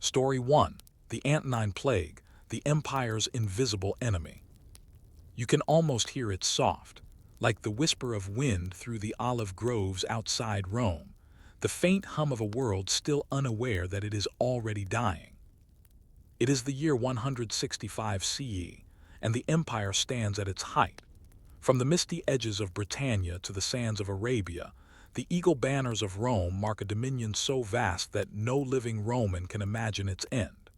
Story 1. The Antonine Plague, the Empire's invisible enemy. You can almost hear it soft, like the whisper of wind through the olive groves outside Rome, the faint hum of a world still unaware that it is already dying. It is the year 165 CE, and the empire stands at its height. From the misty edges of Britannia to the sands of Arabia, the eagle banners of Rome mark a dominion so vast that no living Roman can imagine its end.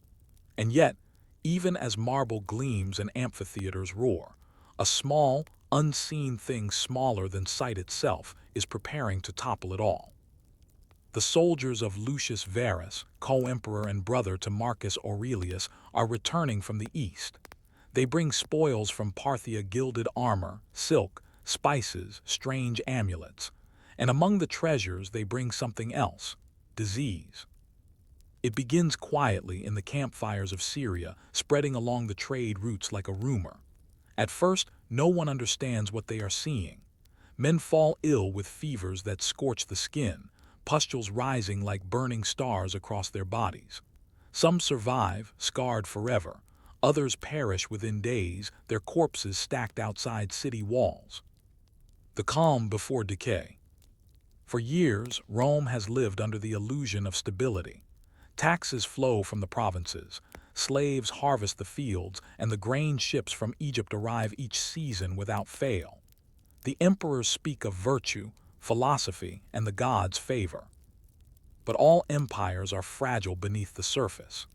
And yet, even as marble gleams and amphitheaters roar, a small, unseen thing smaller than sight itself is preparing to topple it all. The soldiers of Lucius Verus, co-emperor and brother to Marcus Aurelius, are returning from the east. They bring spoils from Parthia: gilded armor, silk, spices, strange amulets. And among the treasures they bring something else: disease. It begins quietly in the campfires of Syria, spreading along the trade routes like a rumor. At first, no one understands what they are seeing. Men fall ill with fevers that scorch the skin, pustules rising like burning stars across their bodies. Some survive, scarred forever. Others perish within days, their corpses stacked outside city walls. The calm before decay. For years, Rome has lived under the illusion of stability. Taxes flow from the provinces, slaves harvest the fields, and the grain ships from Egypt arrive each season without fail. The emperors speak of virtue, philosophy, and the gods' favor. But all empires are fragile beneath the surface.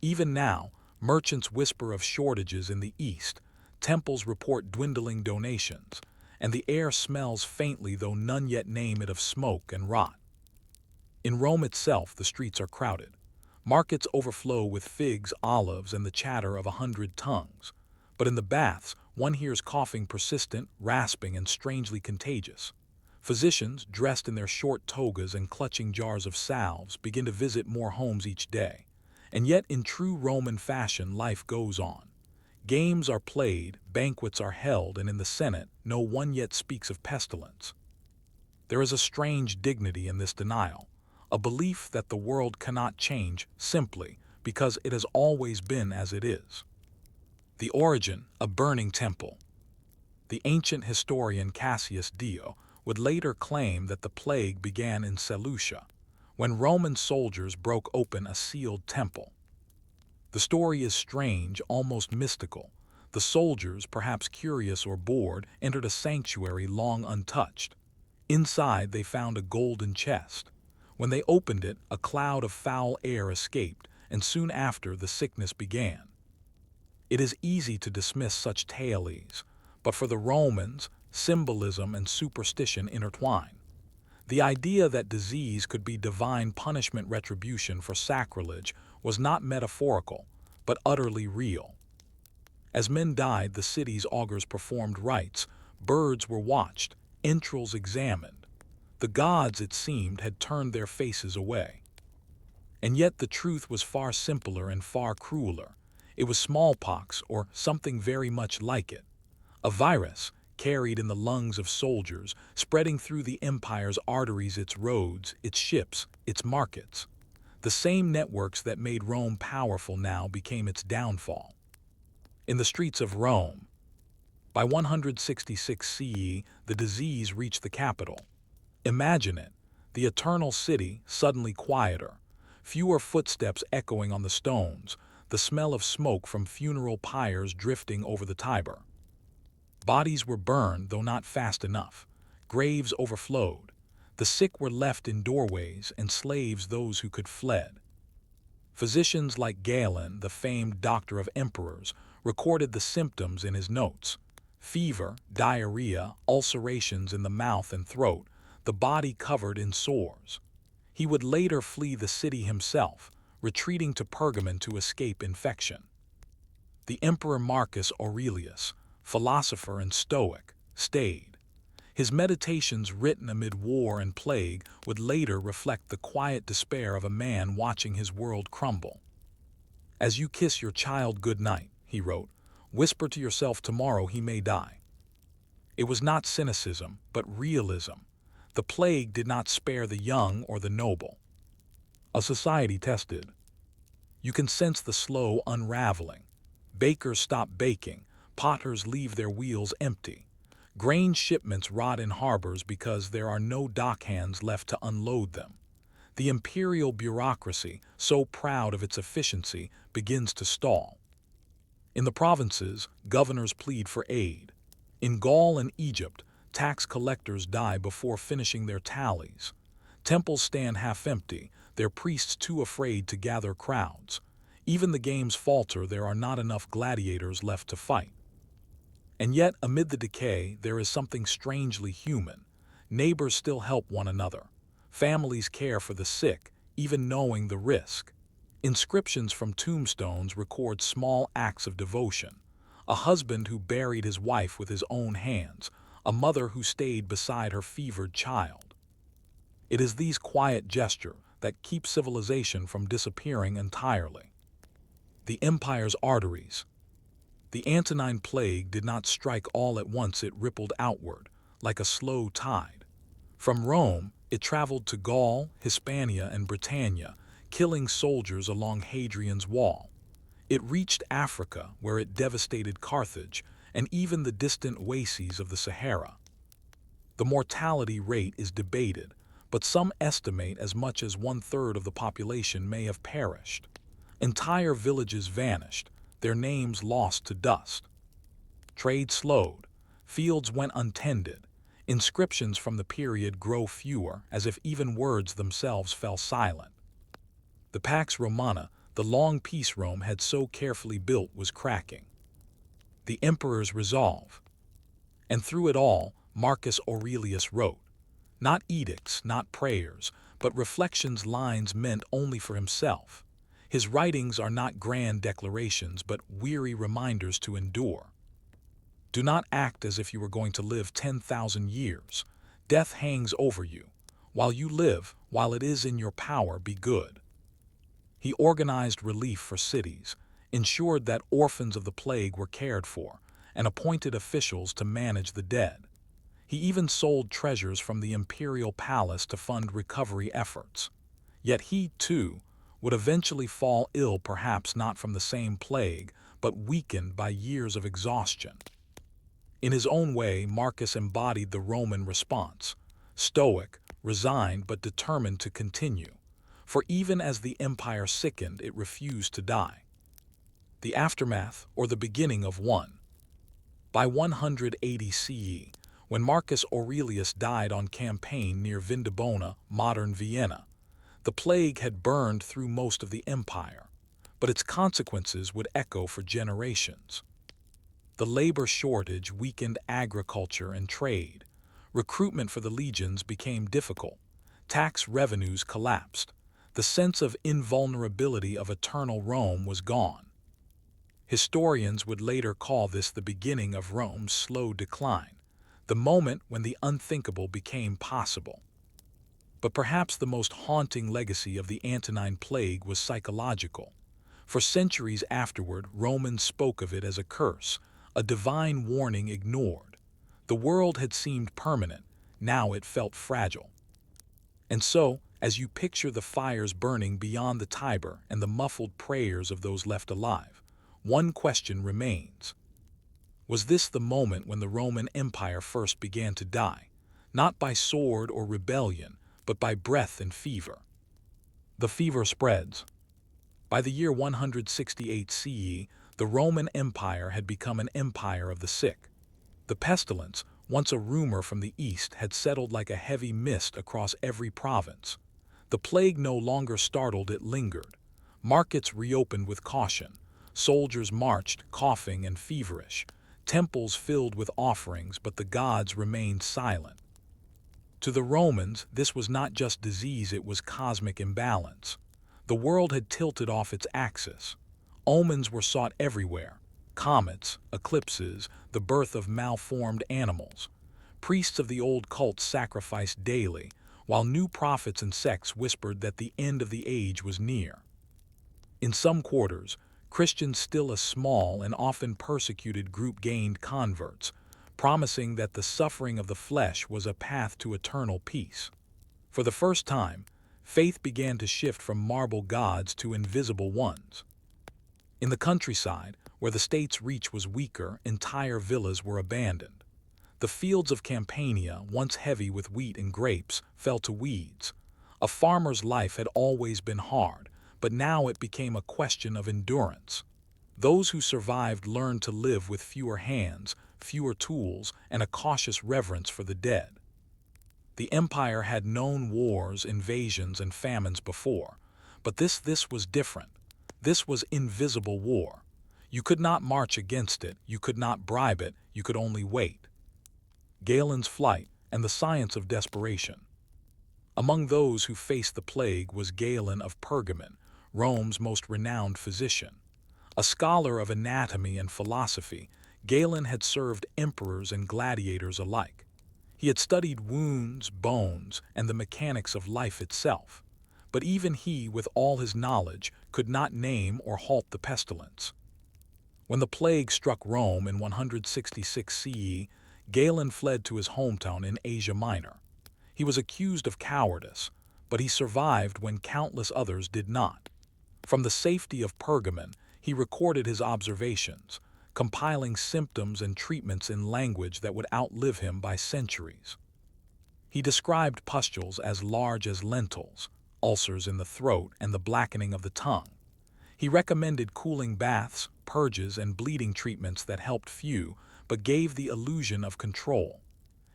Even now, merchants whisper of shortages in the east, temples report dwindling donations, and the air smells faintly, though none yet name it, of smoke and rot. In Rome itself, the streets are crowded. Markets overflow with figs, olives, and the chatter of 100 tongues. But in the baths, one hears coughing, persistent, rasping, and strangely contagious. Physicians, dressed in their short togas and clutching jars of salves, begin to visit more homes each day. And yet, in true Roman fashion, life goes on. Games are played, banquets are held, and in the Senate, no one yet speaks of pestilence. There is a strange dignity in this denial, a belief that the world cannot change simply because it has always been as it is. The origin: a burning temple. The ancient historian Cassius Dio would later claim that the plague began in Seleucia, when Roman soldiers broke open a sealed temple. The story is strange, almost mystical. The soldiers, perhaps curious or bored, entered a sanctuary long untouched. Inside they found a golden chest. When they opened it, a cloud of foul air escaped, and soon after the sickness began. It is easy to dismiss such tales, but for the Romans, symbolism and superstition intertwine. The idea that disease could be divine punishment, retribution for sacrilege, was not metaphorical, but utterly real. As men died, the city's augurs performed rites, birds were watched, entrails examined. The gods, it seemed, had turned their faces away. And yet the truth was far simpler and far crueler. It was smallpox, or something very much like it. A virus, carried in the lungs of soldiers, spreading through the empire's arteries, its roads, its ships, its markets. The same networks that made Rome powerful now became its downfall. In the streets of Rome, by 166 CE, the disease reached the capital. Imagine it, the eternal city suddenly quieter, fewer footsteps echoing on the stones, the smell of smoke from funeral pyres drifting over the Tiber. Bodies were burned, though not fast enough. Graves overflowed. The sick were left in doorways, and slaves those who could fled. Physicians like Galen, the famed doctor of emperors, recorded the symptoms in his notes: fever, diarrhea, ulcerations in the mouth and throat, the body covered in sores. He would later flee the city himself, retreating to Pergamon to escape infection. The Emperor Marcus Aurelius, philosopher and stoic, stayed. His meditations, written amid war and plague, would later reflect the quiet despair of a man watching his world crumble. "As you kiss your child good night," he wrote, "whisper to yourself, tomorrow he may die." It was not cynicism, but realism. The plague did not spare the young or the noble. A society tested. You can sense the slow unraveling. Bakers stop baking, potters leave their wheels empty. Grain shipments rot in harbors because there are no dockhands left to unload them. The imperial bureaucracy, so proud of its efficiency, begins to stall. In the provinces, governors plead for aid. In Gaul and Egypt, tax collectors die before finishing their tallies. Temples stand half empty, their priests too afraid to gather crowds. Even the games falter, there are not enough gladiators left to fight. And yet, amid the decay, there is something strangely human. Neighbors still help one another. Families care for the sick, even knowing the risk. Inscriptions from tombstones record small acts of devotion. A husband who buried his wife with his own hands, a mother who stayed beside her fevered child. It is these quiet gestures that keep civilization from disappearing entirely. The empire's arteries. The Antonine Plague did not strike all at once, it rippled outward, like a slow tide. From Rome, it traveled to Gaul, Hispania, and Britannia, killing soldiers along Hadrian's Wall. It reached Africa, where it devastated Carthage, and even the distant oases of the Sahara. The mortality rate is debated, but some estimate as much as 1/3 of the population may have perished. Entire villages vanished, their names lost to dust. Trade slowed, fields went untended, inscriptions from the period grow fewer, as if even words themselves fell silent. The Pax Romana, the long peace Rome had so carefully built, was cracking. The emperor's resolve. And through it all, Marcus Aurelius wrote. Not edicts, not prayers, but reflections, lines meant only for himself. His writings are not grand declarations, but weary reminders to endure. Do not act as if you were going to live 10,000 years. Death hangs over you. While you live, while it is in your power, be good. He organized relief for cities, ensured that orphans of the plague were cared for, and appointed officials to manage the dead. He even sold treasures from the imperial palace to fund recovery efforts. Yet he, too, would eventually fall ill, perhaps not from the same plague, but weakened by years of exhaustion. In his own way, Marcus embodied the Roman response, stoic, resigned, but determined to continue. For even as the empire sickened, it refused to die. The aftermath, or the beginning of one. By 180 CE, when Marcus Aurelius died on campaign near Vindobona, modern Vienna, the plague had burned through most of the empire, but its consequences would echo for generations. The labor shortage weakened agriculture and trade. Recruitment for the legions became difficult. Tax revenues collapsed. The sense of invulnerability of eternal Rome was gone. Historians would later call this the beginning of Rome's slow decline, the moment when the unthinkable became possible. But perhaps the most haunting legacy of the Antonine Plague was psychological. For centuries afterward, Romans spoke of it as a curse, a divine warning ignored. The world had seemed permanent, now it felt fragile. And so, as you picture the fires burning beyond the Tiber and the muffled prayers of those left alive, one question remains. Was this the moment when the Roman Empire first began to die, not by sword or rebellion, but by breath and fever? The fever spreads. By the year 168 CE, the Roman Empire had become an empire of the sick. The pestilence, once a rumor from the east, had settled like a heavy mist across every province. The plague no longer startled, it lingered. Markets reopened with caution. Soldiers marched, coughing and feverish. Temples filled with offerings, but the gods remained silent. To the Romans, this was not just disease, it was cosmic imbalance. The world had tilted off its axis. Omens were sought everywhere. Comets, eclipses, the birth of malformed animals. Priests of the old cult sacrificed daily, while new prophets and sects whispered that the end of the age was near. In some quarters, Christians, still a small and often persecuted group, gained converts, promising that the suffering of the flesh was a path to eternal peace. For the first time, Faith began to shift from marble gods to invisible ones. In the countryside, where the state's reach was weaker, entire villas were abandoned. The fields of Campania, once heavy with wheat and grapes, fell to weeds. A farmer's life had always been hard, but now it became a question of endurance. Those who survived learned to live with fewer hands, fewer tools, and a cautious reverence for the dead. The empire had known wars, invasions, and famines before, but this was different. This was invisible war. You could not march against it, you could not bribe it, you could only wait. Galen's flight and the science of desperation. Among those who faced the plague was Galen of Pergamon, Rome's most renowned physician. A scholar of anatomy and philosophy, Galen had served emperors and gladiators alike. He had studied wounds, bones, and the mechanics of life itself. But even he, with all his knowledge, could not name or halt the pestilence. When the plague struck Rome in 166 CE, Galen fled to his hometown in Asia Minor. He was accused of cowardice, but he survived when countless others did not. From the safety of Pergamon, he recorded his observations, compiling symptoms and treatments in language that would outlive him by centuries. He described pustules as large as lentils, ulcers in the throat, and the blackening of the tongue. He recommended cooling baths, purges, and bleeding treatments that helped few, but gave the illusion of control.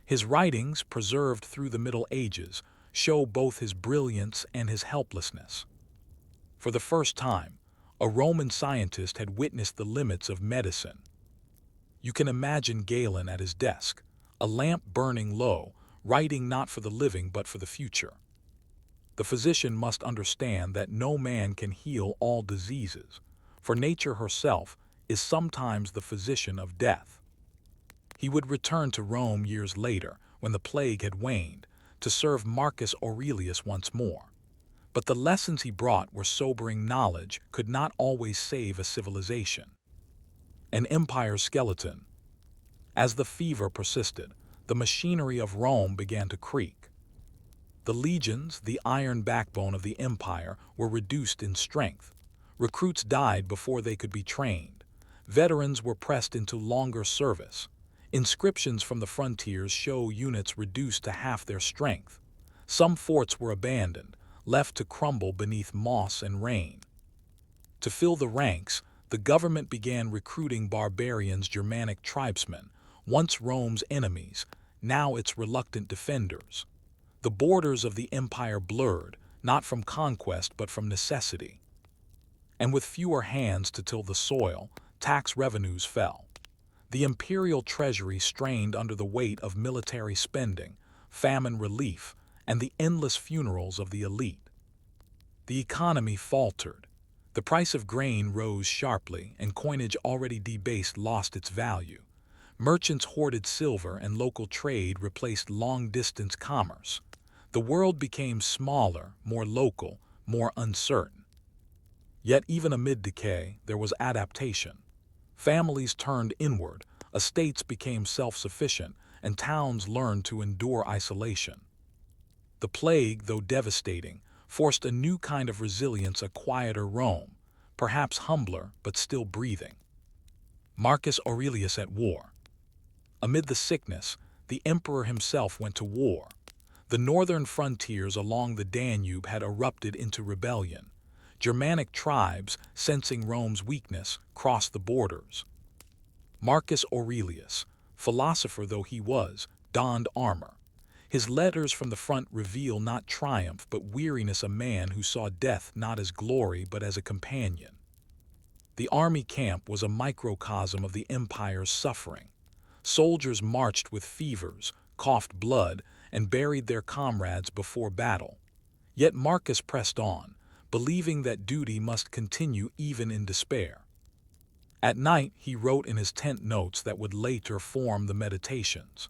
His writings, preserved through the Middle Ages, show both his brilliance and his helplessness. For the first time, a Roman scientist had witnessed the limits of medicine. You can imagine Galen at his desk, a lamp burning low, writing not for the living but for the future. The physician must understand that no man can heal all diseases, for nature herself is sometimes the physician of death. He would return to Rome years later, when the plague had waned, to serve Marcus Aurelius once more. But the lessons he brought were sobering. Knowledge could not always save a civilization. An empire's skeleton. As the fever persisted, the machinery of Rome began to creak. The legions, the iron backbone of the empire, were reduced in strength. Recruits died before they could be trained. Veterans were pressed into longer service. Inscriptions from the frontiers show units reduced to half their strength. Some forts were abandoned, left to crumble beneath moss and rain. To fill the ranks, the government began recruiting barbarians, Germanic tribesmen, once Rome's enemies, now its reluctant defenders. The borders of the empire blurred, not from conquest but from necessity. And with fewer hands to till the soil, tax revenues fell. The imperial treasury strained under the weight of military spending, famine relief, and the endless funerals of the elite. The economy faltered. The price of grain rose sharply, and coinage already debased lost its value. Merchants hoarded silver, and local trade replaced long-distance commerce. The world became smaller, more local, more uncertain. Yet even amid decay, there was adaptation. Families turned inward, estates became self-sufficient, and towns learned to endure isolation. The plague, though devastating, forced a new kind of resilience, a quieter Rome, perhaps humbler but still breathing. Marcus Aurelius at war. Amid the sickness, the emperor himself went to war. The northern frontiers along the Danube had erupted into rebellion. Germanic tribes, sensing Rome's weakness, crossed the borders. Marcus Aurelius, philosopher though he was, donned armor. His letters from the front reveal not triumph but weariness, a man who saw death not as glory but as a companion. The army camp was a microcosm of the empire's suffering. Soldiers marched with fevers, coughed blood, and buried their comrades before battle. Yet Marcus pressed on, believing that duty must continue even in despair. At night, he wrote in his tent notes that would later form the Meditations.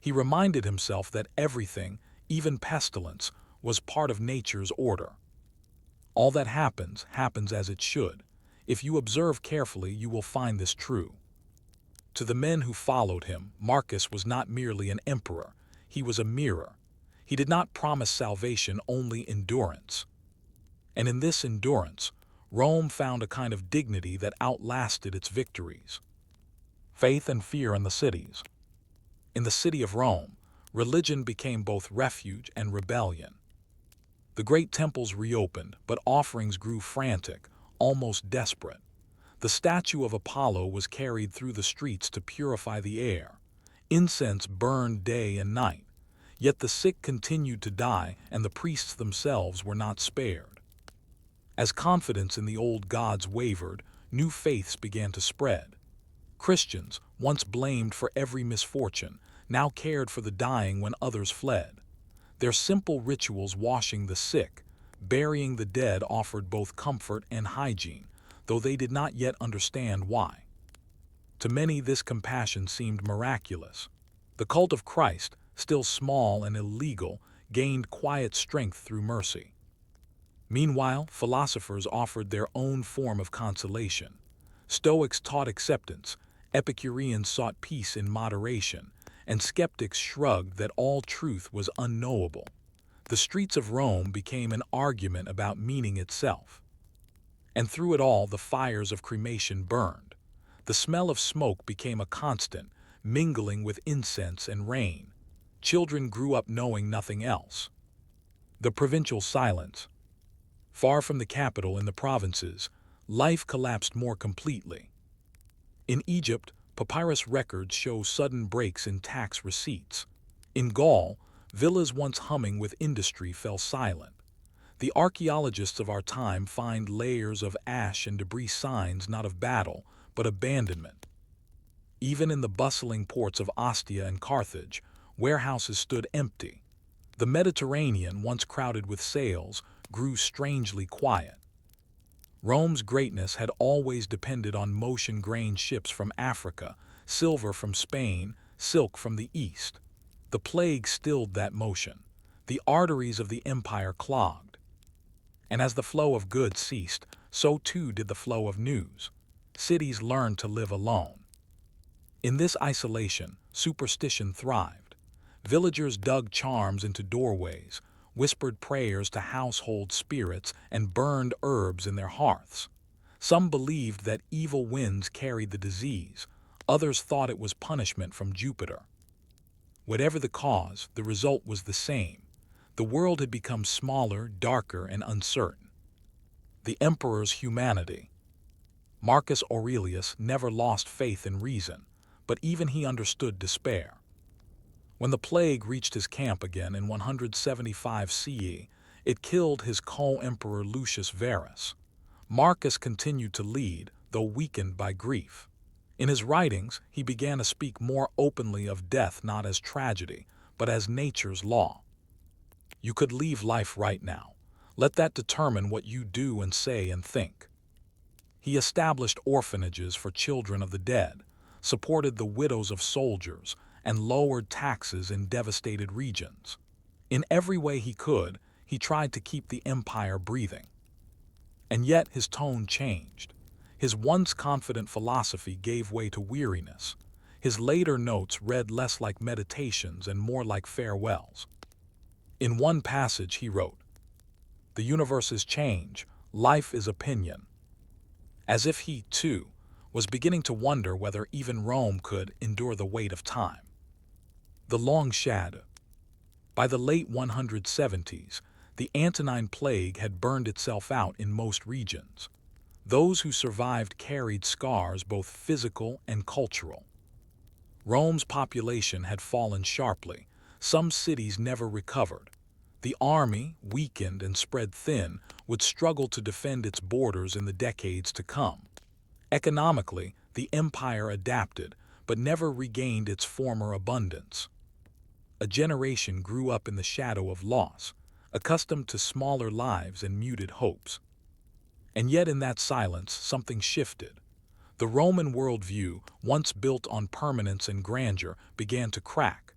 He reminded himself that everything, even pestilence, was part of nature's order. All that happens, happens as it should. If you observe carefully, you will find this true. To the men who followed him, Marcus was not merely an emperor, he was a mirror. He did not promise salvation, only endurance. And in this endurance, Rome found a kind of dignity that outlasted its victories. Faith and fear in the cities. In the city of Rome, religion became both refuge and rebellion. The great temples reopened, but offerings grew frantic, almost desperate. The statue of Apollo was carried through the streets to purify the air. Incense burned day and night. Yet the sick continued to die, and the priests themselves were not spared. As confidence in the old gods wavered, new faiths began to spread. Christians, once blamed for every misfortune, now cared for the dying when others fled. Their simple rituals, washing the sick, burying the dead, offered both comfort and hygiene, though they did not yet understand why. To many, this compassion seemed miraculous. The cult of Christ, still small and illegal, gained quiet strength through mercy. Meanwhile, philosophers offered their own form of consolation. Stoics taught acceptance, Epicureans sought peace in moderation, and skeptics shrugged that all truth was unknowable. The streets of Rome became an argument about meaning itself. And through it all, the fires of cremation burned. The smell of smoke became a constant, mingling with incense and rain. Children grew up knowing nothing else. The provincial silence. Far from the capital, in the provinces, life collapsed more completely. In Egypt, papyrus records show sudden breaks in tax receipts. In Gaul, villas once humming with industry fell silent. The archaeologists of our time find layers of ash and debris, signs not of battle, but abandonment. Even in the bustling ports of Ostia and Carthage, warehouses stood empty. The Mediterranean, once crowded with sails, grew strangely quiet. Rome's greatness had always depended on motion-grain ships from Africa, silver from Spain, silk from the East. The plague stilled that motion. The arteries of the empire clogged. And as the flow of goods ceased, so too did the flow of news. Cities learned to live alone. In this isolation, superstition thrived. Villagers dug charms into doorways, whispered prayers to household spirits, and burned herbs in their hearths. Some believed that evil winds carried the disease. Others thought it was punishment from Jupiter. Whatever the cause, the result was the same. The world had become smaller, darker, and uncertain. The emperor's humanity. Marcus Aurelius never lost faith in reason, but even he understood despair. When the plague reached his camp again in 175 CE, it killed his co-emperor Lucius Verus. Marcus continued to lead, though weakened by grief. In his writings, he began to speak more openly of death, not as tragedy, but as nature's law. You could leave life right now. Let that determine what you do and say and think. He established orphanages for children of the dead, supported the widows of soldiers, and lowered taxes in devastated regions. In every way he could, he tried to keep the empire breathing. And yet his tone changed. His once confident philosophy gave way to weariness. His later notes read less like meditations and more like farewells. In one passage he wrote, "The universe is change, life is opinion." As if he, too, was beginning to wonder whether even Rome could endure the weight of time. The long shadow. By the late 170s, the Antonine Plague had burned itself out in most regions. Those who survived carried scars, both physical and cultural. Rome's population had fallen sharply. Some cities never recovered. The army, weakened and spread thin, would struggle to defend its borders in the decades to come. Economically, the empire adapted, but never regained its former abundance. A generation grew up in the shadow of loss, accustomed to smaller lives and muted hopes. And yet in that silence, something shifted. The Roman worldview, once built on permanence and grandeur, began to crack.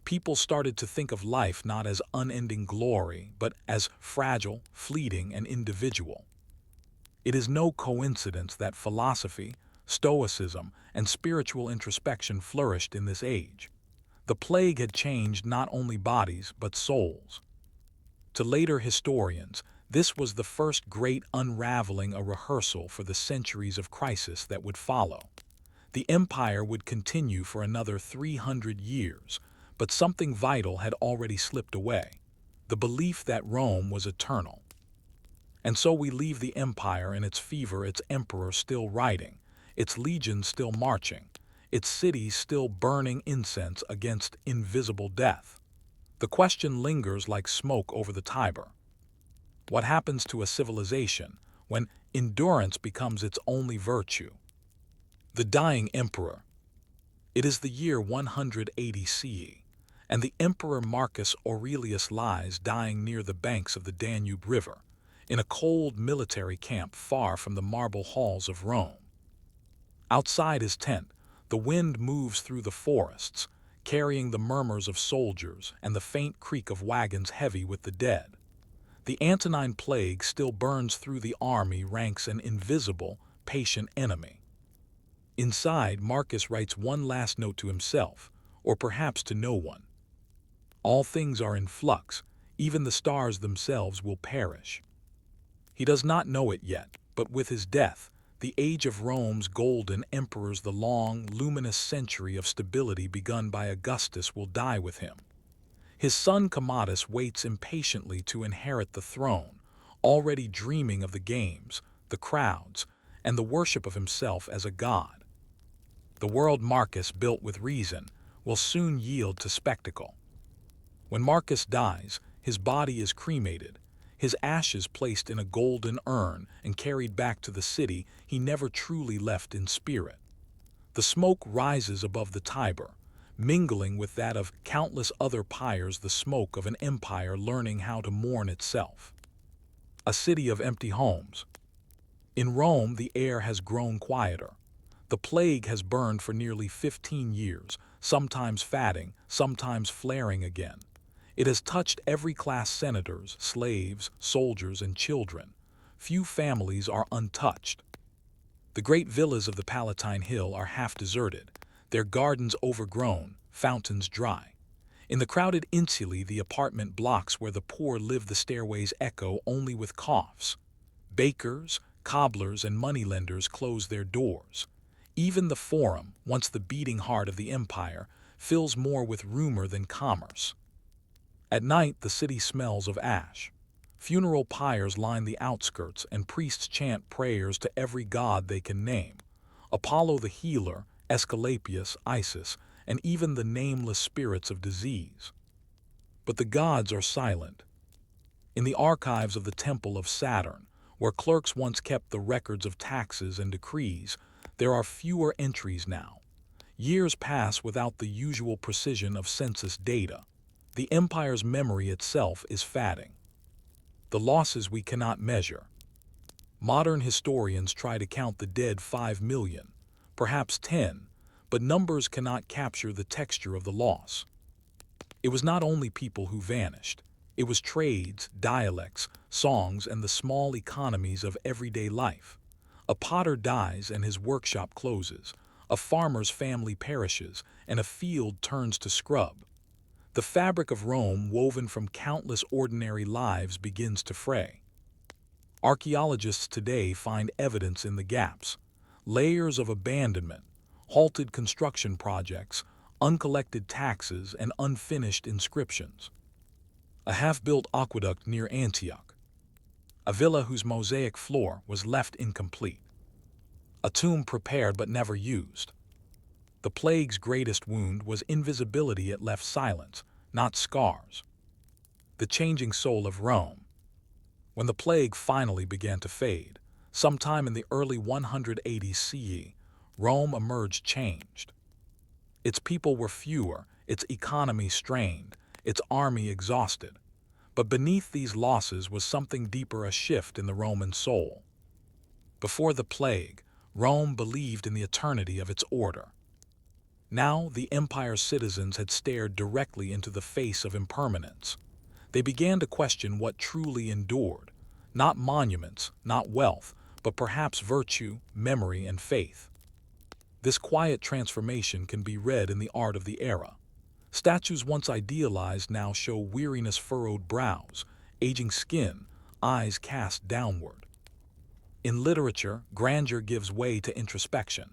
People started to think of life not as unending glory, but as fragile, fleeting, and individual. It is no coincidence that philosophy, stoicism, and spiritual introspection flourished in this age. The plague had changed not only bodies but souls. To later historians, this was the first great unraveling, a rehearsal for the centuries of crisis that would follow. The empire would continue for another 300 years, but something vital had already slipped away: the belief that Rome was eternal. And so we leave the empire in its fever, its emperor still writing, its legions still marching, its cities still burning incense against invisible death. The question lingers like smoke over the Tiber. What happens to a civilization when endurance becomes its only virtue? The dying emperor. It is the year 180 CE, and the emperor Marcus Aurelius lies dying near the banks of the Danube River, in a cold military camp far from the marble halls of Rome. Outside his tent, the wind moves through the forests, carrying the murmurs of soldiers and the faint creak of wagons heavy with the dead. The Antonine plague still burns through the army ranks, an invisible, patient enemy. Inside, Marcus writes one last note to himself, or perhaps to no one. All things are in flux, even the stars themselves will perish. He does not know it yet, but with his death, the age of Rome's golden emperors, the long, luminous century of stability begun by Augustus, will die with him. His son Commodus waits impatiently to inherit the throne, already dreaming of the games, the crowds, and the worship of himself as a god. The world Marcus built with reason will soon yield to spectacle. When Marcus dies, his body is cremated, his ashes placed in a golden urn and carried back to the city he never truly left in spirit. The smoke rises above the Tiber, mingling with that of countless other pyres, the smoke of an empire learning how to mourn itself. A city of empty homes. In Rome, the air has grown quieter. The plague has burned for nearly 15 years, sometimes fading, sometimes flaring again. It has touched every class: senators, slaves, soldiers, and children. Few families are untouched. The great villas of the Palatine Hill are half deserted, their gardens overgrown, fountains dry. In the crowded insulae, the apartment blocks where the poor live, the stairways echo only with coughs. Bakers, cobblers, and moneylenders close their doors. Even the Forum, once the beating heart of the empire, fills more with rumor than commerce. At night, the city smells of ash. Funeral pyres line the outskirts, and priests chant prayers to every god they can name: Apollo the healer, Aesculapius, Isis, and even the nameless spirits of disease. But the gods are silent. In the archives of the Temple of Saturn, where clerks once kept the records of taxes and decrees, there are fewer entries now. Years pass without the usual precision of census data. The empire's memory itself is fading. The losses we cannot measure. Modern historians try to count the dead: 5 million, perhaps 10, but numbers cannot capture the texture of the loss. It was not only people who vanished. It was trades, dialects, songs, and the small economies of everyday life. A potter dies and his workshop closes. A farmer's family perishes, and a field turns to scrub. The fabric of Rome, woven from countless ordinary lives, begins to fray. Archaeologists today find evidence in the gaps: layers of abandonment, halted construction projects, uncollected taxes, and unfinished inscriptions. A half-built aqueduct near Antioch. A villa whose mosaic floor was left incomplete. A tomb prepared but never used. The plague's greatest wound was invisibility. It left silence, not scars. The changing soul of Rome. When the plague finally began to fade, sometime in the early 180s CE, Rome emerged changed. Its people were fewer, its economy strained, its army exhausted. But beneath these losses was something deeper: a shift in the Roman soul. Before the plague, Rome believed in the eternity of its order. Now the empire's citizens had stared directly into the face of impermanence. They began to question what truly endured: not monuments, not wealth, but perhaps virtue, memory, and faith. This quiet transformation can be read in the art of the era. Statues once idealized now show weariness-furrowed brows, aging skin, eyes cast downward. In literature, grandeur gives way to introspection.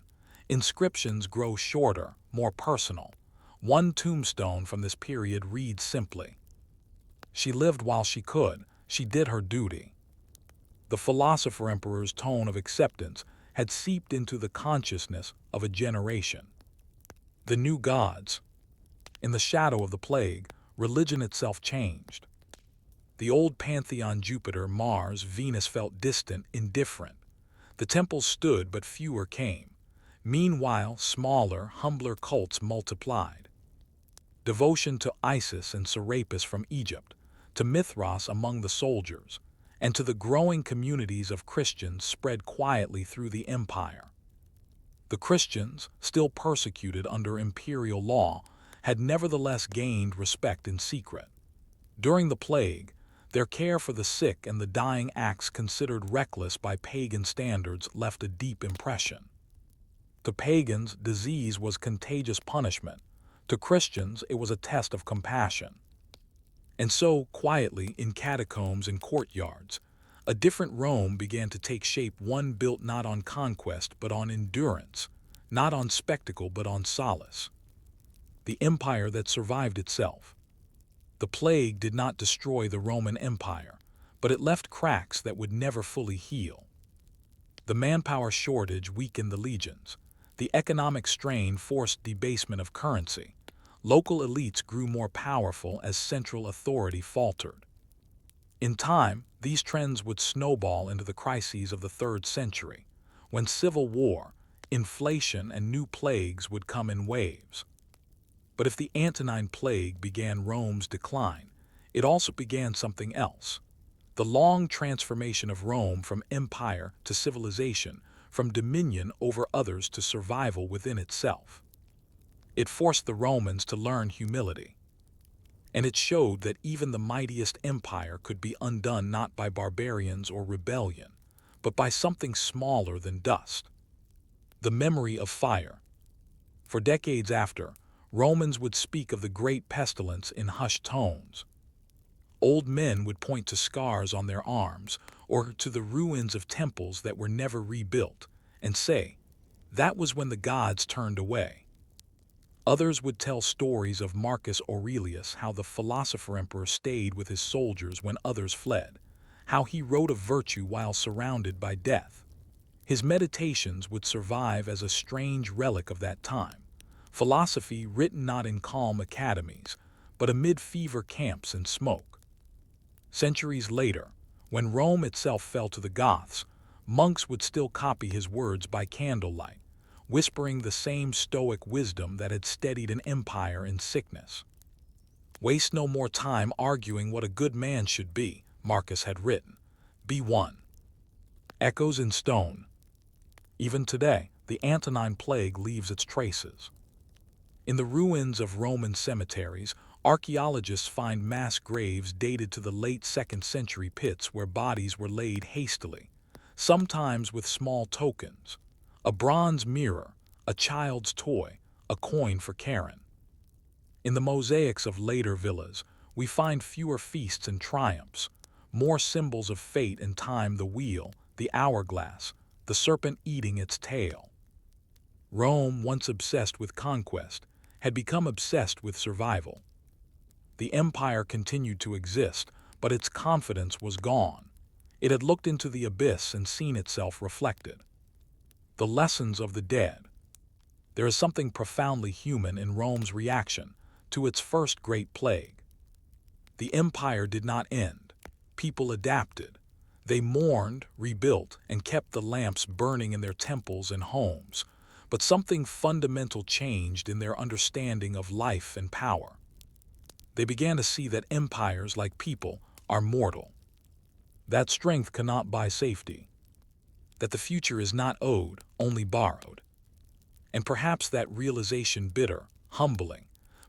Inscriptions grow shorter, more personal. One tombstone from this period reads simply, "She lived while she could, she did her duty." The philosopher-emperor's tone of acceptance had seeped into the consciousness of a generation. The new gods. In the shadow of the plague, religion itself changed. The old pantheon Jupiter, Mars, Venus felt distant, indifferent. The temples stood, but fewer came. Meanwhile, smaller, humbler cults multiplied. Devotion to Isis and Serapis from Egypt, to Mithras among the soldiers, and to the growing communities of Christians spread quietly through the empire. The Christians, still persecuted under imperial law, had nevertheless gained respect in secret. During the plague, their care for the sick and the dying, acts considered reckless by pagan standards, left a deep impression. To pagans, disease was contagious punishment. To Christians, it was a test of compassion. And so, quietly, in catacombs and courtyards, a different Rome began to take shape, one built not on conquest but on endurance, not on spectacle but on solace. The empire that survived itself. The plague did not destroy the Roman Empire, but it left cracks that would never fully heal. The manpower shortage weakened the legions. The economic strain forced debasement of currency. Local elites grew more powerful as central authority faltered. In time, these trends would snowball into the crises of the 3rd century, when civil war, inflation, and new plagues would come in waves. But if the Antonine Plague began Rome's decline, it also began something else. The long transformation of Rome from empire to civilization, from dominion over others to survival within itself. It forced the Romans to learn humility. And it showed that even the mightiest empire could be undone not by barbarians or rebellion, but by something smaller than dust. The memory of fire. For decades after, Romans would speak of the great pestilence in hushed tones. Old men would point to scars on their arms or to the ruins of temples that were never rebuilt and say, "That was when the gods turned away." Others would tell stories of Marcus Aurelius, how the philosopher-emperor stayed with his soldiers when others fled, how he wrote of virtue while surrounded by death. His meditations would survive as a strange relic of that time, philosophy written not in calm academies, but amid fever camps and smoke. Centuries later, when Rome itself fell to the Goths, monks would still copy his words by candlelight, whispering the same stoic wisdom that had steadied an empire in sickness. "Waste no more time arguing what a good man should be," Marcus had written. "Be one." Echoes in stone. Even today, the Antonine Plague leaves its traces. In the ruins of Roman cemeteries, archaeologists find mass graves dated to the late 2nd century, pits where bodies were laid hastily, sometimes with small tokens. A bronze mirror, a child's toy, a coin for Karen. In the mosaics of later villas, we find fewer feasts and triumphs, more symbols of fate and time: the wheel, the hourglass, the serpent eating its tail. Rome, once obsessed with conquest, had become obsessed with survival. The empire continued to exist, but its confidence was gone. It had looked into the abyss and seen itself reflected. The lessons of the dead. There is something profoundly human in Rome's reaction to its first great plague. The empire did not end. People adapted. They mourned, rebuilt, and kept the lamps burning in their temples and homes. But something fundamental changed in their understanding of life and power. They began to see that empires, like people, are mortal. That strength cannot buy safety. That the future is not owed, only borrowed. And perhaps that realization, bitter, humbling,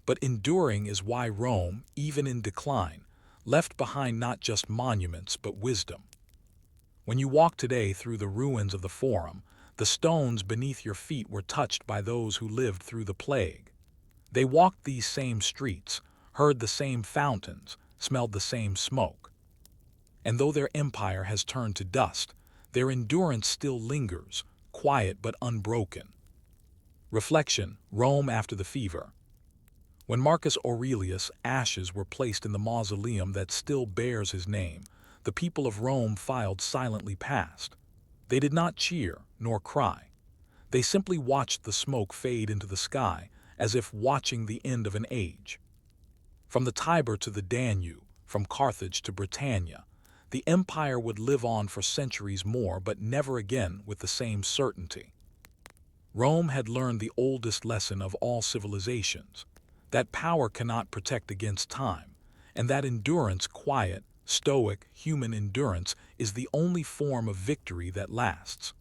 but enduring, is why Rome, even in decline, left behind not just monuments but wisdom. When you walk today through the ruins of the Forum, the stones beneath your feet were touched by those who lived through the plague. They walked these same streets, heard the same fountains, smelled the same smoke. And though their empire has turned to dust, their endurance still lingers, quiet but unbroken. Reflection: Rome after the fever. When Marcus Aurelius' ashes were placed in the mausoleum that still bears his name, the people of Rome filed silently past. They did not cheer nor cry. They simply watched the smoke fade into the sky, as if watching the end of an age. From the Tiber to the Danube, from Carthage to Britannia, the empire would live on for centuries more, but never again with the same certainty. Rome had learned the oldest lesson of all civilizations, that power cannot protect against time, and that endurance, quiet, stoic, human endurance, is the only form of victory that lasts.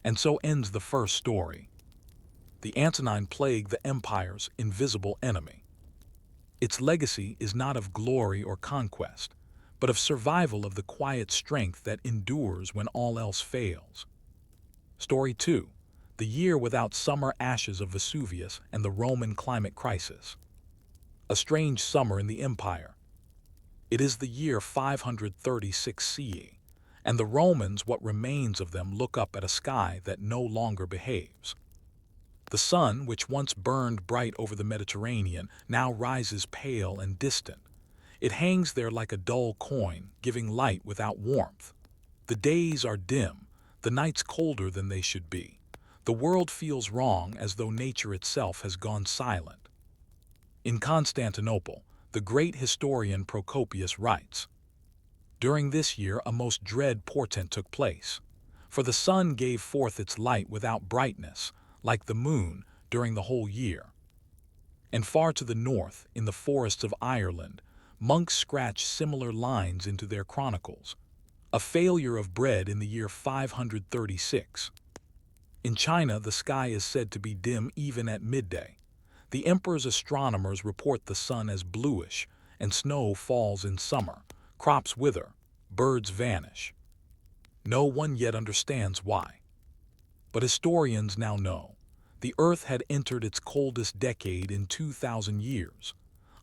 And so ends the first story. The Antonine Plague, the empire's invisible enemy. Its legacy is not of glory or conquest, but of survival, of the quiet strength that endures when all else fails. Story 2. The year without summer, ashes of Vesuvius and the Roman climate crisis. A strange summer in the empire. It is the year 536 CE, and the Romans, what remains of them, look up at a sky that no longer behaves. The sun, which once burned bright over the Mediterranean, now rises pale and distant. It hangs there like a dull coin, giving light without warmth. The days are dim, the nights colder than they should be. The world feels wrong, as though nature itself has gone silent. In Constantinople, the great historian Procopius writes, "During this year a most dread portent took place, for the sun gave forth its light without brightness, like the moon, during the whole year." And far to the north, in the forests of Ireland, monks scratch similar lines into their chronicles. A failure of bread in the year 536. In China, the sky is said to be dim even at midday. The emperor's astronomers report the sun as bluish, and snow falls in summer, crops wither, birds vanish. No one yet understands why. But historians now know. The Earth had entered its coldest decade in 2,000 years.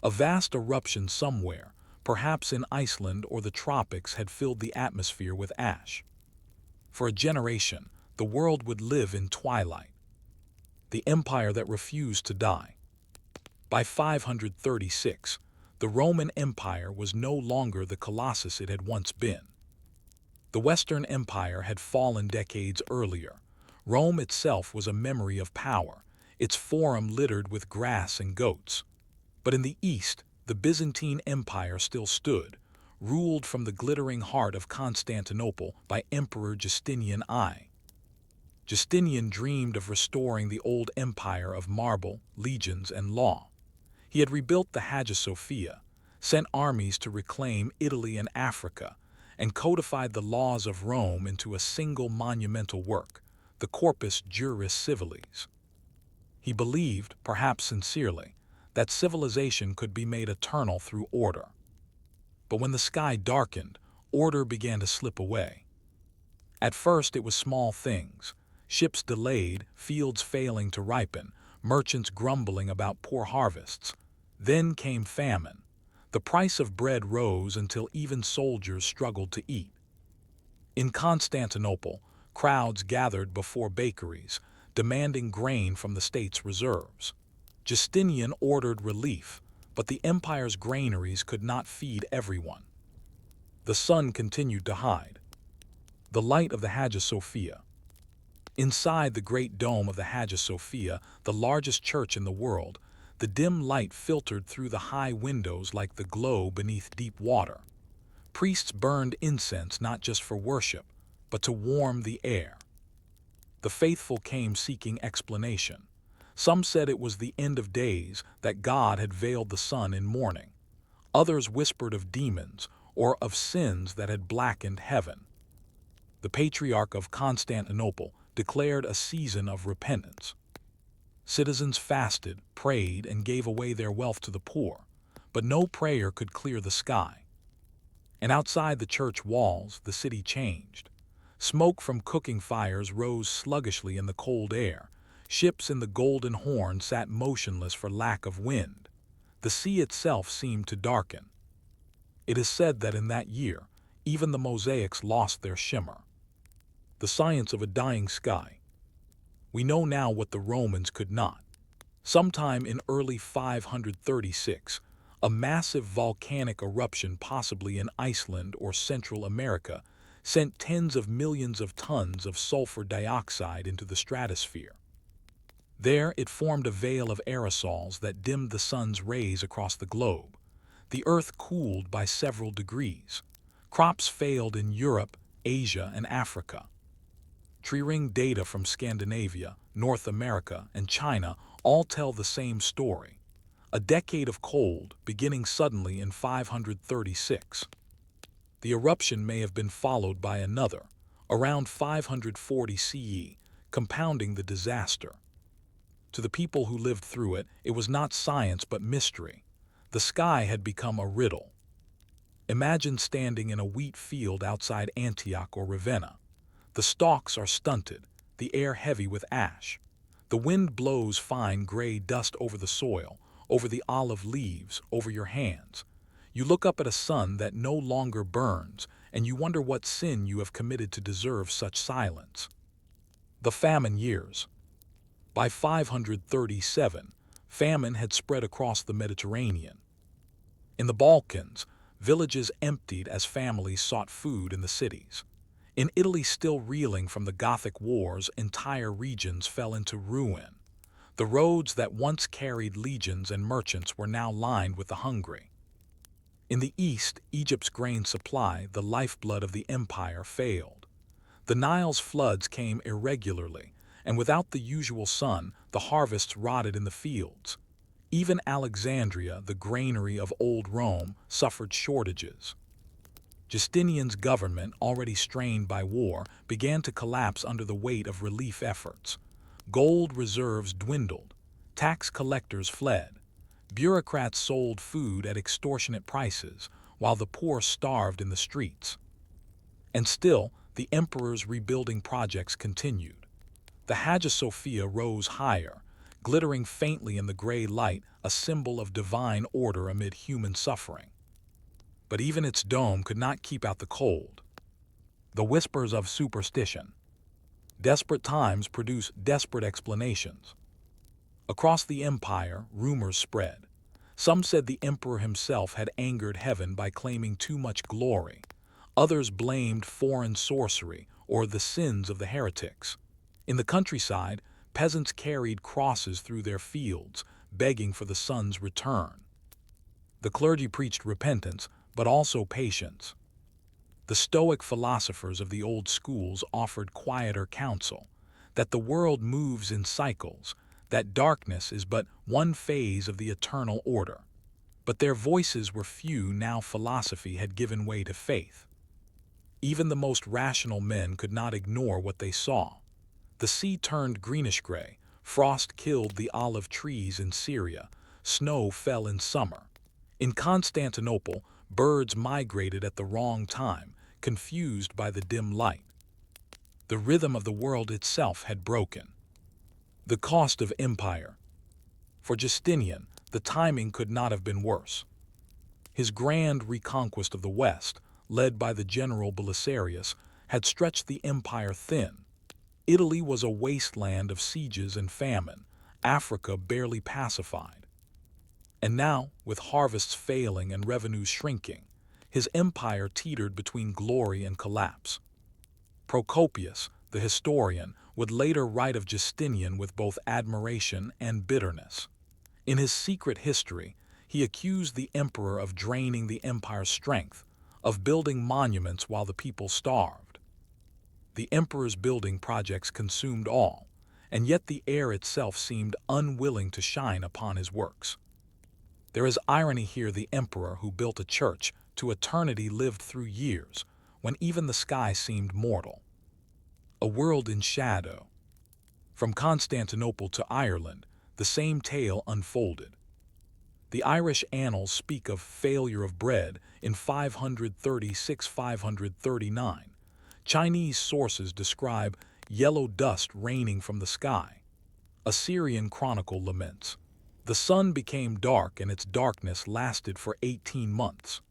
A vast eruption somewhere, perhaps in Iceland or the tropics, had filled the atmosphere with ash. For a generation, the world would live in twilight. The empire that refused to die. By 536, the Roman Empire was no longer the colossus it had once been. The Western Empire had fallen decades earlier. Rome itself was a memory of power, its forum littered with grass and goats. But in the East, the Byzantine Empire still stood, ruled from the glittering heart of Constantinople by Emperor Justinian I. Justinian dreamed of restoring the old empire of marble, legions, and law. He had rebuilt the Hagia Sophia, sent armies to reclaim Italy and Africa, and codified the laws of Rome into a single monumental work, the Corpus Juris Civilis. He believed, perhaps sincerely, that civilization could be made eternal through order. But when the sky darkened, order began to slip away. At first it was small things: ships delayed, fields failing to ripen, merchants grumbling about poor harvests. Then came famine. The price of bread rose until even soldiers struggled to eat. In Constantinople, crowds gathered before bakeries, demanding grain from the state's reserves. Justinian ordered relief, but the empire's granaries could not feed everyone. The sun continued to hide. The light of the Hagia Sophia. Inside the great dome of the Hagia Sophia, the largest church in the world, the dim light filtered through the high windows like the glow beneath deep water. Priests burned incense not just for worship, but to warm the air. The faithful came seeking explanation. Some said it was the end of days, that God had veiled the sun in mourning. Others whispered of demons, or of sins that had blackened heaven. The Patriarch of Constantinople declared a season of repentance. Citizens fasted, prayed, and gave away their wealth to the poor, but no prayer could clear the sky. And outside the church walls, the city changed. Smoke from cooking fires rose sluggishly in the cold air. Ships in the Golden Horn sat motionless for lack of wind. The sea itself seemed to darken. It is said that in that year, even the mosaics lost their shimmer. The science of a dying sky. We know now what the Romans could not. Sometime in early 536, a massive volcanic eruption, possibly in Iceland or Central America, sent tens of millions of tons of sulfur dioxide into the stratosphere. There it formed a veil of aerosols that dimmed the sun's rays across the globe. The earth cooled by several degrees. Crops failed in Europe, Asia, and Africa. Tree-ring data from Scandinavia, North America, and China all tell the same story. A decade of cold, beginning suddenly in 536. The eruption may have been followed by another, around 540 CE, compounding the disaster. To the people who lived through it, it was not science but mystery. The sky had become a riddle. Imagine standing in a wheat field outside Antioch or Ravenna. The stalks are stunted, the air heavy with ash. The wind blows fine gray dust over the soil, over the olive leaves, over your hands. You look up at a sun that no longer burns, and you wonder what sin you have committed to deserve such silence. The famine years. By 537, famine had spread across the Mediterranean. In the Balkans, villages emptied as families sought food in the cities. In Italy, still reeling from the Gothic wars, entire regions fell into ruin. The roads that once carried legions and merchants were now lined with the hungry. In the east, Egypt's grain supply, the lifeblood of the empire, failed. The Nile's floods came irregularly, and without the usual sun, the harvests rotted in the fields. Even Alexandria, the granary of old Rome, suffered shortages. Justinian's government, already strained by war, began to collapse under the weight of relief efforts. Gold reserves dwindled. Tax collectors fled. Bureaucrats sold food at extortionate prices, while the poor starved in the streets. And still, the emperor's rebuilding projects continued. The Hagia Sophia rose higher, glittering faintly in the gray light, a symbol of divine order amid human suffering. But even its dome could not keep out the cold. The whispers of superstition. Desperate times produce desperate explanations. Across the empire, rumors spread. Some said the emperor himself had angered heaven by claiming too much glory. Others blamed foreign sorcery or the sins of the heretics. In the countryside, peasants carried crosses through their fields, begging for the sun's return. The clergy preached repentance, but also patience. The Stoic philosophers of the old schools offered quieter counsel, that the world moves in cycles, that darkness is but one phase of the eternal order. But their voices were few now philosophy had given way to faith. Even the most rational men could not ignore what they saw. The sea turned greenish-gray, frost killed the olive trees in Syria, snow fell in summer. In Constantinople, birds migrated at the wrong time, confused by the dim light. The rhythm of the world itself had broken. The cost of empire. For Justinian, the timing could not have been worse. His grand reconquest of the West, led by the general Belisarius, had stretched the empire thin. Italy was a wasteland of sieges and famine, Africa barely pacified. And now, with harvests failing and revenues shrinking, his empire teetered between glory and collapse. Procopius, the historian, would later write of Justinian with both admiration and bitterness. In his secret history, he accused the emperor of draining the empire's strength, of building monuments while the people starved. The emperor's building projects consumed all, and yet the air itself seemed unwilling to shine upon his works. There is irony here. The emperor who built a church to eternity lived through years, when even the sky seemed mortal. A world in shadow. From Constantinople to Ireland, the same tale unfolded. The Irish annals speak of failure of bread in 536-539. Chinese sources describe yellow dust raining from the sky. A Syrian chronicle laments. The sun became dark and its darkness lasted for 18 months.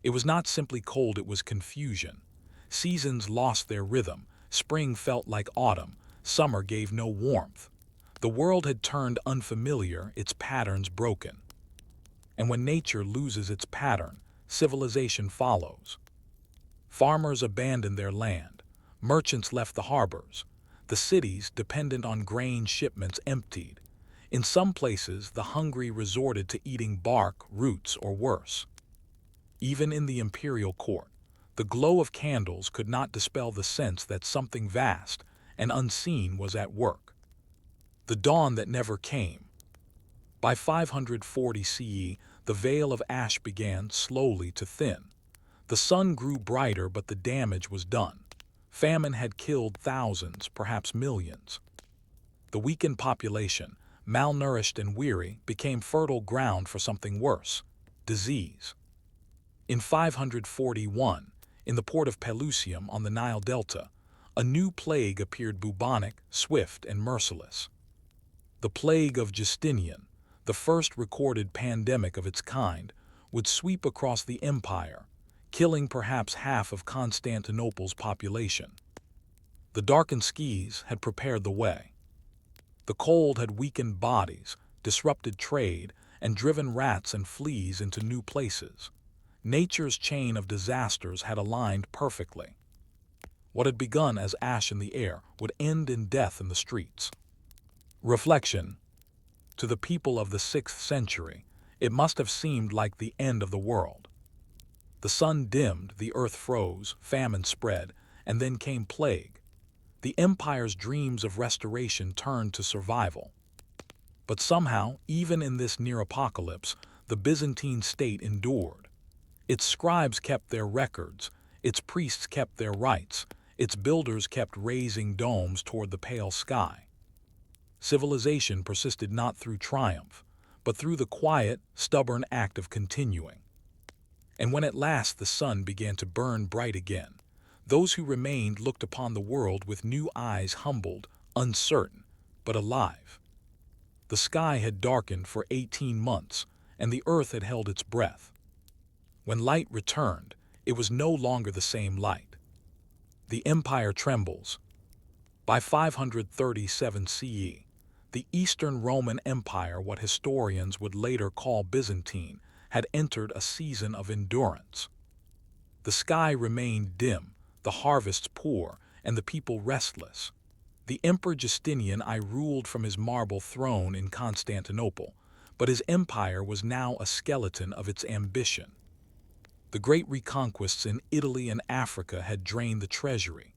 It was not simply cold, it was confusion. Seasons lost their rhythm, spring felt like autumn, summer gave no warmth. The world had turned unfamiliar, its patterns broken. And when nature loses its pattern, civilization follows. Farmers abandoned their land, merchants left the harbors, the cities, dependent on grain shipments, emptied. In some places, the hungry resorted to eating bark, roots, or worse. Even in the imperial court, the glow of candles could not dispel the sense that something vast and unseen was at work. The dawn that never came. By 540 CE, the veil of ash began slowly to thin. The sun grew brighter, but the damage was done. Famine had killed thousands, perhaps millions. The weakened population, malnourished and weary, became fertile ground for something worse: disease. In 541, in the port of Pelusium on the Nile Delta, a new plague appeared, bubonic, swift, and merciless. The plague of Justinian, the first recorded pandemic of its kind, would sweep across the empire, killing perhaps half of Constantinople's population. The darkened skies had prepared the way. The cold had weakened bodies, disrupted trade, and driven rats and fleas into new places. Nature's chain of disasters had aligned perfectly. What had begun as ash in the air would end in death in the streets. Reflection. To the people of the 6th century, it must have seemed like the end of the world. The sun dimmed, the earth froze, famine spread, and then came plague. The empire's dreams of restoration turned to survival. But somehow, even in this near apocalypse, the Byzantine state endured. Its scribes kept their records, its priests kept their rites, its builders kept raising domes toward the pale sky. Civilization persisted not through triumph, but through the quiet, stubborn act of continuing. And when at last the sun began to burn bright again, those who remained looked upon the world with new eyes, humbled, uncertain, but alive. The sky had darkened for 18 months, and the earth had held its breath. When light returned, it was no longer the same light. The empire trembles. By 537 CE, the Eastern Roman Empire, what historians would later call Byzantine, had entered a season of endurance. The sky remained dim, the harvests poor, and the people restless. The Emperor Justinian I ruled from his marble throne in Constantinople, but his empire was now a skeleton of its ambition. The great reconquests in Italy and Africa had drained the treasury.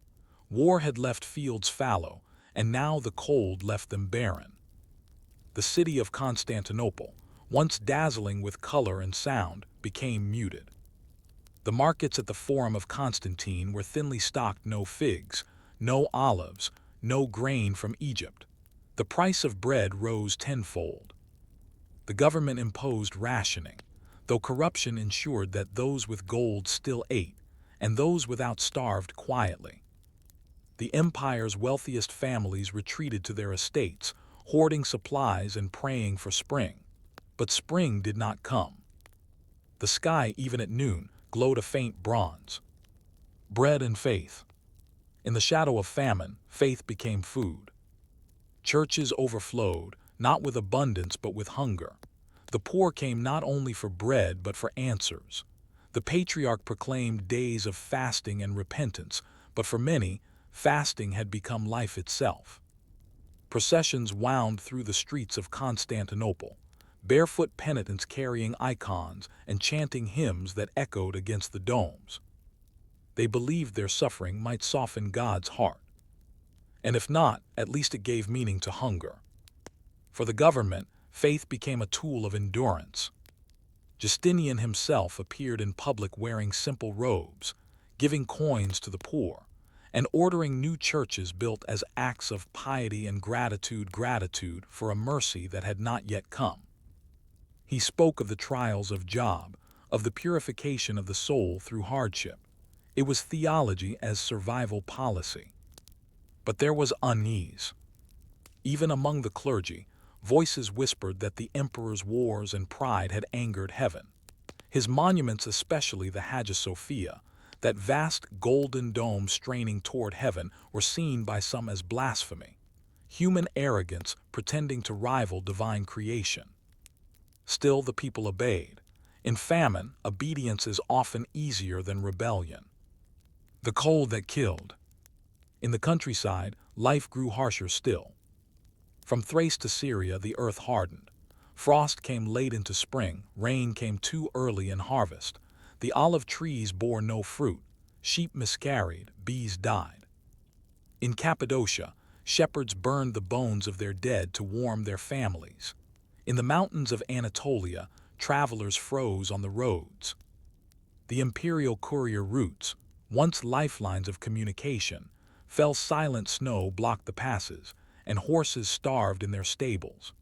War had left fields fallow, and now the cold left them barren. The city of Constantinople, once dazzling with color and sound, became muted. The markets at the Forum of Constantine were thinly stocked: no figs, no olives, no grain from Egypt. The price of bread rose tenfold. The government imposed rationing, though corruption ensured that those with gold still ate, and those without starved quietly. The empire's wealthiest families retreated to their estates, hoarding supplies and praying for spring. But spring did not come. The sky, even at noon, glowed a faint bronze. Bread and faith. In the shadow of famine, faith became food. Churches overflowed, not with abundance but with hunger. The poor came not only for bread but for answers. The patriarch proclaimed days of fasting and repentance, but for many, fasting had become life itself. Processions wound through the streets of Constantinople, barefoot penitents carrying icons and chanting hymns that echoed against the domes. They believed their suffering might soften God's heart. And if not, at least it gave meaning to hunger. For the government, faith became a tool of endurance. Justinian himself appeared in public wearing simple robes, giving coins to the poor, and ordering new churches built as acts of piety and gratitude for a mercy that had not yet come. He spoke of the trials of Job, of the purification of the soul through hardship. It was theology as survival policy. But there was unease. Even among the clergy, voices whispered that the emperor's wars and pride had angered heaven. His monuments, especially the Hagia Sophia, that vast golden dome straining toward heaven, were seen by some as blasphemy, human arrogance pretending to rival divine creation. Still the people obeyed. In famine, obedience is often easier than rebellion. The cold that killed. In the countryside, life grew harsher still. From Thrace to Syria, the earth hardened. Frost came late into spring, rain came too early in harvest. The olive trees bore no fruit, sheep miscarried, bees died. In Cappadocia, shepherds burned the bones of their dead to warm their families. In the mountains of Anatolia, travelers froze on the roads. The imperial courier routes, once lifelines of communication, fell. Silent snow blocked the passes, and horses starved in their stables.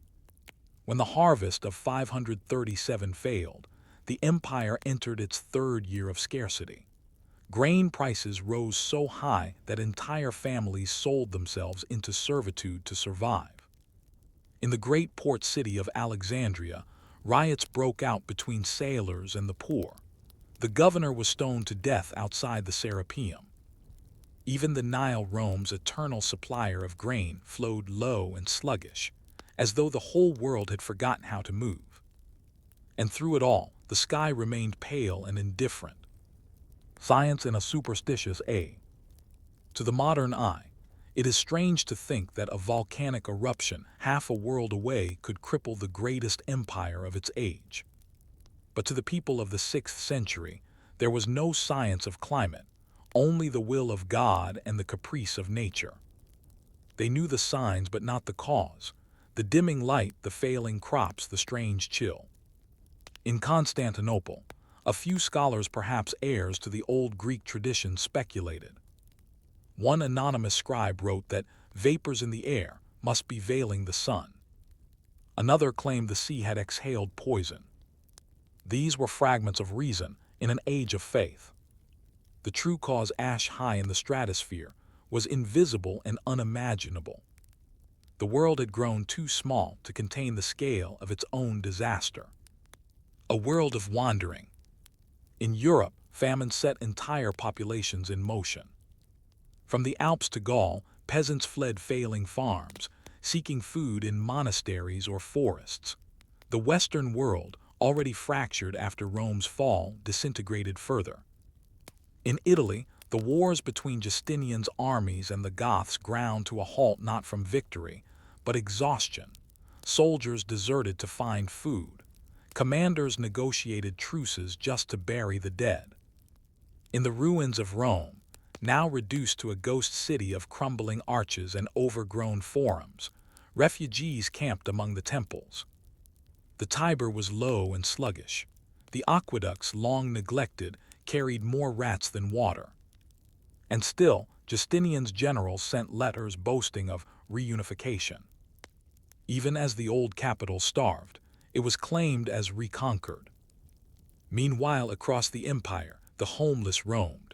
When the harvest of 537 failed, the empire entered its third year of scarcity. Grain prices rose so high that entire families sold themselves into servitude to survive. In the great port city of Alexandria, riots broke out between sailors and the poor. The governor was stoned to death outside the Serapeum. Even the Nile, Rome's eternal supplier of grain, flowed low and sluggish, as though the whole world had forgotten how to move. And through it all, the sky remained pale and indifferent. Science in a superstitious age. To the modern eye, it is strange to think that a volcanic eruption half a world away could cripple the greatest empire of its age. But to the people of the 6th century, there was no science of climate, only the will of God and the caprice of nature. They knew the signs but not the cause, the dimming light, the failing crops, the strange chill. In Constantinople, a few scholars, perhaps heirs to the old Greek tradition, speculated. One anonymous scribe wrote that vapors in the air must be veiling the sun. Another claimed the sea had exhaled poison. These were fragments of reason in an age of faith. The true cause, ash high in the stratosphere, was invisible and unimaginable. The world had grown too small to contain the scale of its own disaster. A world of wandering. In Europe, famine set entire populations in motion. From the Alps to Gaul, peasants fled failing farms, seeking food in monasteries or forests. The Western world, already fractured after Rome's fall, disintegrated further. In Italy, the wars between Justinian's armies and the Goths ground to a halt, not from victory, but exhaustion. Soldiers deserted to find food. Commanders negotiated truces just to bury the dead. In the ruins of Rome, now reduced to a ghost city of crumbling arches and overgrown forums, refugees camped among the temples. The Tiber was low and sluggish. The aqueducts, long neglected, carried more rats than water. And still, Justinian's generals sent letters boasting of reunification. Even as the old capital starved, it was claimed as reconquered. Meanwhile, across the empire, the homeless roamed.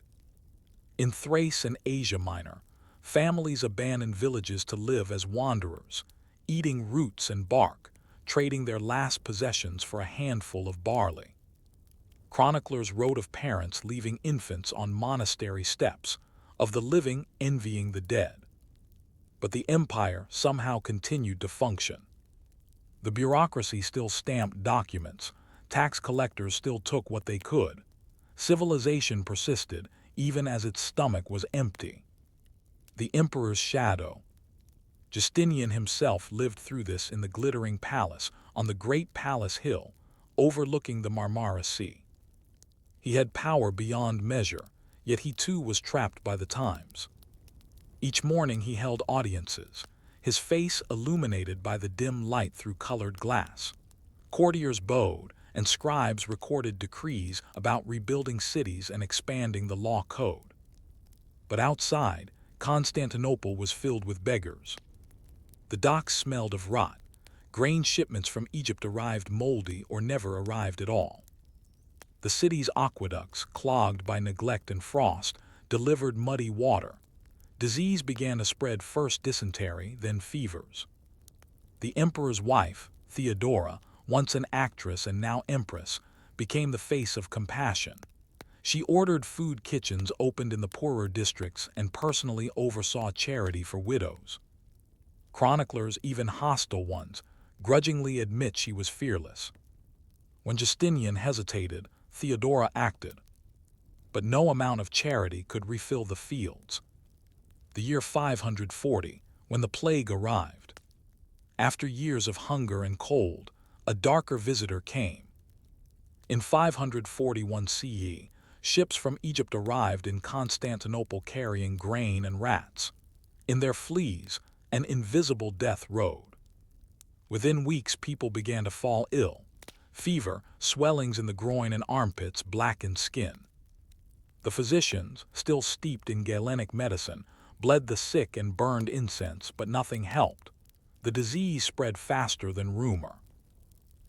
In Thrace and Asia Minor, families abandoned villages to live as wanderers, eating roots and bark, trading their last possessions for a handful of barley. Chroniclers wrote of parents leaving infants on monastery steps, of the living envying the dead. But the empire somehow continued to function. The bureaucracy still stamped documents, tax collectors still took what they could. Civilization persisted, even as its stomach was empty. The emperor's shadow. Justinian himself lived through this in the glittering palace on the great palace hill, overlooking the Marmara Sea. He had power beyond measure, yet he too was trapped by the times. Each morning he held audiences, his face illuminated by the dim light through colored glass. Courtiers bowed, and scribes recorded decrees about rebuilding cities and expanding the law code. But outside, Constantinople was filled with beggars. The docks smelled of rot. Grain shipments from Egypt arrived moldy or never arrived at all. The city's aqueducts, clogged by neglect and frost, delivered muddy water. Disease began to spread, first dysentery, then fevers. The emperor's wife, Theodora, once an actress and now empress, became the face of compassion. She ordered food kitchens opened in the poorer districts and personally oversaw charity for widows. Chroniclers, even hostile ones, grudgingly admit she was fearless. When Justinian hesitated, Theodora acted. But no amount of charity could refill the fields. The year 540, when the plague arrived. After years of hunger and cold, a darker visitor came. In 541 CE, ships from Egypt arrived in Constantinople carrying grain and rats. In their fleas, an invisible death rode. Within weeks, people began to fall ill. Fever, swellings in the groin and armpits, blackened skin. The physicians, still steeped in Galenic medicine, bled the sick and burned incense, but nothing helped. The disease spread faster than rumor.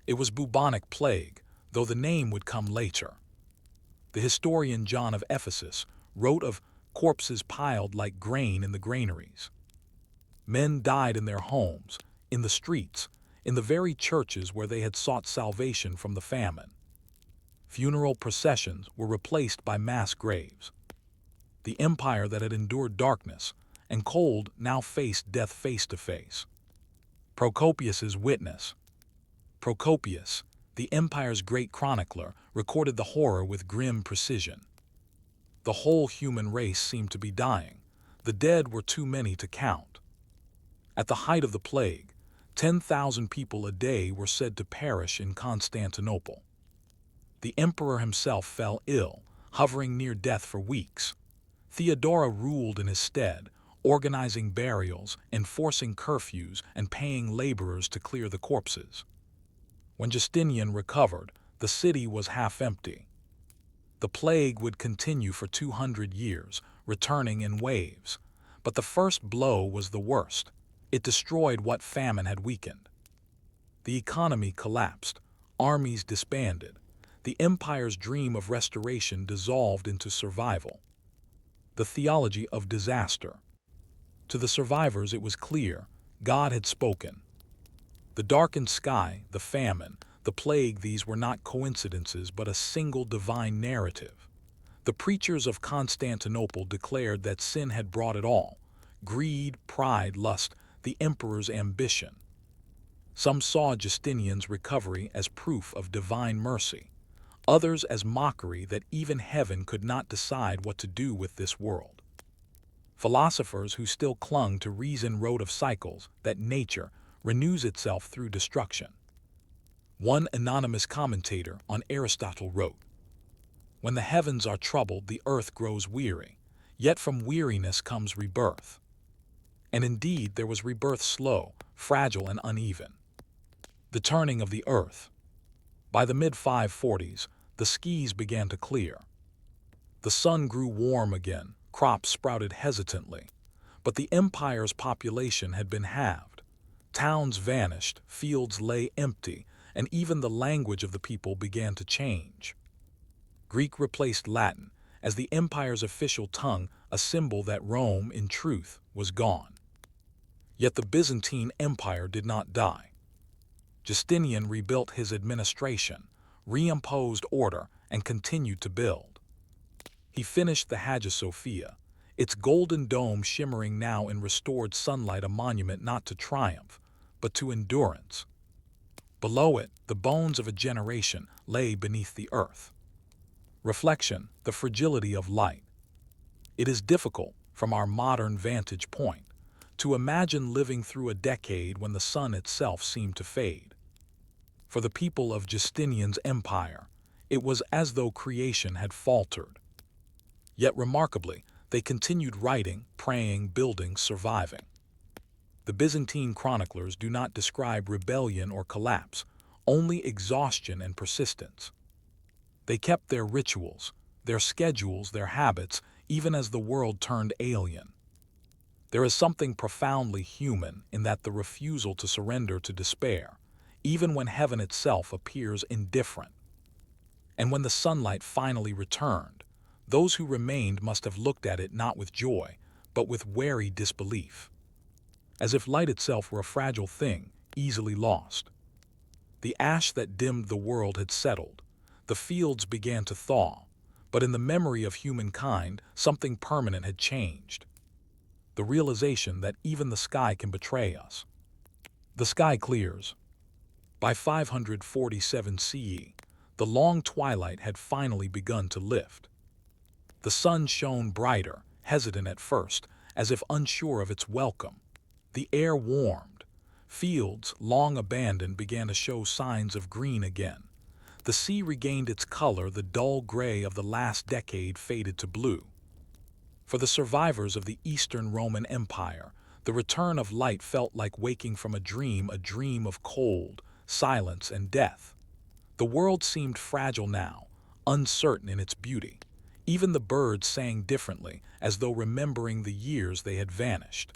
It was bubonic plague, though the name would come later. The historian John of Ephesus wrote of corpses piled like grain in the granaries. Men died in their homes, in the streets, in the very churches where they had sought salvation from the famine. Funeral processions were replaced by mass graves. The empire that had endured darkness and cold now faced death face to face. Procopius's witness. Procopius, the empire's great chronicler, recorded the horror with grim precision. The whole human race seemed to be dying. The dead were too many to count. At the height of the plague, 10,000 people a day were said to perish in Constantinople. The emperor himself fell ill, hovering near death for weeks. Theodora ruled in his stead, organizing burials, enforcing curfews, and paying laborers to clear the corpses. When Justinian recovered, the city was half empty. The plague would continue for 200 years, returning in waves. But the first blow was the worst. It destroyed what famine had weakened. The economy collapsed, armies disbanded. The empire's dream of restoration dissolved into survival. The theology of disaster. To the survivors it was clear, God had spoken. The darkened sky, the famine, the plague, these were not coincidences but a single divine narrative. The preachers of Constantinople declared that sin had brought it all: greed, pride, lust, the emperor's ambition. Some saw Justinian's recovery as proof of divine mercy, others as mockery that even heaven could not decide what to do with this world. Philosophers who still clung to reason wrote of cycles, that nature renews itself through destruction. One anonymous commentator on Aristotle wrote, "When the heavens are troubled, the earth grows weary, yet from weariness comes rebirth." And indeed there was rebirth, slow, fragile, and uneven. The turning of the earth. By the mid-540s, the skies began to clear. The sun grew warm again, crops sprouted hesitantly. But the empire's population had been halved. Towns vanished, fields lay empty, and even the language of the people began to change. Greek replaced Latin as the empire's official tongue, a symbol that Rome, in truth, was gone. Yet the Byzantine Empire did not die. Justinian rebuilt his administration, reimposed order, and continued to build. He finished the Hagia Sophia, its golden dome shimmering now in restored sunlight, a monument not to triumph, but to endurance. Below it, the bones of a generation lay beneath the earth. Reflection, the fragility of light. It is difficult, from our modern vantage point, to imagine living through a decade when the sun itself seemed to fade. For the people of Justinian's empire, it was as though creation had faltered. Yet remarkably, they continued writing, praying, building, surviving. The Byzantine chroniclers do not describe rebellion or collapse, only exhaustion and persistence. They kept their rituals, their schedules, their habits, even as the world turned alien. There is something profoundly human in that, the refusal to surrender to despair, even when heaven itself appears indifferent. And when the sunlight finally returned, those who remained must have looked at it not with joy, but with wary disbelief. As if light itself were a fragile thing, easily lost. The ash that dimmed the world had settled. The fields began to thaw, but in the memory of humankind, something permanent had changed. The realization that even the sky can betray us. The sky clears. By 547 CE, the long twilight had finally begun to lift. The sun shone brighter, hesitant at first, as if unsure of its welcome. The air warmed. Fields, long abandoned, began to show signs of green again. The sea regained its color, the dull gray of the last decade faded to blue. For the survivors of the Eastern Roman Empire, the return of light felt like waking from a dream of cold, silence, and death. The world seemed fragile now, uncertain in its beauty. Even the birds sang differently, as though remembering the years they had vanished.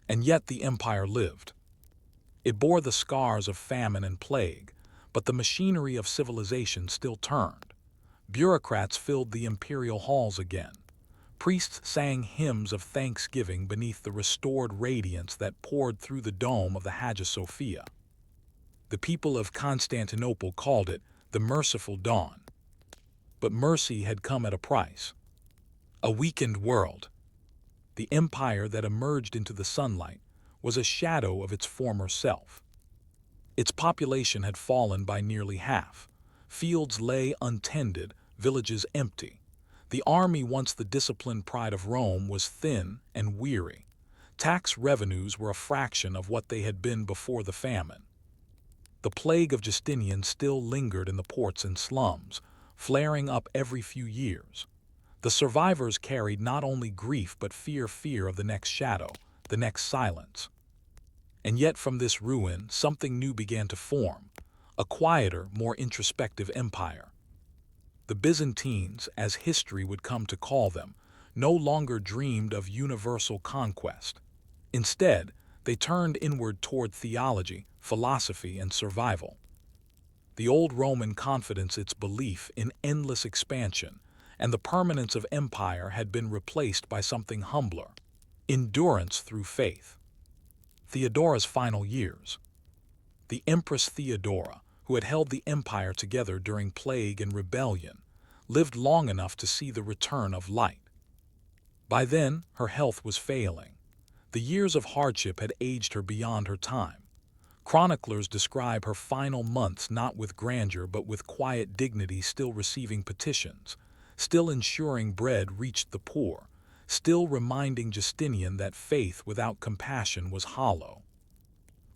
And yet the empire lived. It bore the scars of famine and plague, but the machinery of civilization still turned. Bureaucrats filled the imperial halls again. Priests sang hymns of thanksgiving beneath the restored radiance that poured through the dome of the Hagia Sophia. The people of Constantinople called it the merciful dawn. But mercy had come at a price. A weakened world. The empire that emerged into the sunlight was a shadow of its former self. Its population had fallen by nearly half. Fields lay untended, villages empty. The army, once the disciplined pride of Rome, was thin and weary. Tax revenues were a fraction of what they had been before the famine. The plague of Justinian still lingered in the ports and slums, flaring up every few years. The survivors carried not only grief but fear of the next shadow, the next silence. And yet from this ruin, something new began to form, a quieter, more introspective empire. The Byzantines, as history would come to call them, no longer dreamed of universal conquest. Instead, they turned inward toward theology, philosophy, and survival. The old Roman confidence, its belief in endless expansion, and the permanence of empire had been replaced by something humbler: endurance through faith. Theodora's final years. The Empress Theodora, who had held the empire together during plague and rebellion, lived long enough to see the return of light. By then, her health was failing. The years of hardship had aged her beyond her time. Chroniclers describe her final months not with grandeur but with quiet dignity, still receiving petitions, still ensuring bread reached the poor, still reminding Justinian that faith without compassion was hollow.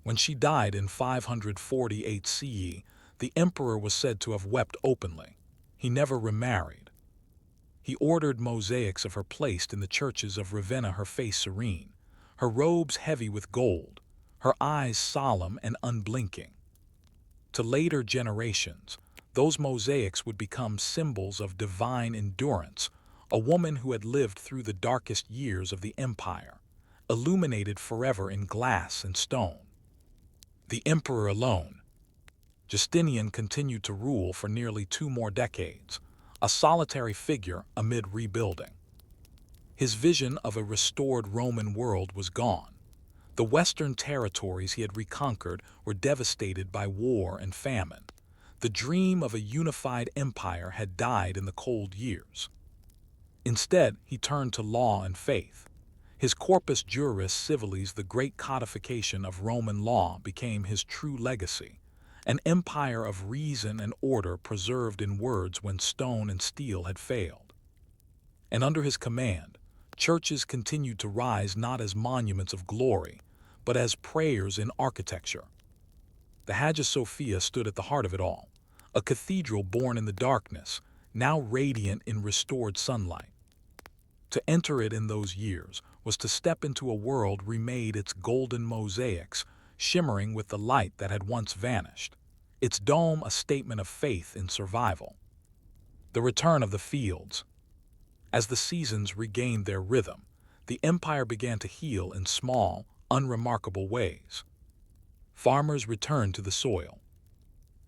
When she died in 548 CE, the emperor was said to have wept openly. He never remarried. He ordered mosaics of her placed in the churches of Ravenna, her face serene, her robes heavy with gold, her eyes solemn and unblinking. To later generations, those mosaics would become symbols of divine endurance, a woman who had lived through the darkest years of the empire, illuminated forever in glass and stone. The emperor alone. Justinian continued to rule for nearly 2 more decades, a solitary figure amid rebuilding. His vision of a restored Roman world was gone. The western territories he had reconquered were devastated by war and famine. The dream of a unified empire had died in the cold years. Instead, he turned to law and faith. His Corpus Juris Civilis, the great codification of Roman law, became his true legacy, an empire of reason and order preserved in words when stone and steel had failed. And under his command, churches continued to rise not as monuments of glory, but as prayers in architecture. The Hagia Sophia stood at the heart of it all, a cathedral born in the darkness, now radiant in restored sunlight. To enter it in those years was to step into a world remade, its golden mosaics shimmering with the light that had once vanished, its dome a statement of faith in survival. The return of the fields. As the seasons regained their rhythm, the empire began to heal in small, unremarkable ways. Farmers returned to the soil.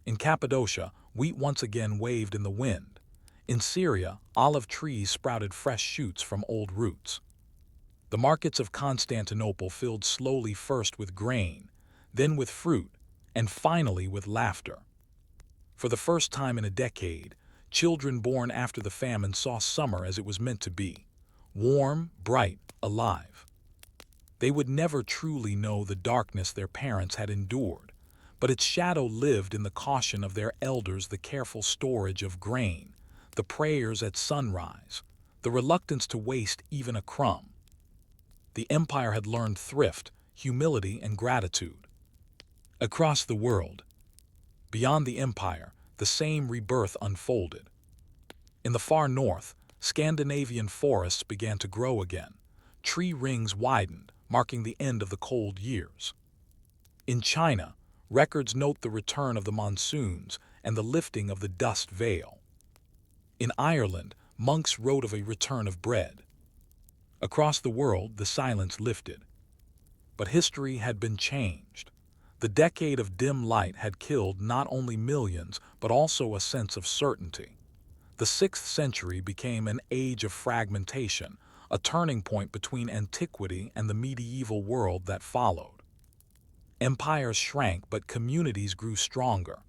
In Cappadocia, wheat once again waved in the wind. In Syria, olive trees sprouted fresh shoots from old roots. The markets of Constantinople filled slowly, first with grain, then with fruit, and finally with laughter. For the first time in a decade, children born after the famine saw summer as it was meant to be: warm, bright, alive. They would never truly know the darkness their parents had endured, but its shadow lived in the caution of their elders, the careful storage of grain, the prayers at sunrise, the reluctance to waste even a crumb. The empire had learned thrift, humility, and gratitude. Across the world, beyond the empire, the same rebirth unfolded. In the far north, Scandinavian forests began to grow again. Tree rings widened, marking the end of the cold years. In China, records note the return of the monsoons and the lifting of the dust veil. In Ireland, monks wrote of a return of bread. Across the world, the silence lifted. But history had been changed. The decade of dim light had killed not only millions, but also a sense of certainty. The 6th century became an age of fragmentation, a turning point between antiquity and the medieval world that followed. Empires shrank, but communities grew stronger.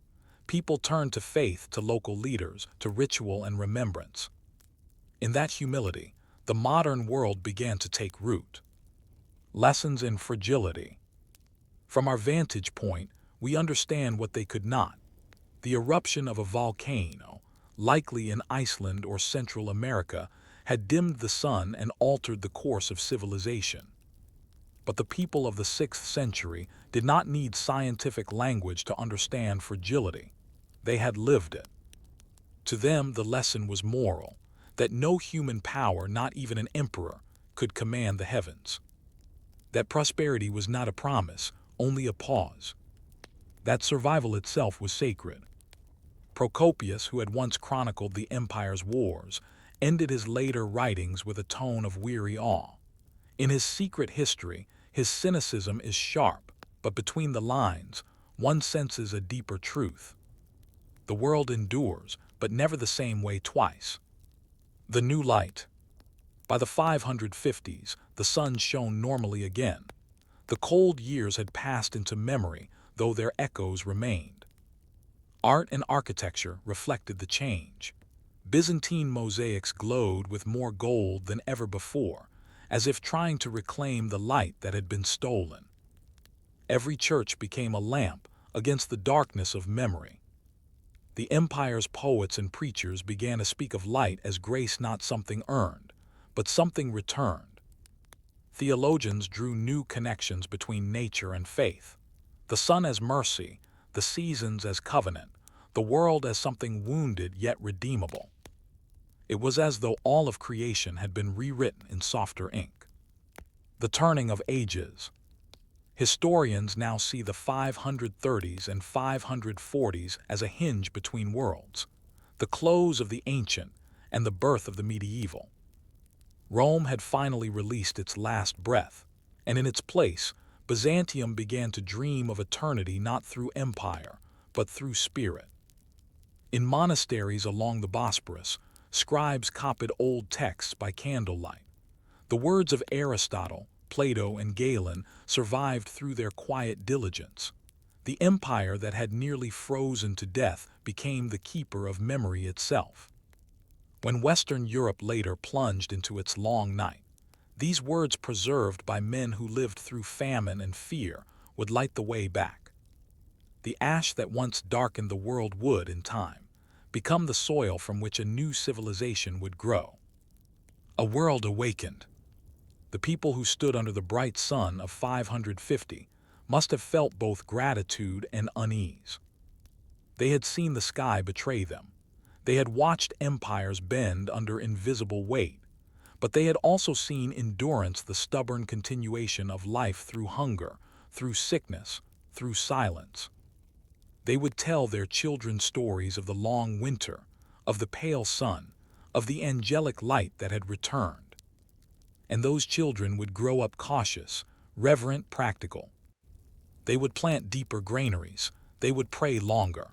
People turned to faith, to local leaders, to ritual and remembrance. In that humility, the modern world began to take root. Lessons in fragility. From our vantage point, we understand what they could not. The eruption of a volcano, likely in Iceland or Central America, had dimmed the sun and altered the course of civilization. But the people of the 6th century did not need scientific language to understand fragility. They had lived it. To them, the lesson was moral, that no human power, not even an emperor, could command the heavens. That prosperity was not a promise, only a pause. That survival itself was sacred. Procopius, who had once chronicled the empire's wars, ended his later writings with a tone of weary awe. In his secret history, his cynicism is sharp, but between the lines, one senses a deeper truth. The world endures, but never the same way twice. The new light. By the 550s, the sun shone normally again. The cold years had passed into memory, though their echoes remained. Art and architecture reflected the change. Byzantine mosaics glowed with more gold than ever before, as if trying to reclaim the light that had been stolen. Every church became a lamp against the darkness of memory. The empire's poets and preachers began to speak of light as grace, not something earned, but something returned. Theologians drew new connections between nature and faith. The sun as mercy, the seasons as covenant, the world as something wounded yet redeemable. It was as though all of creation had been rewritten in softer ink. The turning of ages. Historians now see the 530s and 540s as a hinge between worlds, the close of the ancient and the birth of the medieval. Rome had finally released its last breath, and in its place, Byzantium began to dream of eternity, not through empire, but through spirit. In monasteries along the Bosporus, scribes copied old texts by candlelight. The words of Aristotle, Plato, and Galen survived through their quiet diligence. The empire that had nearly frozen to death became the keeper of memory itself. When Western Europe later plunged into its long night, these words, preserved by men who lived through famine and fear, would light the way back. The ash that once darkened the world would, in time, become the soil from which a new civilization would grow. A world awakened. The people who stood under the bright sun of 550 must have felt both gratitude and unease. They had seen the sky betray them. They had watched empires bend under invisible weight, but they had also seen endurance, the stubborn continuation of life through hunger, through sickness, through silence. They would tell their children stories of the long winter, of the pale sun, of the angelic light that had returned. And those children would grow up cautious, reverent, practical. They would plant deeper granaries. They would pray longer.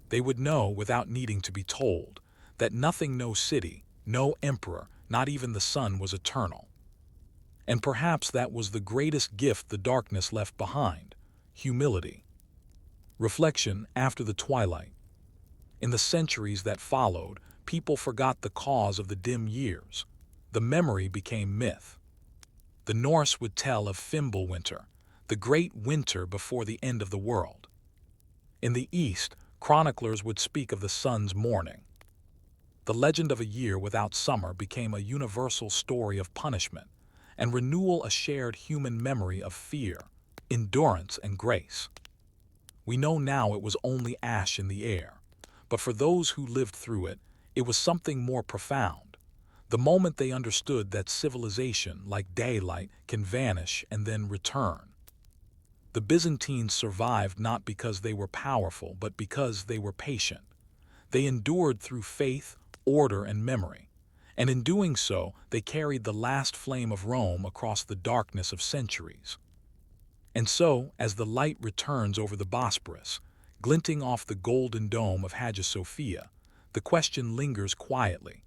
They would know, without needing to be told, that nothing, no city, no emperor, not even the sun, was eternal. And perhaps that was the greatest gift the darkness left behind: humility. Reflection after the twilight. In the centuries that followed, people forgot the cause of the dim years. The memory became myth. The Norse would tell of Fimbulwinter, the great winter before the end of the world. In the East, chroniclers would speak of the sun's mourning. The legend of a year without summer became a universal story of punishment, and renewal a shared human memory of fear, endurance, and grace. We know now it was only ash in the air, but for those who lived through it, it was something more profound. The moment they understood that civilization, like daylight, can vanish and then return. The Byzantines survived not because they were powerful, but because they were patient. They endured through faith, order, and memory, and in doing so, they carried the last flame of Rome across the darkness of centuries. And so, as the light returns over the Bosporus, glinting off the golden dome of Hagia Sophia, the question lingers quietly.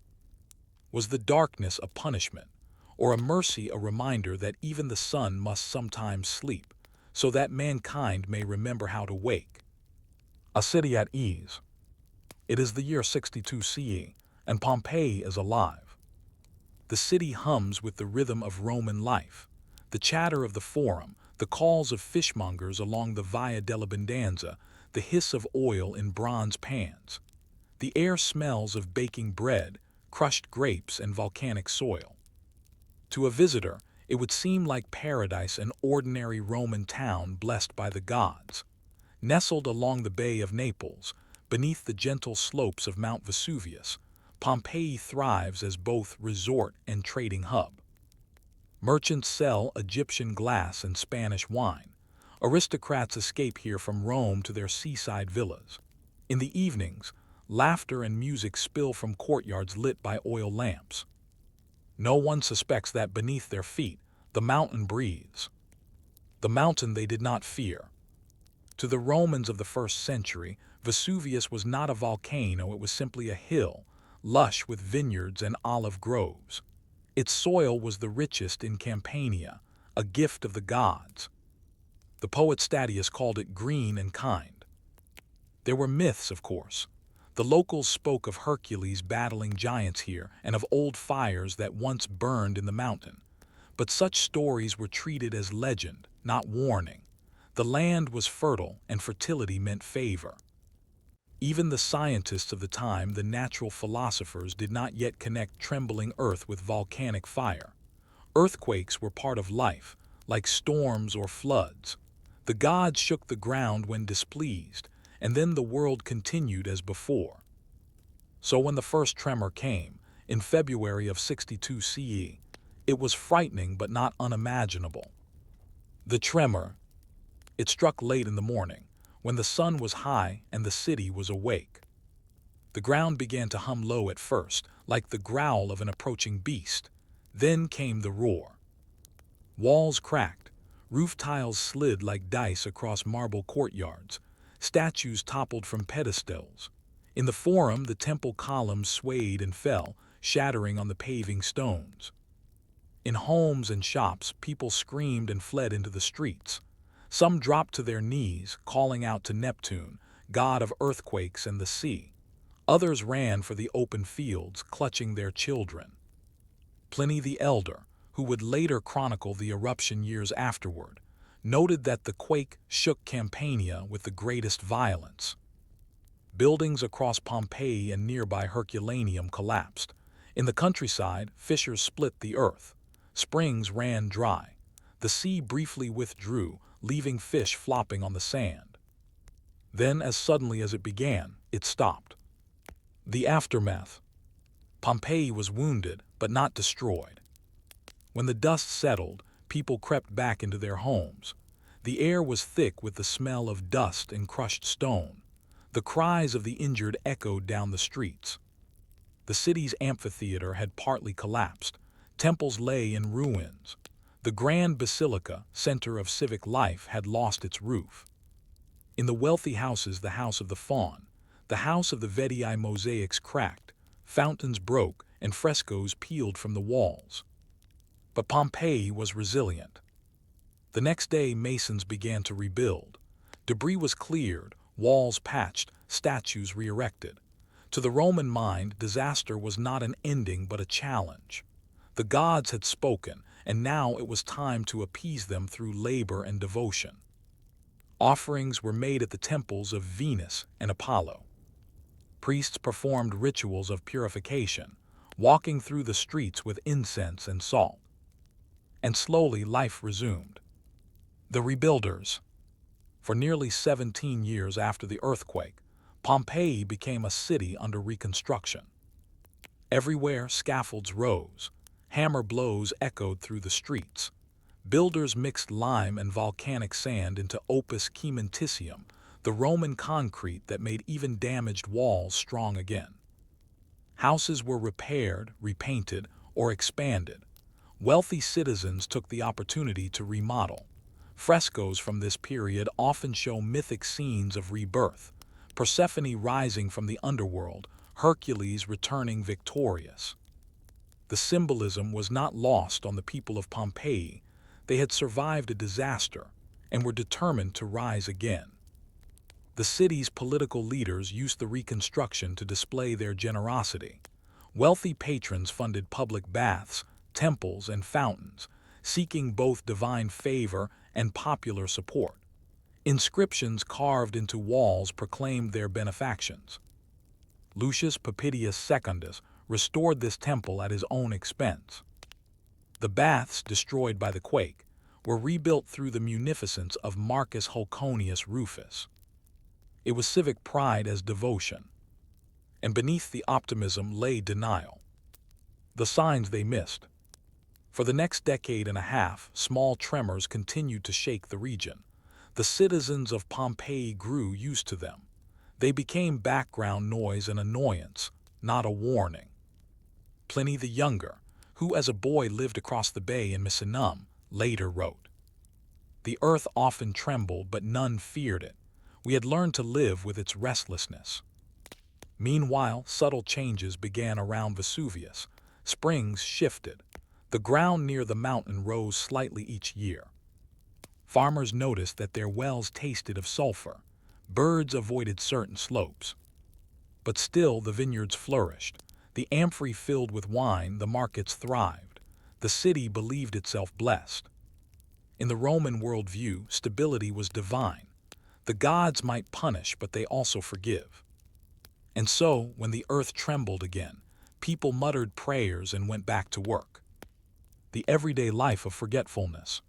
Was the darkness a punishment, or a mercy, a reminder that even the sun must sometimes sleep, so that mankind may remember how to wake? A city at ease. It is the year 62 CE, and Pompeii is alive. The city hums with the rhythm of Roman life, the chatter of the forum, the calls of fishmongers along the Via della Bendanza, the hiss of oil in bronze pans. The air smells of baking bread, crushed grapes, and volcanic soil. To a visitor, it would seem like paradise, an ordinary Roman town blessed by the gods. Nestled along the Bay of Naples, beneath the gentle slopes of Mount Vesuvius, Pompeii thrives as both resort and trading hub. Merchants sell Egyptian glass and Spanish wine. Aristocrats escape here from Rome to their seaside villas. In the evenings, laughter and music spill from courtyards lit by oil lamps. No one suspects that beneath their feet, the mountain breathes. The mountain they did not fear. To the Romans of the first century, Vesuvius was not a volcano, it was simply a hill, lush with vineyards and olive groves. Its soil was the richest in Campania, a gift of the gods. The poet Statius called it green and kind. There were myths, of course. The locals spoke of Hercules battling giants here and of old fires that once burned in the mountain. But such stories were treated as legend, not warning. The land was fertile, and fertility meant favor. Even the scientists of the time, the natural philosophers, did not yet connect trembling earth with volcanic fire. Earthquakes were part of life, like storms or floods. The gods shook the ground when displeased, and then the world continued as before. So when the first tremor came, in February of 62 CE, it was frightening but not unimaginable. The tremor, it struck late in the morning, when the sun was high and the city was awake. The ground began to hum low at first, like the growl of an approaching beast. Then came the roar. Walls cracked, roof tiles slid like dice across marble courtyards, statues toppled from pedestals. In the forum, the temple columns swayed and fell, shattering on the paving stones. In homes and shops, people screamed and fled into the streets. Some dropped to their knees, calling out to Neptune, god of earthquakes and the sea. Others ran for the open fields, clutching their children. Pliny the Elder, who would later chronicle the eruption years afterward, noted that the quake shook Campania with the greatest violence. Buildings across Pompeii and nearby Herculaneum collapsed. In the countryside, fissures split the earth. Springs ran dry. The sea briefly withdrew, leaving fish flopping on the sand. Then, as suddenly as it began, it stopped. The aftermath. Pompeii was wounded, but not destroyed. When the dust settled, people crept back into their homes. The air was thick with the smell of dust and crushed stone. The cries of the injured echoed down the streets. The city's amphitheater had partly collapsed. Temples lay in ruins. The Grand Basilica, center of civic life, had lost its roof. In the wealthy houses, the House of the Faun, the House of the Vetii, mosaics cracked, fountains broke, and frescoes peeled from the walls. But Pompeii was resilient. The next day, masons began to rebuild. Debris was cleared, walls patched, statues re-erected. To the Roman mind, disaster was not an ending but a challenge. The gods had spoken, and now it was time to appease them through labor and devotion. Offerings were made at the temples of Venus and Apollo. Priests performed rituals of purification, walking through the streets with incense and salt. And slowly life resumed. The rebuilders. For nearly 17 years after the earthquake, Pompeii became a city under reconstruction. Everywhere scaffolds rose, hammer blows echoed through the streets. Builders mixed lime and volcanic sand into opus cementitium, the Roman concrete that made even damaged walls strong again. Houses were repaired, repainted, or expanded. Wealthy citizens took the opportunity to remodel. Frescoes from this period often show mythic scenes of rebirth, Persephone rising from the underworld, Hercules returning victorious. The symbolism was not lost on the people of Pompeii. They had survived a disaster and were determined to rise again. The city's political leaders used the reconstruction to display their generosity. Wealthy patrons funded public baths, temples, and fountains, seeking both divine favor and popular support. Inscriptions carved into walls proclaimed their benefactions. Lucius Papinius Secundus restored this temple at his own expense. The baths, destroyed by the quake, were rebuilt through the munificence of Marcus Hulconius Rufus. It was civic pride as devotion. And beneath the optimism lay denial. The signs they missed. For the next decade and a half, small tremors continued to shake the region. The citizens of Pompeii grew used to them. They became background noise and annoyance, not a warning. Pliny the Younger, who as a boy lived across the bay in Misenum, later wrote, "The earth often trembled, but none feared it. We had learned to live with its restlessness." Meanwhile, subtle changes began around Vesuvius. Springs shifted. The ground near the mountain rose slightly each year. Farmers noticed that their wells tasted of sulfur. Birds avoided certain slopes. But still the vineyards flourished. The amphorae filled with wine, the markets thrived. The city believed itself blessed. In the Roman worldview, stability was divine. The gods might punish, but they also forgive. And so, when the earth trembled again, people muttered prayers and went back to work. The everyday life of forgetfulness.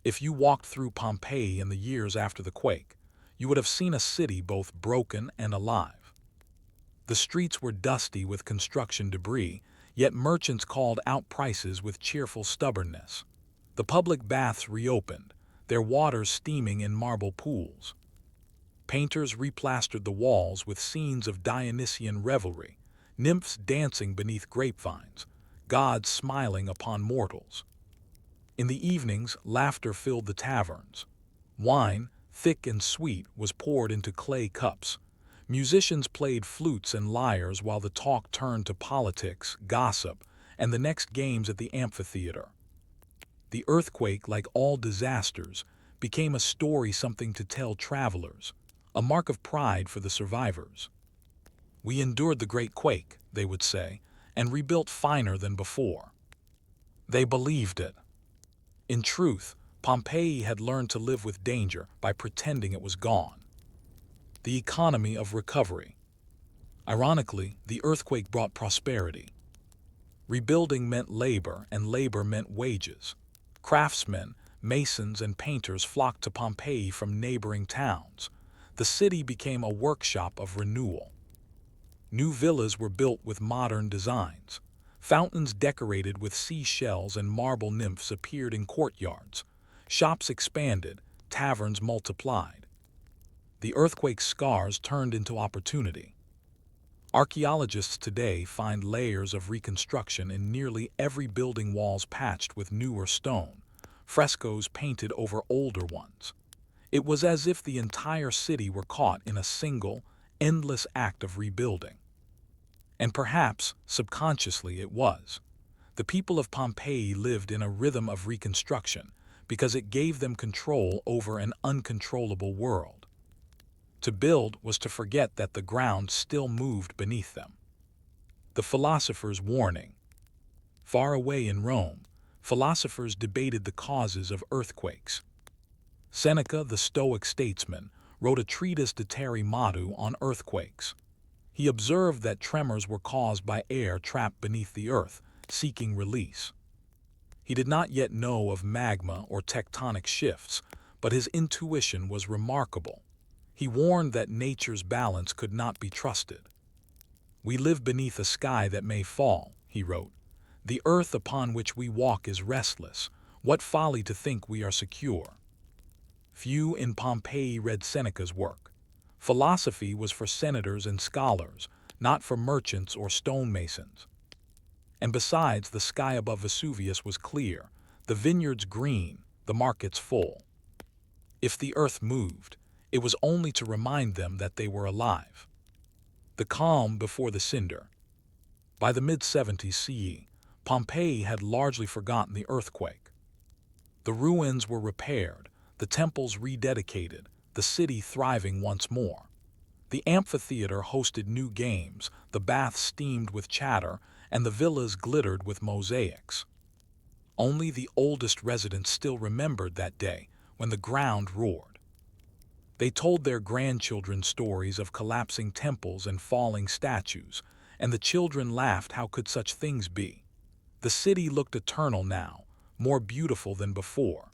If you walked through Pompeii in the years after the quake, you would have seen a city both broken and alive. The streets were dusty with construction debris, yet merchants called out prices with cheerful stubbornness. The public baths reopened, their waters steaming in marble pools. Painters replastered the walls with scenes of Dionysian revelry, nymphs dancing beneath grapevines, gods smiling upon mortals. In the evenings, laughter filled the taverns. Wine, thick and sweet, was poured into clay cups. Musicians played flutes and lyres while the talk turned to politics, gossip, and the next games at the amphitheater. The earthquake, like all disasters, became a story, something to tell travelers, a mark of pride for the survivors. "We endured the great quake," they would say, "and rebuilt finer than before." They believed it. In truth, Pompeii had learned to live with danger by pretending it was gone. The economy of recovery. Ironically, the earthquake brought prosperity. Rebuilding meant labor, and labor meant wages. Craftsmen, masons, and painters flocked to Pompeii from neighboring towns. The city became a workshop of renewal. New villas were built with modern designs. Fountains decorated with seashells and marble nymphs appeared in courtyards. Shops expanded, taverns multiplied. The earthquake's scars turned into opportunity. Archaeologists today find layers of reconstruction in nearly every building, walls patched with newer stone, frescoes painted over older ones. It was as if the entire city were caught in a single, endless act of rebuilding. And perhaps, subconsciously, it was. The people of Pompeii lived in a rhythm of reconstruction, because it gave them control over an uncontrollable world. To build was to forget that the ground still moved beneath them. The philosopher's warning. Far away in Rome, philosophers debated the causes of earthquakes. Seneca, the Stoic statesman, wrote a treatise De Terra Motu on earthquakes. He observed that tremors were caused by air trapped beneath the earth, seeking release. He did not yet know of magma or tectonic shifts, but his intuition was remarkable. He warned that nature's balance could not be trusted. "We live beneath a sky that may fall," he wrote. "The earth upon which we walk is restless. What folly to think we are secure." Few in Pompeii read Seneca's work. Philosophy was for senators and scholars, not for merchants or stonemasons. And besides, the sky above Vesuvius was clear, the vineyards green, the markets full. If the earth moved, it was only to remind them that they were alive. The calm before the cinder. By the mid-70s CE, Pompeii had largely forgotten the earthquake. The ruins were repaired, the temples rededicated, the city thriving once more. The amphitheater hosted new games, the baths steamed with chatter, and the villas glittered with mosaics. Only the oldest residents still remembered that day when the ground roared. They told their grandchildren stories of collapsing temples and falling statues, and the children laughed. How could such things be? The city looked eternal now, more beautiful than before.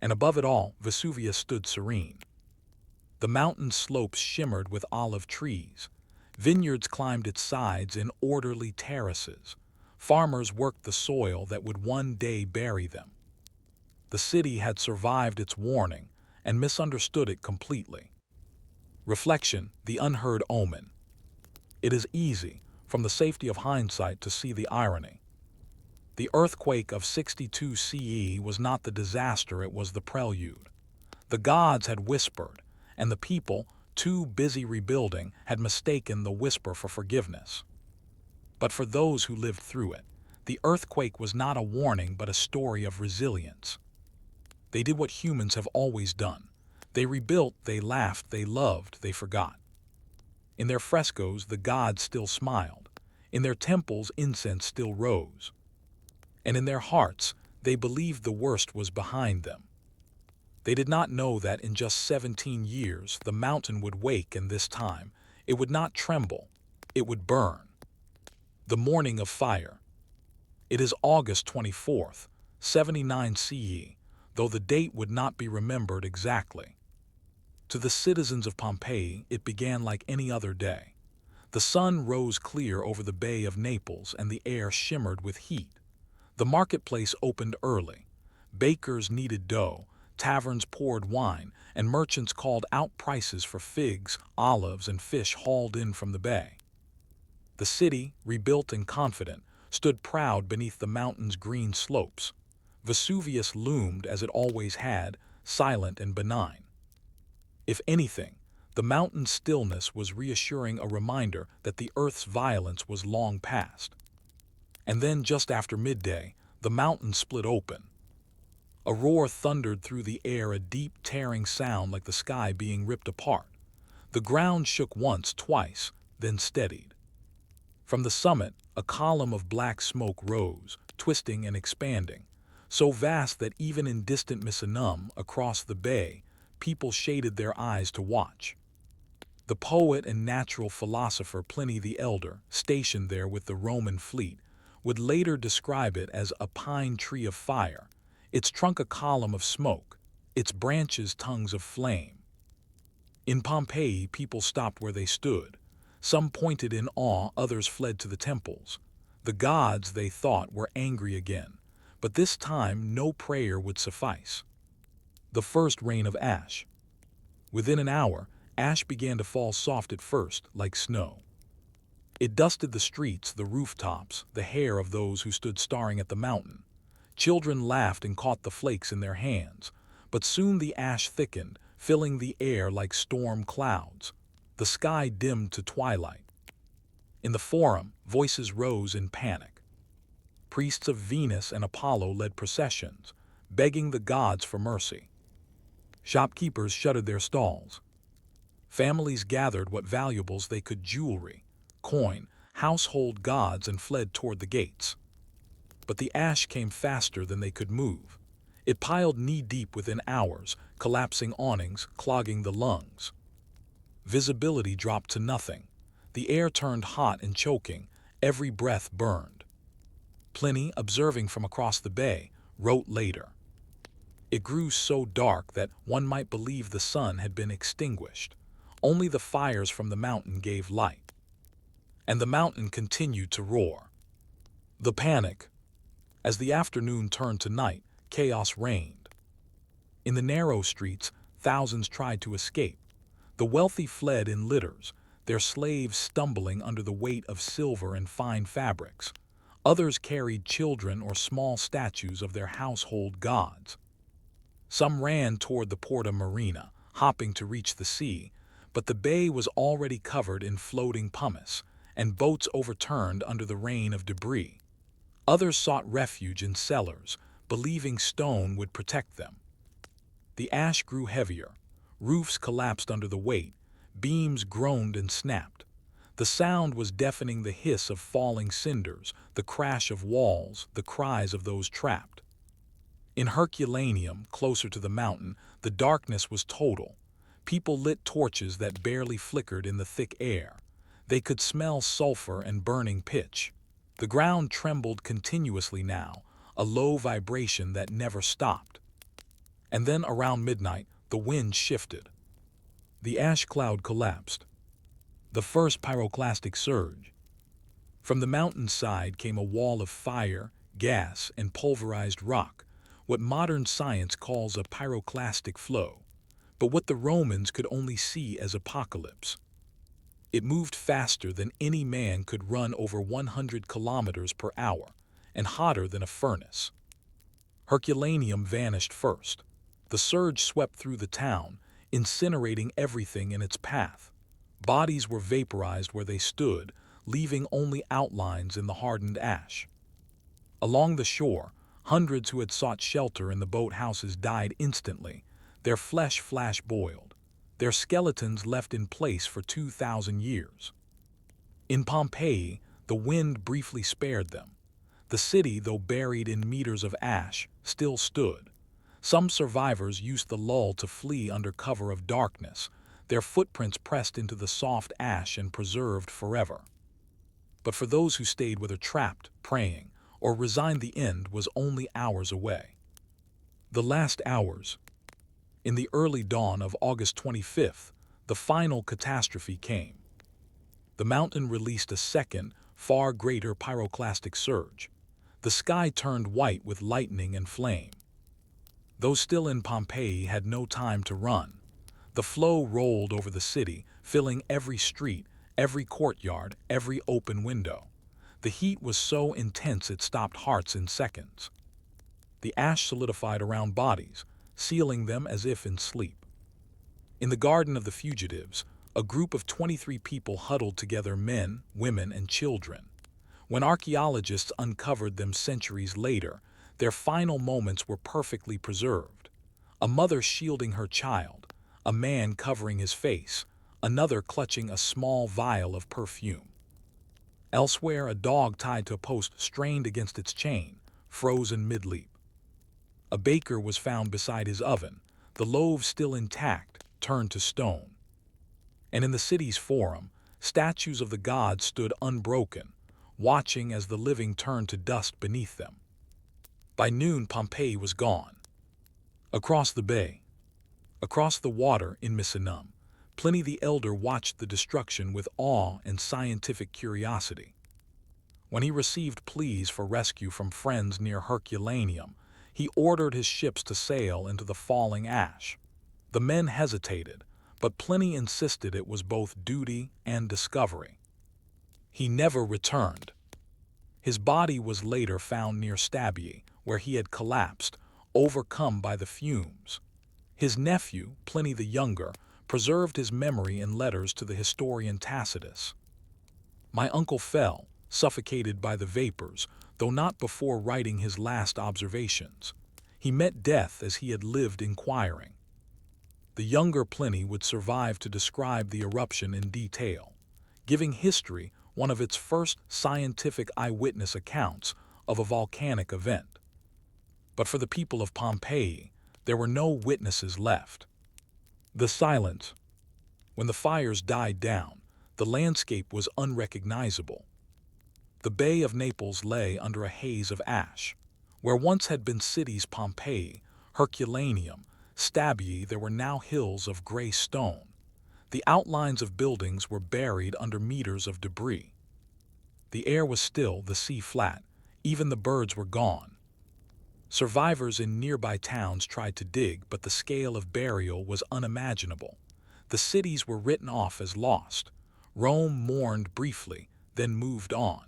And above it all, Vesuvius stood serene. The mountain slopes shimmered with olive trees. Vineyards climbed its sides in orderly terraces. Farmers worked the soil that would one day bury them. The city had survived its warning and misunderstood it completely. Reflection, the unheard omen. It is easy, from the safety of hindsight, to see the irony. The earthquake of 62 CE was not the disaster, it was the prelude. The gods had whispered, and the people, too busy rebuilding, had mistaken the whisper for forgiveness. But for those who lived through it, the earthquake was not a warning but a story of resilience. They did what humans have always done. They rebuilt, they laughed, they loved, they forgot. In their frescoes, the gods still smiled. In their temples, incense still rose. And in their hearts, they believed the worst was behind them. They did not know that in just 17 years the mountain would wake, and this time it would not tremble, it would burn. The morning of fire. It is August 24th, 79 CE, though the date would not be remembered exactly. To the citizens of Pompeii, it began like any other day. The sun rose clear over the Bay of Naples and the air shimmered with heat. The marketplace opened early. Bakers kneaded dough, taverns poured wine, and merchants called out prices for figs, olives, and fish hauled in from the bay. The city, rebuilt and confident, stood proud beneath the mountain's green slopes. Vesuvius loomed as it always had, silent and benign. If anything, the mountain's stillness was reassuring, a reminder that the earth's violence was long past. And then, just after midday, the mountain split open. A roar thundered through the air, a deep, tearing sound like the sky being ripped apart. The ground shook once, twice, then steadied. From the summit, a column of black smoke rose, twisting and expanding, so vast that even in distant Misenum, across the bay, people shaded their eyes to watch. The poet and natural philosopher Pliny the Elder, stationed there with the Roman fleet, would later describe it as a pine tree of fire, its trunk a column of smoke, its branches tongues of flame. In Pompeii, people stopped where they stood. Some pointed in awe, others fled to the temples. The gods, they thought, were angry again, but this time no prayer would suffice. The first rain of ash. Within an hour, ash began to fall, soft at first, like snow. It dusted the streets, the rooftops, the hair of those who stood staring at the mountain. Children laughed and caught the flakes in their hands, but soon the ash thickened, filling the air like storm clouds. The sky dimmed to twilight. In the forum, voices rose in panic. Priests of Venus and Apollo led processions. begging the gods for mercy. Shopkeepers shuttered their stalls. Families gathered what valuables they could: jewelry, coin, household gods, and fled toward the gates. But the ash came faster than they could move. It piled knee-deep within hours, collapsing awnings, clogging the lungs. Visibility dropped to nothing. The air turned hot and choking, every breath burned. Pliny, observing from across the bay, wrote later, "It grew so dark that one might believe the sun had been extinguished. Only the fires from the mountain gave light." And the mountain continued to roar. The panic. As the afternoon turned to night, chaos reigned. In the narrow streets, thousands tried to escape. The wealthy fled in litters, their slaves stumbling under the weight of silver and fine fabrics. Others carried children or small statues of their household gods. Some ran toward the Porta Marina, hopping to reach the sea, but the bay was already covered in floating pumice, and boats overturned under the rain of debris. Others sought refuge in cellars, believing stone would protect them. The ash grew heavier. Roofs collapsed under the weight. Beams groaned and snapped. The sound was deafening: the hiss of falling cinders, the crash of walls, the cries of those trapped. In Herculaneum, closer to the mountain, the darkness was total. People lit torches that barely flickered in the thick air. They could smell sulfur and burning pitch. The ground trembled continuously now, a low vibration that never stopped. And then around midnight, the wind shifted. The ash cloud collapsed. The first pyroclastic surge. From the mountainside came a wall of fire, gas, and pulverized rock, what modern science calls a pyroclastic flow, but what the Romans could only see as apocalypse. It moved faster than any man could run, over 100 kilometers per hour, and hotter than a furnace. Herculaneum vanished first. The surge swept through the town, incinerating everything in its path. Bodies were vaporized where they stood, leaving only outlines in the hardened ash. Along the shore, hundreds who had sought shelter in the boathouses died instantly, their flesh flash-boiled, their skeletons left in place for 2,000 years. In Pompeii, the wind briefly spared them. The city, though buried in meters of ash, still stood. Some survivors used the lull to flee under cover of darkness, their footprints pressed into the soft ash and preserved forever. But for those who stayed, whether trapped, praying, or resigned, the end was only hours away. The last hours. In the early dawn of August 25th, the final catastrophe came. The mountain released a second, far greater pyroclastic surge. The sky turned white with lightning and flame. Those still in Pompeii had no time to run. The flow rolled over the city, filling every street, every courtyard, every open window. The heat was so intense it stopped hearts in seconds. The ash solidified around bodies, sealing them as if in sleep. In the Garden of the Fugitives, a group of 23 people huddled together: men, women, and children. When archaeologists uncovered them centuries later, their final moments were perfectly preserved. A mother shielding her child, a man covering his face, another clutching a small vial of perfume. Elsewhere, a dog tied to a post strained against its chain, frozen mid-leap. A baker was found beside his oven, the loaves still intact, turned to stone. And in the city's forum, statues of the gods stood unbroken, watching as the living turned to dust beneath them. By noon, Pompeii was gone. Across the bay, across the water in Misenum, Pliny the Elder watched the destruction with awe and scientific curiosity. When he received pleas for rescue from friends near Herculaneum, he ordered his ships to sail into the falling ash. The men hesitated, but Pliny insisted it was both duty and discovery. He never returned. His body was later found near Stabiae, where he had collapsed, overcome by the fumes. His nephew, Pliny the Younger, preserved his memory in letters to the historian Tacitus. "My uncle fell, suffocated by the vapors, though not before writing his last observations. He met death as he had lived inquiring. The younger Pliny would survive to describe the eruption in detail, giving history one of its first scientific eyewitness accounts of a volcanic event. But for the people of Pompeii, there were no witnesses left. The silence. When the fires died down, the landscape was unrecognizable. The Bay of Naples lay under a haze of ash. Where once had been cities Pompeii, Herculaneum, Stabii, there were now hills of gray stone. The outlines of buildings were buried under meters of debris. The air was still, the sea flat, even the birds were gone. Survivors in nearby towns tried to dig, but the scale of burial was unimaginable. The cities were written off as lost. Rome mourned briefly, then moved on.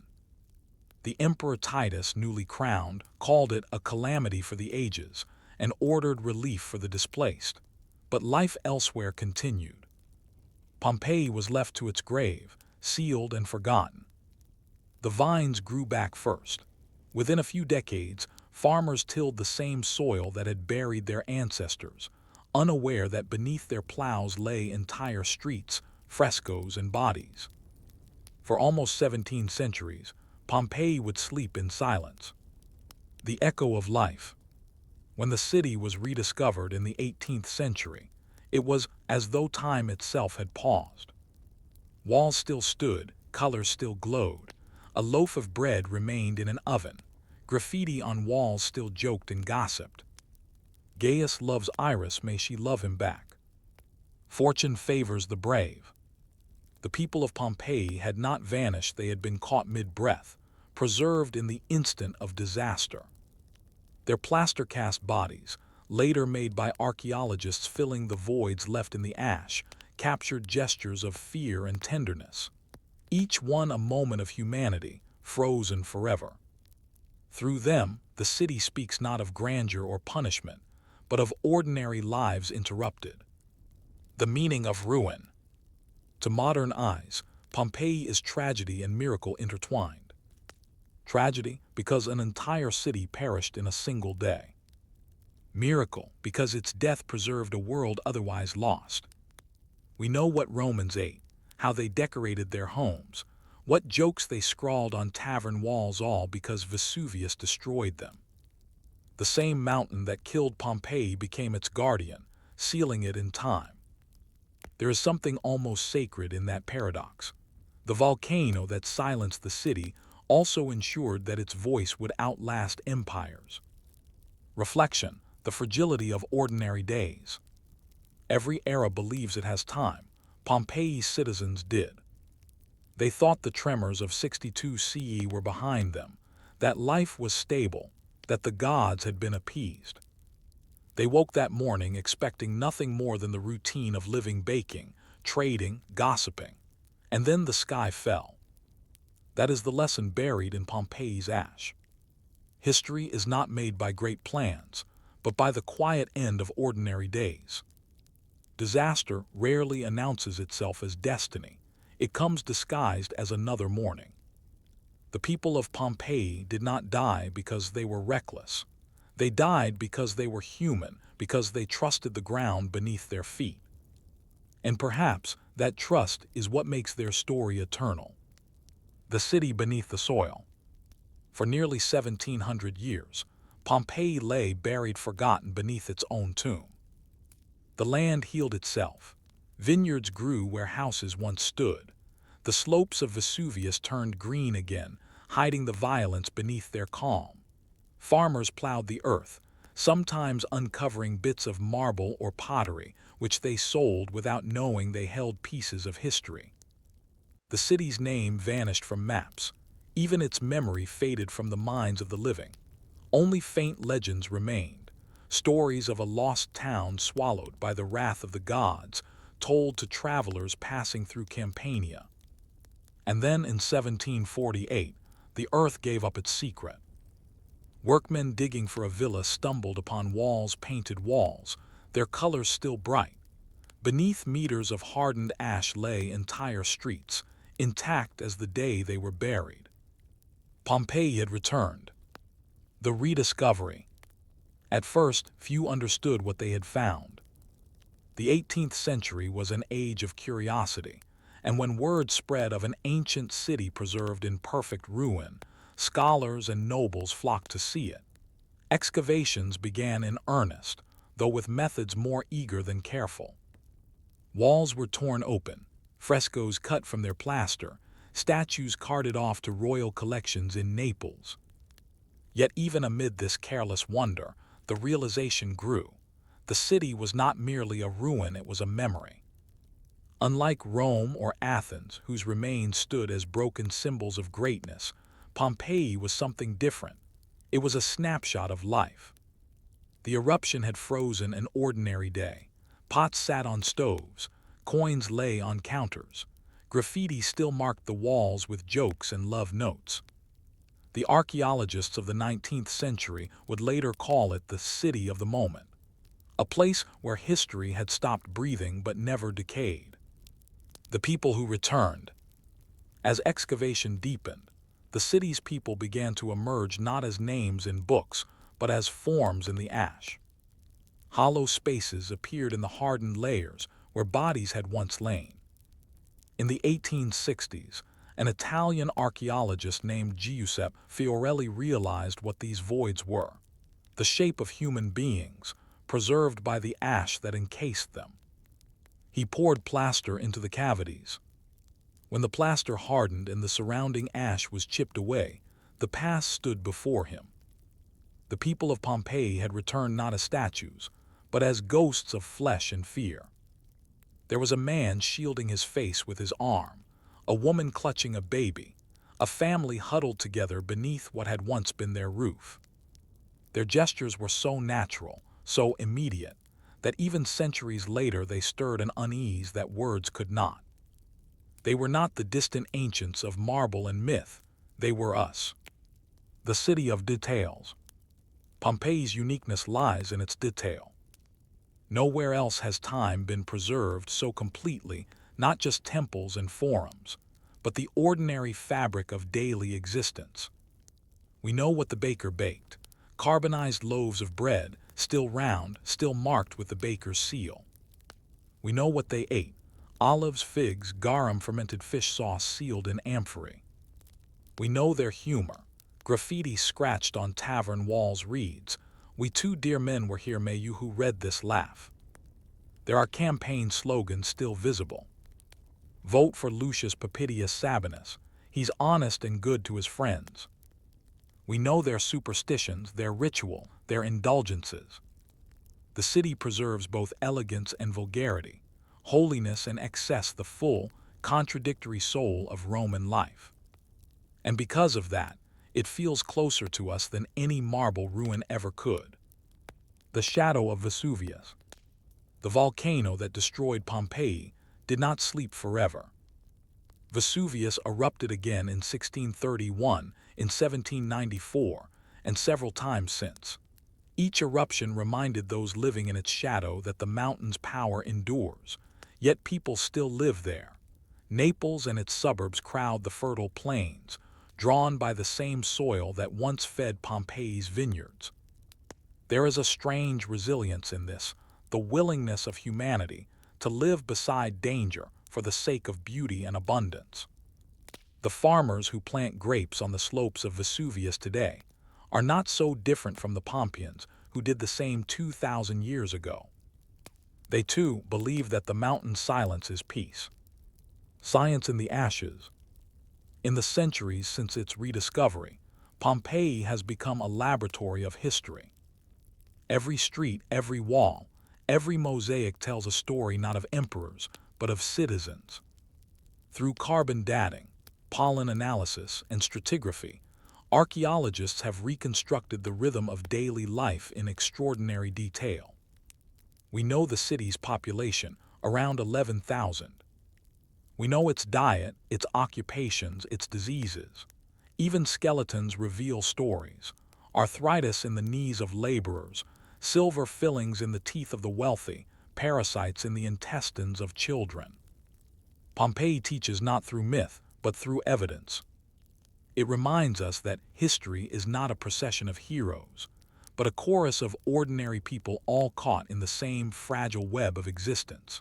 The Emperor Titus, newly crowned, called it a calamity for the ages and ordered relief for the displaced. But life elsewhere continued. Pompeii was left to its grave, sealed and forgotten. The vines grew back first. Within a few decades, farmers tilled the same soil that had buried their ancestors, unaware that beneath their plows lay entire streets, frescoes, and bodies. For almost 17 centuries, Pompeii would sleep in silence. The echo of life. When the city was rediscovered in the 18th century, it was as though time itself had paused. Walls still stood, colors still glowed. A loaf of bread remained in an oven. Graffiti on walls still joked and gossiped. Gaius loves Iris, may she love him back. Fortune favors the brave. The people of Pompeii had not vanished, they had been caught mid-breath, preserved in the instant of disaster. Their plaster-cast bodies, later made by archaeologists filling the voids left in the ash, captured gestures of fear and tenderness. Each one a moment of humanity, frozen forever. Through them, the city speaks not of grandeur or punishment, but of ordinary lives interrupted. The meaning of ruin. To modern eyes, Pompeii is tragedy and miracle intertwined. Tragedy, because an entire city perished in a single day. Miracle, because its death preserved a world otherwise lost. We know what Romans ate, how they decorated their homes, what jokes they scrawled on tavern walls, all because Vesuvius destroyed them. The same mountain that killed Pompeii became its guardian, sealing it in time. There is something almost sacred in that paradox. The volcano that silenced the city also ensured that its voice would outlast empires. Reflection, the fragility of ordinary days. Every era believes it has time. Pompeii's citizens did. They thought the tremors of 62 CE were behind them, that life was stable, that the gods had been appeased. They woke that morning expecting nothing more than the routine of living, baking, trading, gossiping. And then the sky fell. That is the lesson buried in Pompeii's ash. History is not made by great plans, but by the quiet end of ordinary days. Disaster rarely announces itself as destiny. It comes disguised as another morning. The people of Pompeii did not die because they were reckless. They died because they were human, because they trusted the ground beneath their feet. And perhaps that trust is what makes their story eternal. The city beneath the soil. For nearly 1,700 years, Pompeii lay buried, forgotten beneath its own tomb. The land healed itself. Vineyards grew where houses once stood. The slopes of Vesuvius turned green again, hiding the violence beneath their calm. Farmers plowed the earth, sometimes uncovering bits of marble or pottery, which they sold without knowing they held pieces of history. The city's name vanished from maps. Even its memory faded from the minds of the living. Only faint legends remained, stories of a lost town swallowed by the wrath of the gods, told to travelers passing through Campania. And then in 1748, the earth gave up its secret. Workmen digging for a villa stumbled upon painted walls, their colors still bright. Beneath meters of hardened ash lay entire streets, intact as the day they were buried. Pompeii had returned. The rediscovery. At first, few understood what they had found. The 18th century was an age of curiosity, and when word spread of an ancient city preserved in perfect ruin, scholars and nobles flocked to see it. Excavations began in earnest, though with methods more eager than careful. Walls were torn open, frescoes cut from their plaster, statues carted off to royal collections in Naples. Yet even amid this careless wonder, the realization grew. The city was not merely a ruin, it was a memory. Unlike Rome or Athens, whose remains stood as broken symbols of greatness, Pompeii was something different. It was a snapshot of life. The eruption had frozen an ordinary day. Pots sat on stoves, coins lay on counters. Graffiti still marked the walls with jokes and love notes. The archaeologists of the 19th century would later call it the city of the moment, a place where history had stopped breathing but never decayed. The people who returned. As excavation deepened, the city's people began to emerge not as names in books, but as forms in the ash. Hollow spaces appeared in the hardened layers where bodies had once lain. In the 1860s, an Italian archaeologist named Giuseppe Fiorelli realized what these voids were: the shape of human beings, preserved by the ash that encased them. He poured plaster into the cavities. When the plaster hardened and the surrounding ash was chipped away, the past stood before him. The people of Pompeii had returned not as statues, but as ghosts of flesh and fear. There was a man shielding his face with his arm, a woman clutching a baby, a family huddled together beneath what had once been their roof. Their gestures were so natural, so immediate, that even centuries later they stirred an unease that words could not. They were not the distant ancients of marble and myth, they were us. The city of details. Pompeii's uniqueness lies in its detail. Nowhere else has time been preserved so completely, not just temples and forums, but the ordinary fabric of daily existence. We know what the baker baked: carbonized loaves of bread, still round, still marked with the baker's seal. We know what they ate: olives, figs, garum, fermented fish sauce sealed in amphorae. We know their humor: graffiti scratched on tavern walls reads, "We two dear men were here, may you who read this laugh." There are campaign slogans still visible. Vote for Lucius Papitius Sabinus. He's honest and good to his friends. We know their superstitions, their ritual, their indulgences. The city preserves both elegance and vulgarity, holiness and excess, the full, contradictory soul of Roman life. And because of that, it feels closer to us than any marble ruin ever could. The shadow of Vesuvius. The volcano that destroyed Pompeii did not sleep forever. Vesuvius erupted again in 1631, in 1794, and several times since. Each eruption reminded those living in its shadow that the mountain's power endures, yet people still live there. Naples and its suburbs crowd the fertile plains, drawn by the same soil that once fed Pompeii's vineyards. There is a strange resilience in this, the willingness of humanity to live beside danger for the sake of beauty and abundance. The farmers who plant grapes on the slopes of Vesuvius today are not so different from the Pompeians who did the same 2,000 years ago. They too believe that the mountain's silence is peace. Science in the ashes. In the centuries since its rediscovery, Pompeii has become a laboratory of history. Every street, every wall, every mosaic tells a story not of emperors, but of citizens. Through carbon dating, pollen analysis, and stratigraphy, archaeologists have reconstructed the rhythm of daily life in extraordinary detail. We know the city's population, around 11,000. We know its diet, its occupations, its diseases. Even skeletons reveal stories: arthritis in the knees of laborers, silver fillings in the teeth of the wealthy, parasites in the intestines of children. Pompeii teaches not through myth, but through evidence. It reminds us that history is not a procession of heroes, but a chorus of ordinary people all caught in the same fragile web of existence.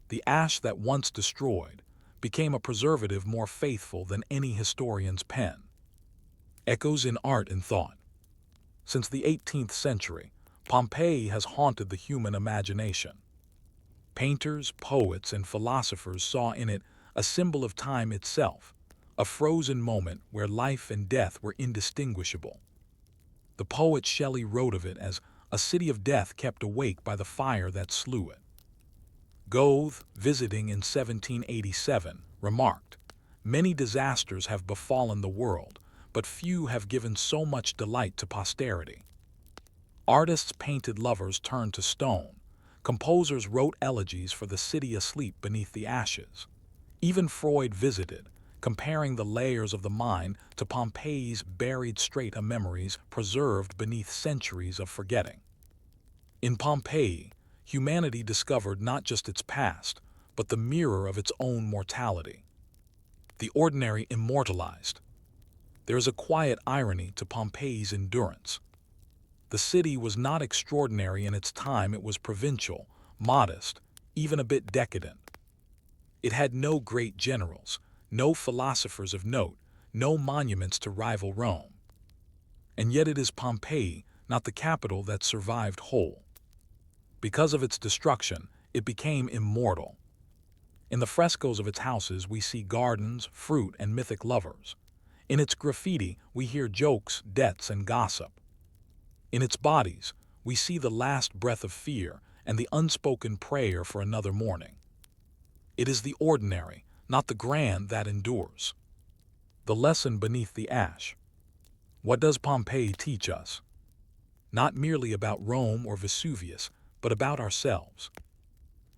The ash that once destroyed became a preservative more faithful than any historian's pen. Echoes in art and thought. Since the 18th century, Pompeii has haunted the human imagination. Painters, poets, and philosophers saw in it a symbol of time itself, a frozen moment where life and death were indistinguishable. The poet Shelley wrote of it as a city of death kept awake by the fire that slew it. Goethe, visiting in 1787, remarked, "Many disasters have befallen the world, but few have given so much delight to posterity." Artists painted lovers turned to stone. Composers wrote elegies for the city asleep beneath the ashes. Even Freud visited, comparing the layers of the mind to Pompeii's buried strata memories preserved beneath centuries of forgetting. In Pompeii, humanity discovered not just its past, but the mirror of its own mortality. The ordinary immortalized. There is a quiet irony to Pompeii's endurance. The city was not extraordinary in its time. It was provincial, modest, even a bit decadent. It had no great generals, no philosophers of note, no monuments to rival Rome. And yet it is Pompeii, not the capital, that survived whole. Because of its destruction, it became immortal. In the frescoes of its houses we see gardens, fruit, and mythic lovers. In its graffiti we hear jokes, debts, and gossip. In its bodies, we see the last breath of fear and the unspoken prayer for another morning. It is the ordinary, not the grand, that endures. The lesson beneath the ash. What does Pompeii teach us? Not merely about Rome or Vesuvius, but about ourselves.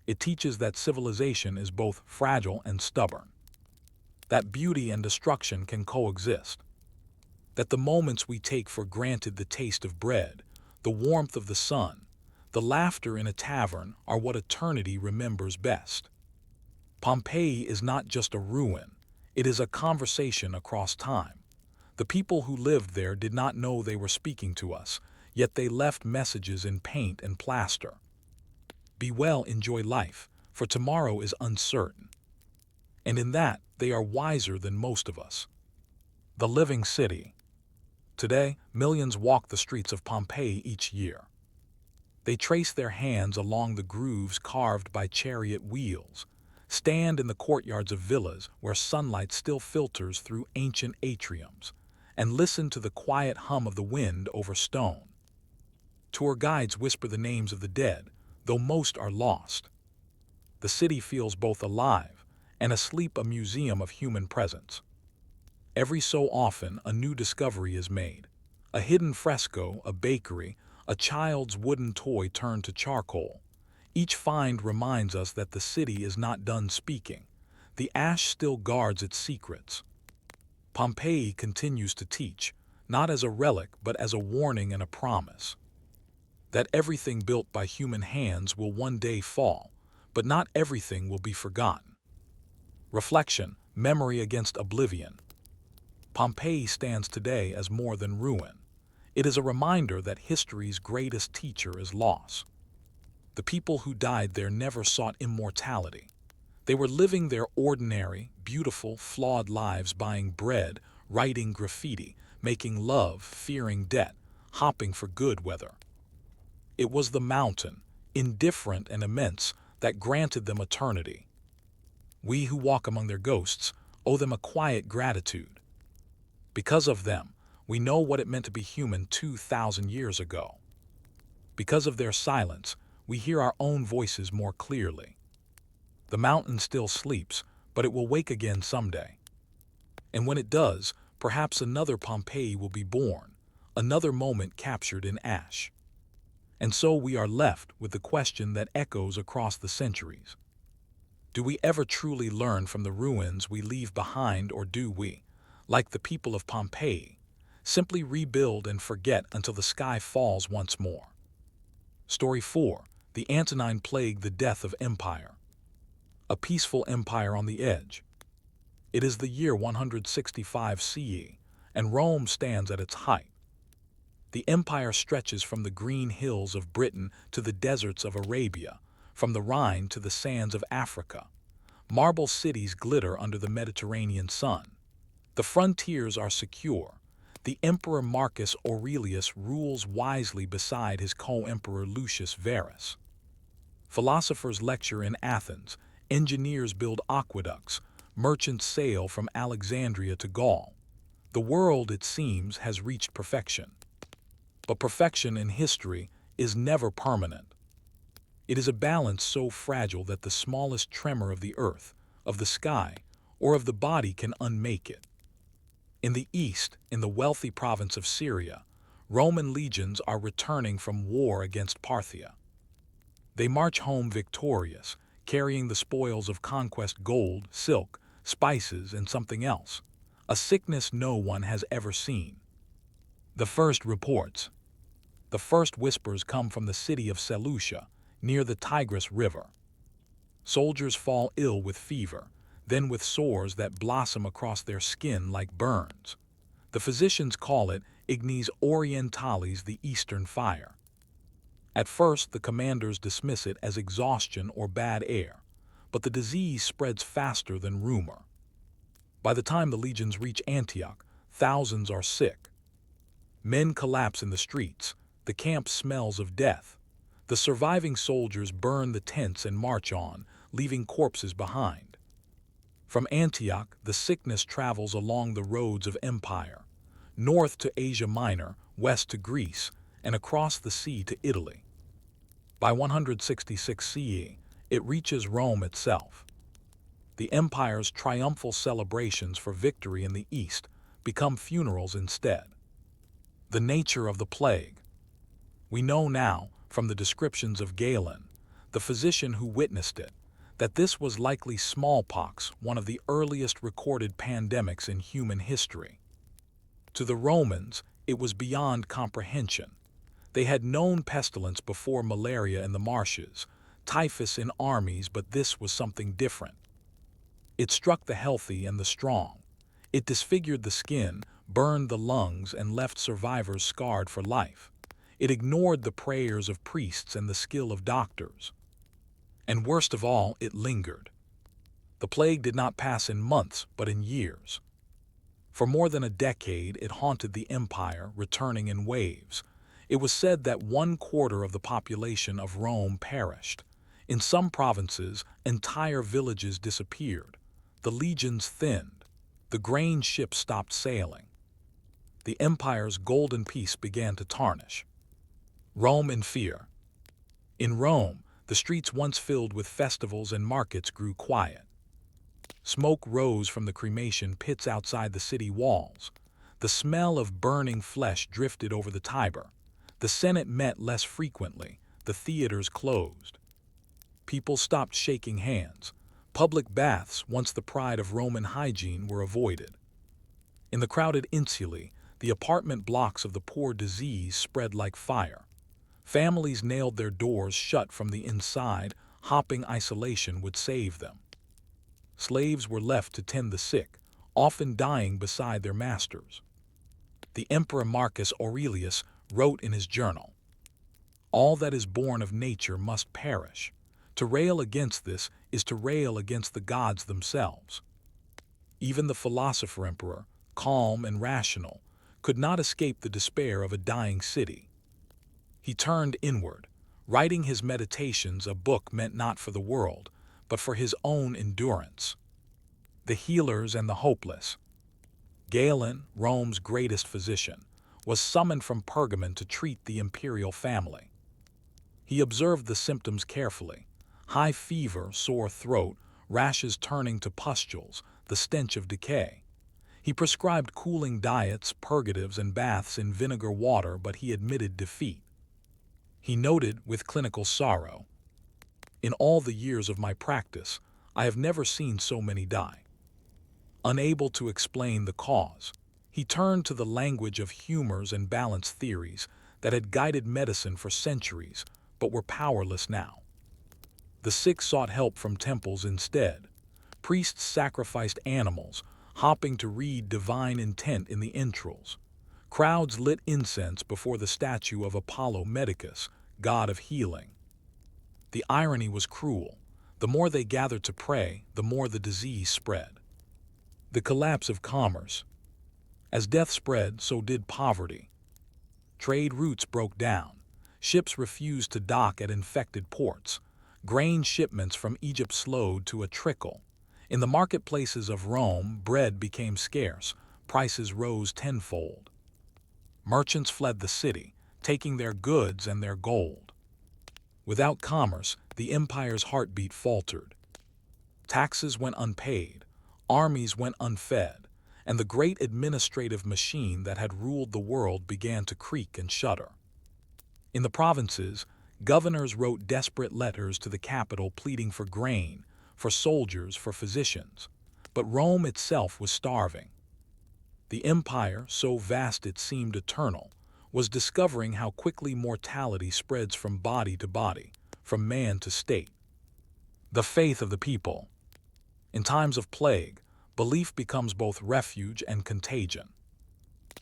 It teaches that civilization is both fragile and stubborn, that beauty and destruction can coexist, that the moments we take for granted, the taste of bread, the warmth of the sun, the laughter in a tavern, are what eternity remembers best. Pompeii is not just a ruin, it is a conversation across time. The people who lived there did not know they were speaking to us, yet they left messages in paint and plaster. Be well, enjoy life, for tomorrow is uncertain. And in that, they are wiser than most of us. The living city. Today, millions walk the streets of Pompeii each year. They trace their hands along the grooves carved by chariot wheels, stand in the courtyards of villas where sunlight still filters through ancient atriums, and listen to the quiet hum of the wind over stone. Tour guides whisper the names of the dead, though most are lost. The city feels both alive and asleep, a museum of human presence. Every so often, a new discovery is made. A hidden fresco, a bakery, a child's wooden toy turned to charcoal. Each find reminds us that the city is not done speaking. The ash still guards its secrets. Pompeii continues to teach, not as a relic but as a warning and a promise. That everything built by human hands will one day fall, but not everything will be forgotten. Reflection, memory against oblivion. Pompeii stands today as more than ruin. It is a reminder that history's greatest teacher is loss. The people who died there never sought immortality. They were living their ordinary, beautiful, flawed lives, buying bread, writing graffiti, making love, fearing debt, hopping for good weather. It was the mountain, indifferent and immense, that granted them eternity. We who walk among their ghosts owe them a quiet gratitude. Because of them, we know what it meant to be human 2,000 years ago. Because of their silence, we hear our own voices more clearly. The mountain still sleeps, but it will wake again someday. And when it does, perhaps another Pompeii will be born, another moment captured in ash. And so we are left with the question that echoes across the centuries. Do we ever truly learn from the ruins we leave behind, or do we, like the people of Pompeii, simply rebuild and forget until the sky falls once more? Story 4. The Antonine Plague, the Death of Empire. A peaceful empire on the edge. It is the year 165 CE, and Rome stands at its height. The empire stretches from the green hills of Britain to the deserts of Arabia, from the Rhine to the sands of Africa. Marble cities glitter under the Mediterranean sun. The frontiers are secure. The Emperor Marcus Aurelius rules wisely beside his co-emperor Lucius Verus. Philosophers lecture in Athens, engineers build aqueducts, merchants sail from Alexandria to Gaul. The world, it seems, has reached perfection. But perfection in history is never permanent. It is a balance so fragile that the smallest tremor of the earth, of the sky, or of the body can unmake it. In the east, in the wealthy province of Syria, Roman legions are returning from war against Parthia. They march home victorious, carrying the spoils of conquest: gold, silk, spices, and something else, a sickness no one has ever seen. The first reports. The first whispers come from the city of Seleucia, near the Tigris River. Soldiers fall ill with fever, then with sores that blossom across their skin like burns. The physicians call it ignis orientalis, the eastern fire. At first, the commanders dismiss it as exhaustion or bad air, but the disease spreads faster than rumor. By the time the legions reach Antioch, thousands are sick. Men collapse in the streets, the camp smells of death. The surviving soldiers burn the tents and march on, leaving corpses behind. From Antioch, the sickness travels along the roads of empire, north to Asia Minor, west to Greece, and across the sea to Italy. By 166 CE, it reaches Rome itself. The empire's triumphal celebrations for victory in the east become funerals instead. The nature of the plague. We know now, from the descriptions of Galen, the physician who witnessed it, that this was likely smallpox, one of the earliest recorded pandemics in human history. To the Romans, it was beyond comprehension. They had known pestilence before: malaria in the marshes, typhus in armies, but this was something different. It struck the healthy and the strong. It disfigured the skin, burned the lungs, and left survivors scarred for life. It ignored the prayers of priests and the skill of doctors. And worst of all, it lingered. The plague did not pass in months, but in years. For more than a decade, it haunted the empire, returning in waves. It was said that 1/4 of the population of Rome perished. In some provinces, entire villages disappeared. The legions thinned. The grain ships stopped sailing. The empire's golden peace began to tarnish. Rome in fear. In Rome, the streets once filled with festivals and markets grew quiet. Smoke rose from the cremation pits outside the city walls. The smell of burning flesh drifted over the Tiber. The Senate met less frequently. The theaters closed. People stopped shaking hands. Public baths, once the pride of Roman hygiene, were avoided. In the crowded insulae, the apartment blocks of the poor, disease spread like fire. Families nailed their doors shut from the inside, hoping isolation would save them. Slaves were left to tend the sick, often dying beside their masters. The Emperor Marcus Aurelius wrote in his journal, "All that is born of nature must perish. To rail against this is to rail against the gods themselves." Even the philosopher emperor, calm and rational, could not escape the despair of a dying city. He turned inward, writing his Meditations, a book meant not for the world, but for his own endurance. The healers and the hopeless. Galen, Rome's greatest physician, was summoned from Pergamon to treat the imperial family. He observed the symptoms carefully: high fever, sore throat, rashes turning to pustules, the stench of decay. He prescribed cooling diets, purgatives, and baths in vinegar water, but he admitted defeat. He noted with clinical sorrow, "In all the years of my practice, I have never seen so many die." Unable to explain the cause, he turned to the language of humors and balance theories that had guided medicine for centuries, but were powerless now. The sick sought help from temples instead. Priests sacrificed animals, hopping to read divine intent in the entrails. Crowds lit incense before the statue of Apollo Medicus, god of healing. The irony was cruel. The more they gathered to pray, the more the disease spread. The collapse of commerce. As death spread, so did poverty. Trade routes broke down. Ships refused to dock at infected ports. Grain shipments from Egypt slowed to a trickle. In the marketplaces of Rome, bread became scarce. Prices rose tenfold. Merchants fled the city, taking their goods and their gold. Without commerce, the empire's heartbeat faltered. Taxes went unpaid, armies went unfed, and the great administrative machine that had ruled the world began to creak and shudder. In the provinces, governors wrote desperate letters to the capital pleading for grain, for soldiers, for physicians. But Rome itself was starving. The empire, so vast it seemed eternal, was discovering how quickly mortality spreads from body to body, from man to state. The faith of the people. In times of plague, belief becomes both refuge and contagion.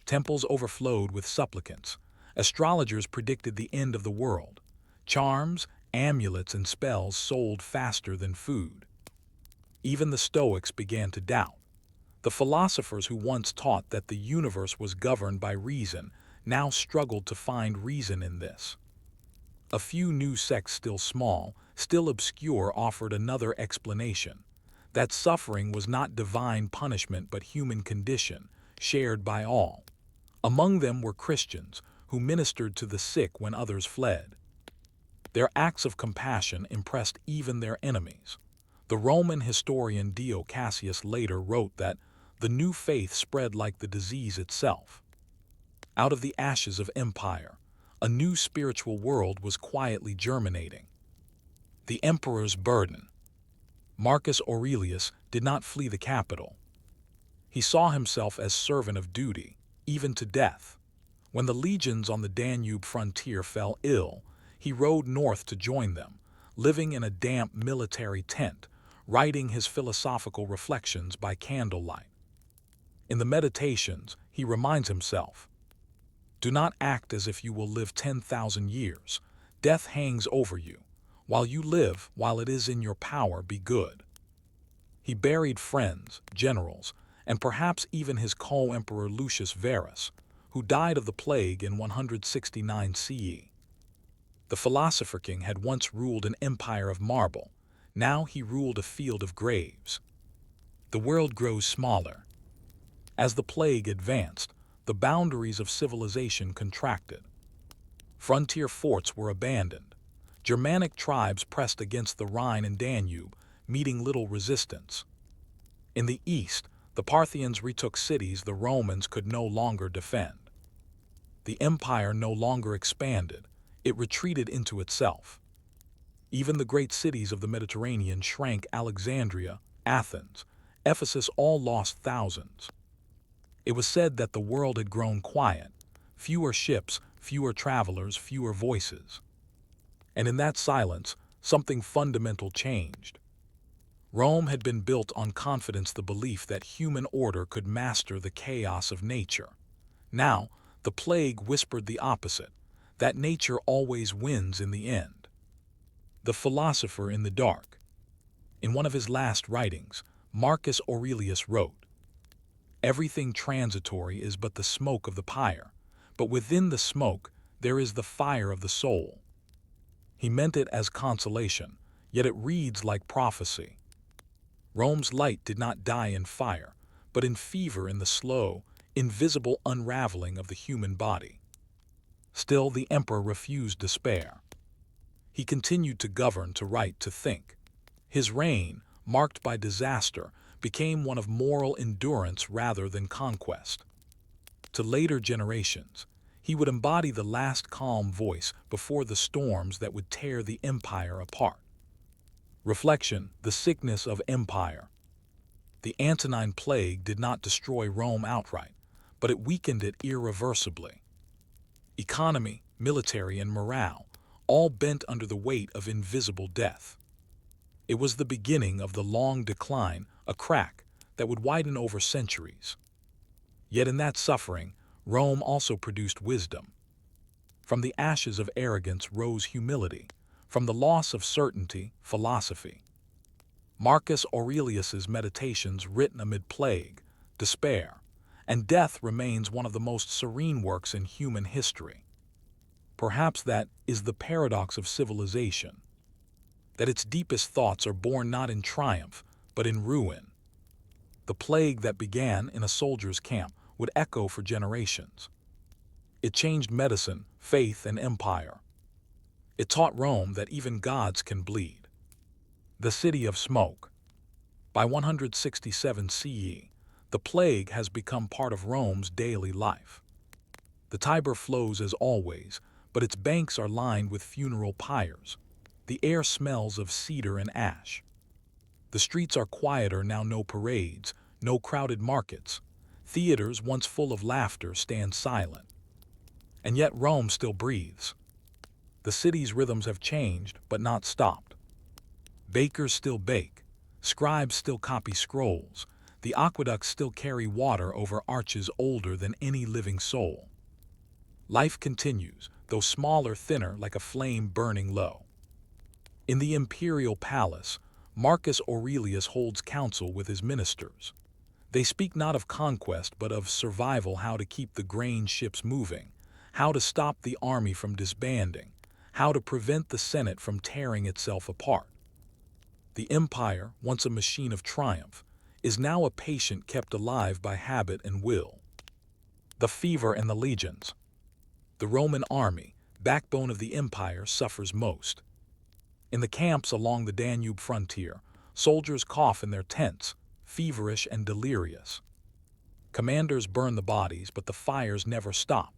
Temples overflowed with supplicants. Astrologers predicted the end of the world. Charms, amulets, and spells sold faster than food. Even the Stoics began to doubt. The philosophers who once taught that the universe was governed by reason now struggled to find reason in this. A few new sects, still small, still obscure, offered another explanation: that suffering was not divine punishment but human condition, shared by all. Among them were Christians, who ministered to the sick when others fled. Their acts of compassion impressed even their enemies. The Roman historian Dio Cassius later wrote that the new faith spread like the disease itself. Out of the ashes of empire, a new spiritual world was quietly germinating. The emperor's burden. Marcus Aurelius did not flee the capital. He saw himself as servant of duty, even to death. When the legions on the Danube frontier fell ill, he rode north to join them, living in a damp military tent, writing his philosophical reflections by candlelight. In the Meditations, he reminds himself, "Do not act as if you will live 10,000 years. Death hangs over you. While you live, while it is in your power, be good." He buried friends, generals, and perhaps even his co-emperor Lucius Verus, who died of the plague in 169 CE. The philosopher king had once ruled an empire of marble. Now he ruled a field of graves. The world grows smaller. As the plague advanced, the boundaries of civilization contracted. Frontier forts were abandoned. Germanic tribes pressed against the Rhine and Danube, meeting little resistance. In the east, the Parthians retook cities the Romans could no longer defend. The empire no longer expanded, it retreated into itself. Even the great cities of the Mediterranean shrank. Alexandria, Athens, Ephesus all lost thousands. It was said that the world had grown quiet, fewer ships, fewer travelers, fewer voices. And in that silence, something fundamental changed. Rome had been built on confidence, the belief that human order could master the chaos of nature. Now, the plague whispered the opposite, that nature always wins in the end. The philosopher in the dark. In one of his last writings, Marcus Aurelius wrote, "Everything transitory is but the smoke of the pyre, but within the smoke there is the fire of the soul." He meant it as consolation, yet it reads like prophecy. Rome's light did not die in fire, but in fever, in the slow, invisible unraveling of the human body. Still, the emperor refused despair. He continued to govern, to write, to think. His reign, marked by disaster, became one of moral endurance rather than conquest. To later generations, he would embody the last calm voice before the storms that would tear the empire apart. Reflection: the sickness of empire. The Antonine Plague did not destroy Rome outright, but it weakened it irreversibly. Economy, military, and morale all bent under the weight of invisible death. It was the beginning of the long decline, a crack that would widen over centuries. Yet in that suffering, Rome also produced wisdom. From the ashes of arrogance rose humility, from the loss of certainty, philosophy. Marcus Aurelius's Meditations, written amid plague, despair, and death, remains one of the most serene works in human history. Perhaps that is the paradox of civilization, that its deepest thoughts are born not in triumph, but in ruin. The plague that began in a soldier's camp would echo for generations. It changed medicine, faith, and empire. It taught Rome that even gods can bleed. The City of Smoke. By 167 CE, the plague has become part of Rome's daily life. The Tiber flows as always, but its banks are lined with funeral pyres. The air smells of cedar and ash. The streets are quieter now, no parades, no crowded markets. Theaters once full of laughter stand silent. And yet Rome still breathes. The city's rhythms have changed, but not stopped. Bakers still bake. Scribes still copy scrolls. The aqueducts still carry water over arches older than any living soul. Life continues, though smaller, thinner, like a flame burning low. In the imperial palace, Marcus Aurelius holds council with his ministers. They speak not of conquest, but of survival, how to keep the grain ships moving, how to stop the army from disbanding, how to prevent the Senate from tearing itself apart. The empire, once a machine of triumph, is now a patient kept alive by habit and will. The fever and the legions. The Roman army, backbone of the empire, suffers most. In the camps along the Danube frontier, soldiers cough in their tents, feverish and delirious. Commanders burn the bodies, but the fires never stop.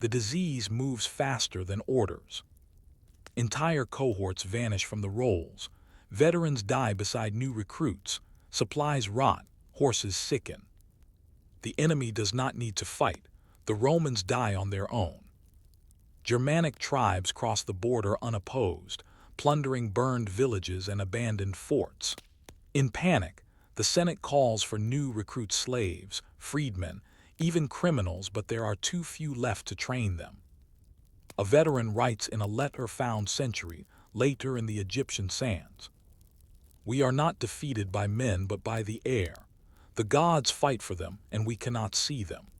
The disease moves faster than orders. Entire cohorts vanish from the rolls. Veterans die beside new recruits. Supplies rot. Horses sicken. The enemy does not need to fight. The Romans die on their own. Germanic tribes cross the border unopposed, plundering burned villages and abandoned forts. In panic, the Senate calls for new recruit slaves, freedmen, even criminals, but there are too few left to train them. A veteran writes in a letter found century later in the Egyptian sands, "We are not defeated by men but by the air. The gods fight for them, and we cannot see them."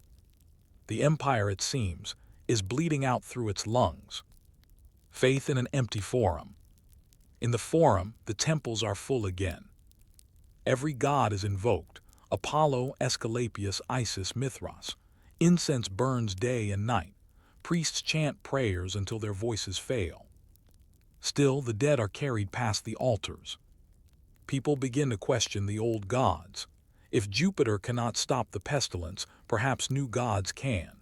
The empire, it seems, is bleeding out through its lungs. Faith in an empty forum. In the forum, the temples are full again. Every god is invoked: Apollo, Aesculapius, Isis, Mithras. Incense burns day and night. Priests chant prayers until their voices fail. Still, the dead are carried past the altars. People begin to question the old gods. If Jupiter cannot stop the pestilence, perhaps new gods can.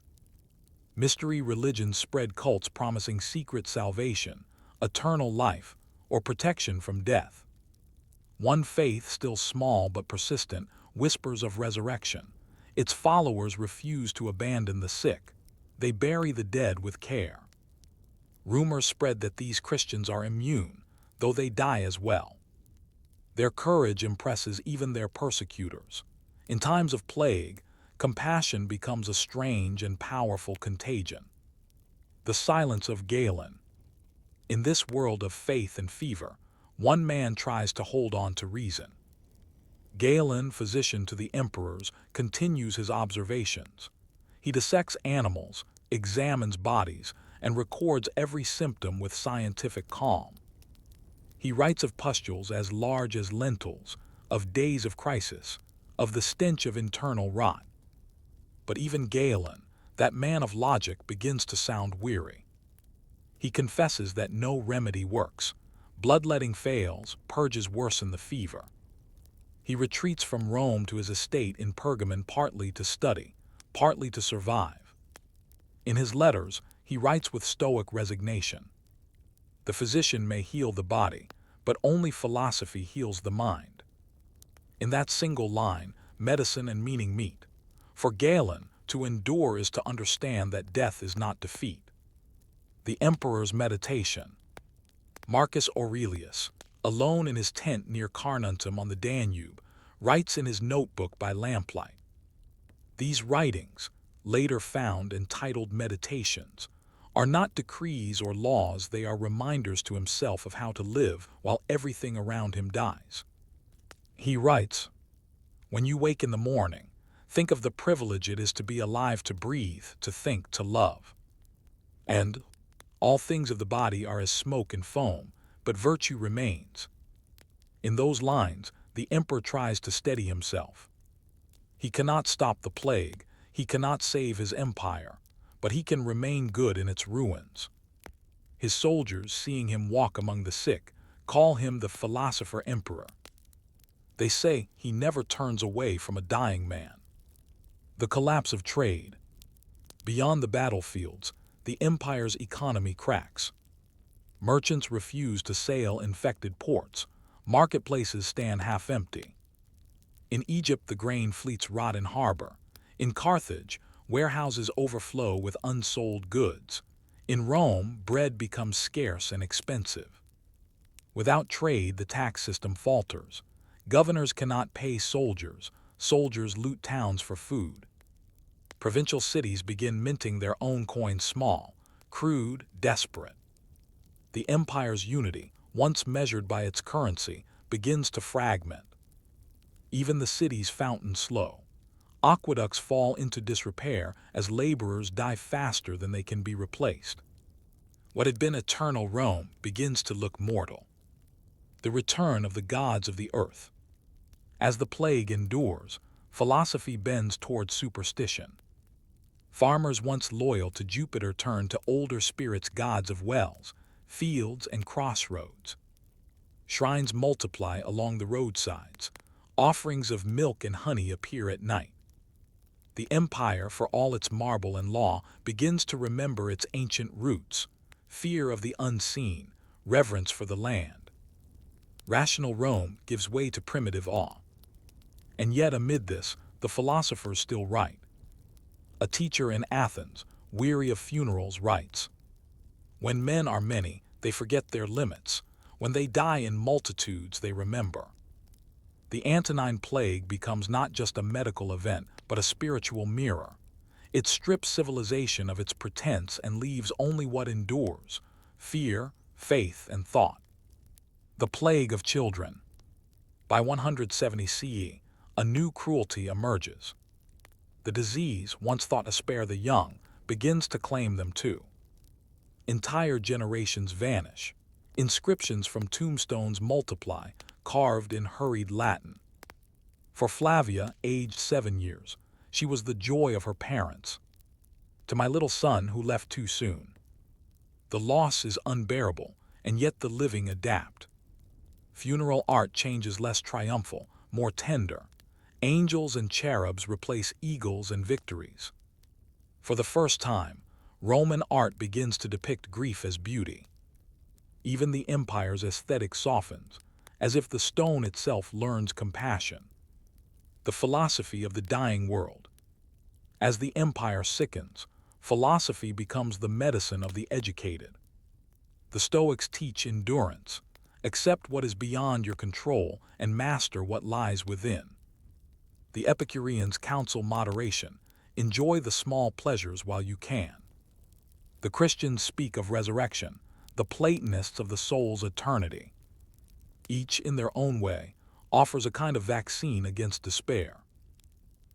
Mystery religions spread, cults promising secret salvation, eternal life, or protection from death. One faith, still small but persistent, whispers of resurrection. Its followers refuse to abandon the sick. They bury the dead with care. Rumors spread that these Christians are immune, though they die as well. Their courage impresses even their persecutors. In times of plague, compassion becomes a strange and powerful contagion. The silence of Galen. In this world of faith and fever, one man tries to hold on to reason. Galen, physician to the emperors, continues his observations. He dissects animals, examines bodies, and records every symptom with scientific calm. He writes of pustules as large as lentils, of days of crisis, of the stench of internal rot. But even Galen, that man of logic, begins to sound weary. He confesses that no remedy works. Bloodletting fails, purges worsen the fever. He retreats from Rome to his estate in Pergamon, partly to study, partly to survive. In his letters, he writes with stoic resignation. The physician may heal the body, but only philosophy heals the mind. In that single line, medicine and meaning meet. For Galen, to endure is to understand that death is not defeat. The emperor's meditation. Marcus Aurelius, alone in his tent near Carnuntum on the Danube, writes in his notebook by lamplight. These writings, later found entitled Meditations, are not decrees or laws, they are reminders to himself of how to live while everything around him dies. He writes, "When you wake in the morning, think of the privilege it is to be alive, to breathe, to think, to love. And all things of the body are as smoke and foam, but virtue remains." In those lines, the emperor tries to steady himself. He cannot stop the plague, he cannot save his empire, but he can remain good in its ruins. His soldiers, seeing him walk among the sick, call him the philosopher emperor. They say he never turns away from a dying man. The collapse of trade. Beyond the battlefields, the empire's economy cracks. Merchants refuse to sail infected ports. Marketplaces stand half empty. In Egypt, the grain fleets rot in harbor. In Carthage, warehouses overflow with unsold goods. In Rome, bread becomes scarce and expensive. Without trade, the tax system falters. Governors cannot pay soldiers. Soldiers loot towns for food. Provincial cities begin minting their own coins, small, crude, desperate. The empire's unity, once measured by its currency, begins to fragment. Even the city's fountains slow. Aqueducts fall into disrepair as laborers die faster than they can be replaced. What had been eternal Rome begins to look mortal. The return of the gods of the earth. As the plague endures, philosophy bends towards superstition. Farmers once loyal to Jupiter turn to older spirits, gods of wells, fields, and crossroads. Shrines multiply along the roadsides. Offerings of milk and honey appear at night. The empire, for all its marble and law, begins to remember its ancient roots, fear of the unseen, reverence for the land. Rational Rome gives way to primitive awe. And yet amid this, the philosophers still write. A teacher in Athens, weary of funerals, writes, "When men are many, they forget their limits. When they die in multitudes, they remember." The Antonine Plague becomes not just a medical event, but a spiritual mirror. It strips civilization of its pretense and leaves only what endures: fear, faith, and thought. The Plague of Children. By 170 CE, a new cruelty emerges. The disease, once thought to spare the young, begins to claim them too. Entire generations vanish. Inscriptions from tombstones multiply, carved in hurried Latin. For Flavia, aged 7 years, she was the joy of her parents. To my little son who left too soon. The loss is unbearable, and yet the living adapt. Funeral art changes, less triumphal, more tender. Angels and cherubs replace eagles and victories. For the first time, Roman art begins to depict grief as beauty. Even the empire's aesthetic softens, as if the stone itself learns compassion. The philosophy of the dying world. As the empire sickens, philosophy becomes the medicine of the educated. The Stoics teach endurance. Accept what is beyond your control and master what lies within. The Epicureans counsel moderation. Enjoy the small pleasures while you can. The Christians speak of resurrection, the Platonists of the soul's eternity. Each, in their own way, offers a kind of vaccine against despair.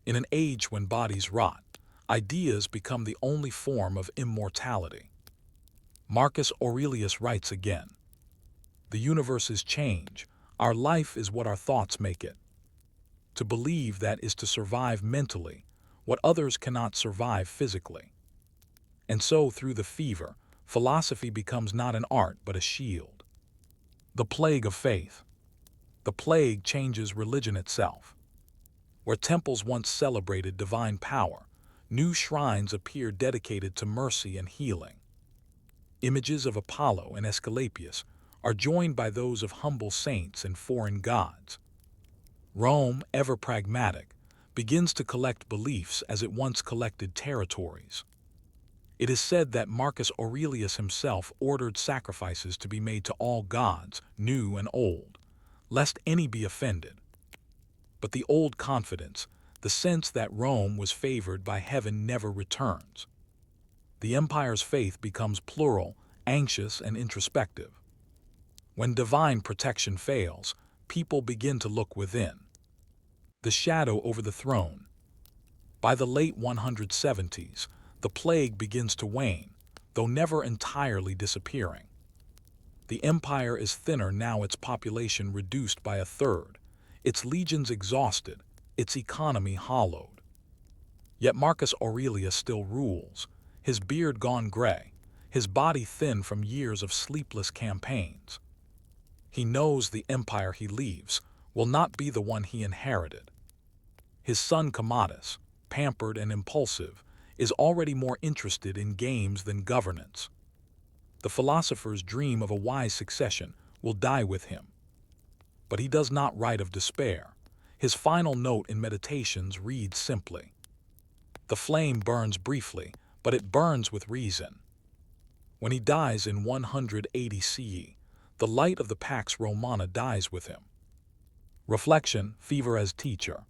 In an age when bodies rot, ideas become the only form of immortality. Marcus Aurelius writes again, "The universe is change. Our life is what our thoughts make it. To believe that is to survive mentally what others cannot survive physically." And so, through the fever, philosophy becomes not an art but a shield. The plague of faith. The plague changes religion itself. Where temples once celebrated divine power, new shrines appear dedicated to mercy and healing. Images of Apollo and Asclepius are joined by those of humble saints and foreign gods. Rome, ever pragmatic, begins to collect beliefs as it once collected territories. It is said that Marcus Aurelius himself ordered sacrifices to be made to all gods, new and old, lest any be offended. But the old confidence, the sense that Rome was favored by heaven never returns. The empire's faith becomes plural, anxious, and introspective. When divine protection fails, people begin to look within. The shadow over the throne. By the late 170s, the plague begins to wane, though never entirely disappearing. The empire is thinner now, its population reduced by a third, its legions exhausted, its economy hollowed. Yet Marcus Aurelius still rules, his beard gone gray, his body thin from years of sleepless campaigns. He knows the empire he leaves will not be the one he inherited. His son Commodus, pampered and impulsive, is already more interested in games than governance. The philosopher's dream of a wise succession will die with him. But he does not write of despair. His final note in Meditations reads simply, "The flame burns briefly, but it burns with reason." When he dies in 180 CE, the light of the Pax Romana dies with him. Reflection, fever as teacher.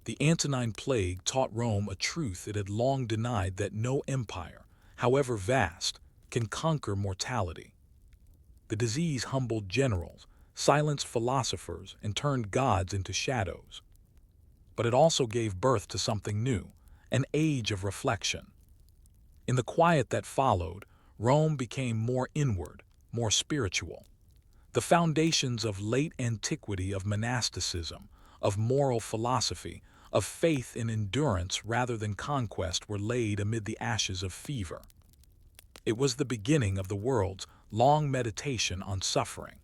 The Antonine Plague taught Rome a truth it had long denied, that no empire, however vast, can conquer mortality. The disease humbled generals, silenced philosophers, and turned gods into shadows. But it also gave birth to something new, an age of reflection. In the quiet that followed, Rome became more inward, more spiritual. The foundations of late antiquity, of monasticism, of moral philosophy, of faith in endurance rather than conquest, were laid amid the ashes of fever. It was the beginning of the world's long meditation on suffering.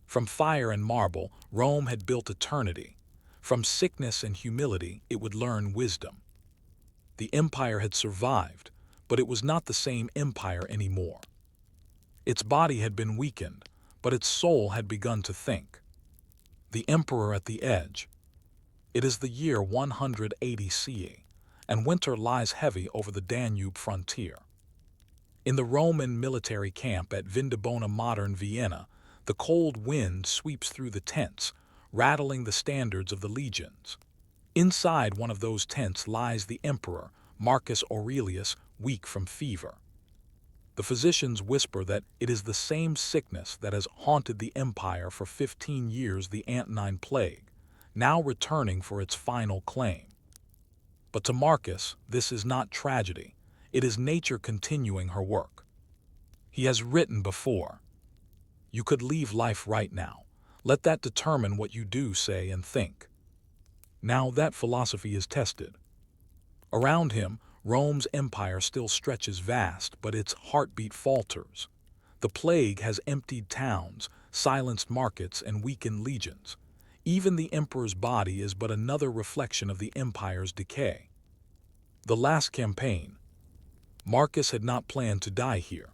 From fire and marble, Rome had built eternity. From sickness and humility, it would learn wisdom. The empire had survived, but it was not the same empire anymore. Its body had been weakened, but its soul had begun to think. The emperor at the edge. It is the year 180 CE, and winter lies heavy over the Danube frontier. In the Roman military camp at Vindobona, modern Vienna, the cold wind sweeps through the tents, rattling the standards of the legions. Inside one of those tents lies the emperor, Marcus Aurelius, weak from fever. The physicians whisper that it is the same sickness that has haunted the empire for 15 years, the Antonine Plague, now returning for its final claim. But to Marcus, this is not tragedy. It is nature continuing her work. He has written before, "You could leave life right now. Let that determine what you do, say, and think." Now that philosophy is tested. Around him, Rome's empire still stretches vast, but its heartbeat falters. The plague has emptied towns, silenced markets, and weakened legions. Even the emperor's body is but another reflection of the empire's decay. The last campaign. Marcus had not planned to die here.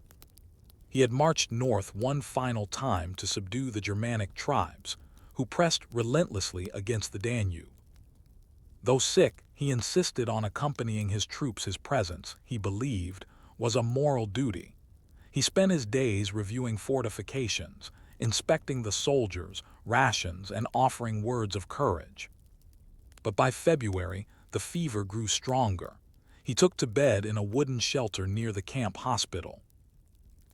He had marched north one final time to subdue the Germanic tribes, who pressed relentlessly against the Danube. Though sick, he insisted on accompanying his troops. His presence, he believed, was a moral duty. He spent his days reviewing fortifications, inspecting the soldiers, rations, and offering words of courage. But by February, the fever grew stronger. He took to bed in a wooden shelter near the camp hospital.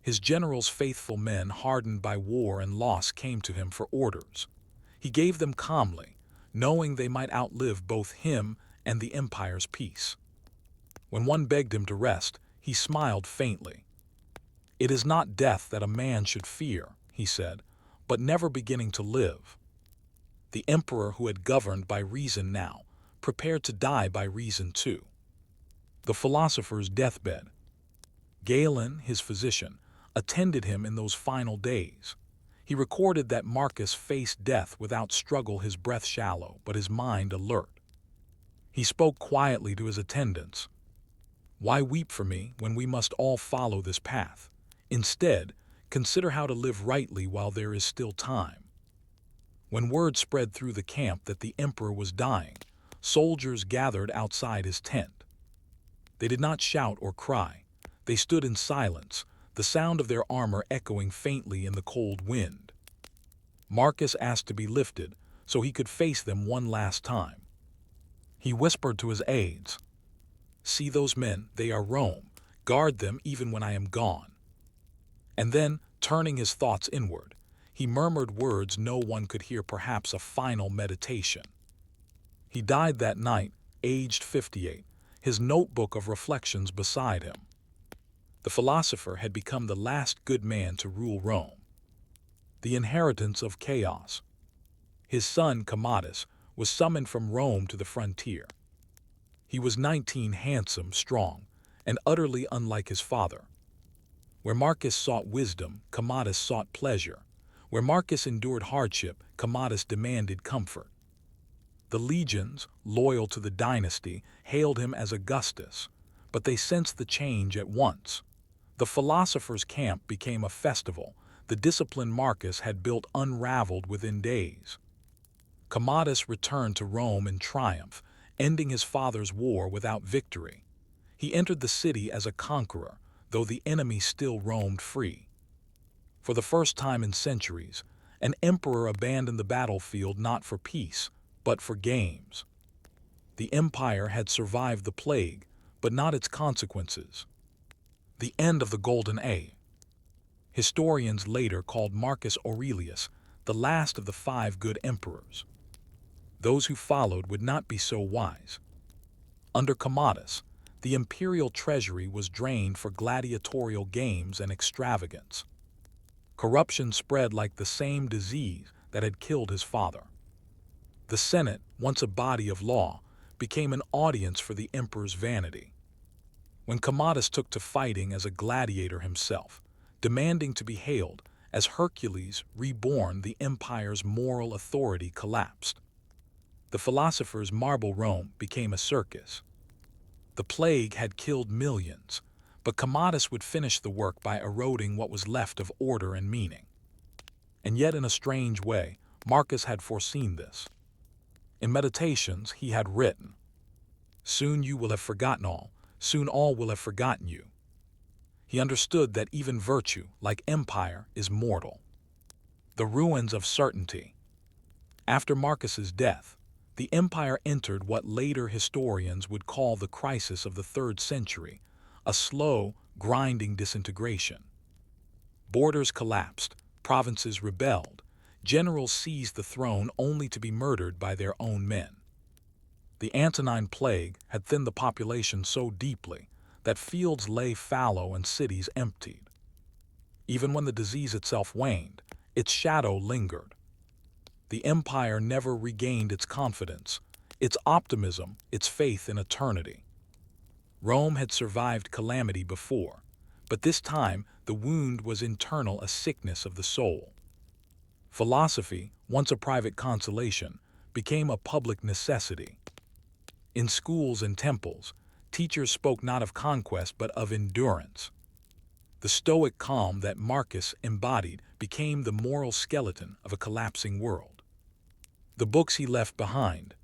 His general's faithful men, hardened by war and loss, came to him for orders. He gave them calmly, knowing they might outlive both him and the empire's peace. When one begged him to rest, he smiled faintly. "It is not death that a man should fear," he said, "but never beginning to live." The emperor, who had governed by reason, now prepared to die by reason too. The philosopher's deathbed. Galen, his physician, attended him in those final days. He recorded that Marcus faced death without struggle, his breath shallow, but his mind alert. He spoke quietly to his attendants. "Why weep for me when we must all follow this path? Instead, consider how to live rightly while there is still time." When word spread through the camp that the emperor was dying, soldiers gathered outside his tent. They did not shout or cry. They stood in silence, the sound of their armor echoing faintly in the cold wind. Marcus asked to be lifted so he could face them one last time. He whispered to his aides, "See those men, they are Rome. Guard them even when I am gone." And then, turning his thoughts inward, he murmured words no one could hear, perhaps a final meditation. He died that night, aged 58, his notebook of reflections beside him. The philosopher had become the last good man to rule Rome. The inheritance of chaos. His son, Commodus, was summoned from Rome to the frontier. He was 19, handsome, strong, and utterly unlike his father. Where Marcus sought wisdom, Commodus sought pleasure. Where Marcus endured hardship, Commodus demanded comfort. The legions, loyal to the dynasty, hailed him as Augustus, but they sensed the change at once. The philosopher's camp became a festival. The disciplined Marcus had built unraveled within days. Commodus returned to Rome in triumph, ending his father's war without victory. He entered the city as a conqueror, though the enemy still roamed free. For the first time in centuries, an emperor abandoned the battlefield not for peace, but for games. The empire had survived the plague, but not its consequences. The end of the Golden Age. Historians later called Marcus Aurelius the last of the 5 good emperors. Those who followed would not be so wise. Under Commodus, the imperial treasury was drained for gladiatorial games and extravagance. Corruption spread like the same disease that had killed his father. The Senate, once a body of law, became an audience for the emperor's vanity. When Commodus took to fighting as a gladiator himself, demanding to be hailed as Hercules reborn, the empire's moral authority collapsed. The philosopher's marble Rome became a circus. The plague had killed millions, but Commodus would finish the work by eroding what was left of order and meaning. And yet, in a strange way, Marcus had foreseen this. In Meditations, he had written, "Soon you will have forgotten all, soon all will have forgotten you." He understood that even virtue, like empire, is mortal. The ruins of certainty. After Marcus's death, the empire entered what later historians would call the crisis of the 3rd century, a slow, grinding disintegration. Borders collapsed, provinces rebelled, generals seized the throne only to be murdered by their own men. The Antonine Plague had thinned the population so deeply that fields lay fallow and cities emptied. Even when the disease itself waned, its shadow lingered. The empire never regained its confidence, its optimism, its faith in eternity. Rome had survived calamity before, but this time the wound was internal, a sickness of the soul. Philosophy, once a private consolation, became a public necessity. In schools and temples, teachers spoke not of conquest but of endurance. The stoic calm that Marcus embodied became the moral skeleton of a collapsing world. The books he left behind.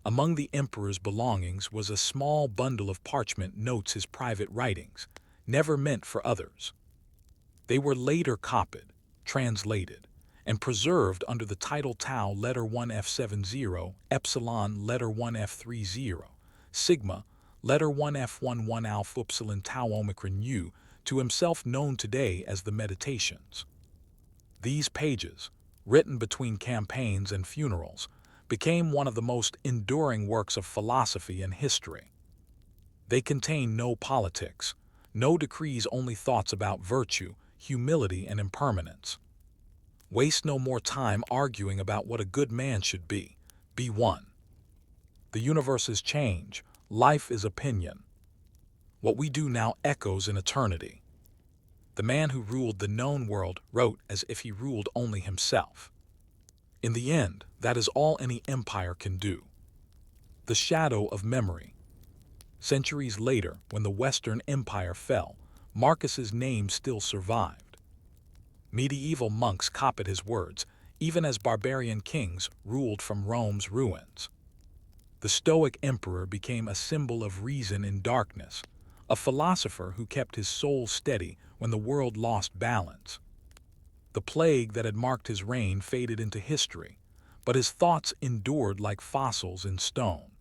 Among the emperor's belongings was a small bundle of parchment notes, his private writings, never meant for others. They were later copied, translated, and preserved under the title Tau letter 1F70, Epsilon letter 1F30, Sigma letter 1F11 Alpha Epsilon Tau Omicron U, to himself known today as the Meditations. These pages, written between campaigns and funerals, became one of the most enduring works of philosophy and history. They contain no politics, no decrees, only thoughts about virtue, humility, and impermanence. Waste no more time arguing about what a good man should be. Be one. The universe is change, life is opinion. What we do now echoes in eternity. The man who ruled the known world wrote as if he ruled only himself. In the end, that is all any empire can do. The shadow of memory. Centuries later, when the Western Empire fell, Marcus's name still survived. Medieval monks copied his words, even as barbarian kings ruled from Rome's ruins. The Stoic emperor became a symbol of reason in darkness, a philosopher who kept his soul steady when the world lost balance. The plague that had marked his reign faded into history, but his thoughts endured like fossils in stone.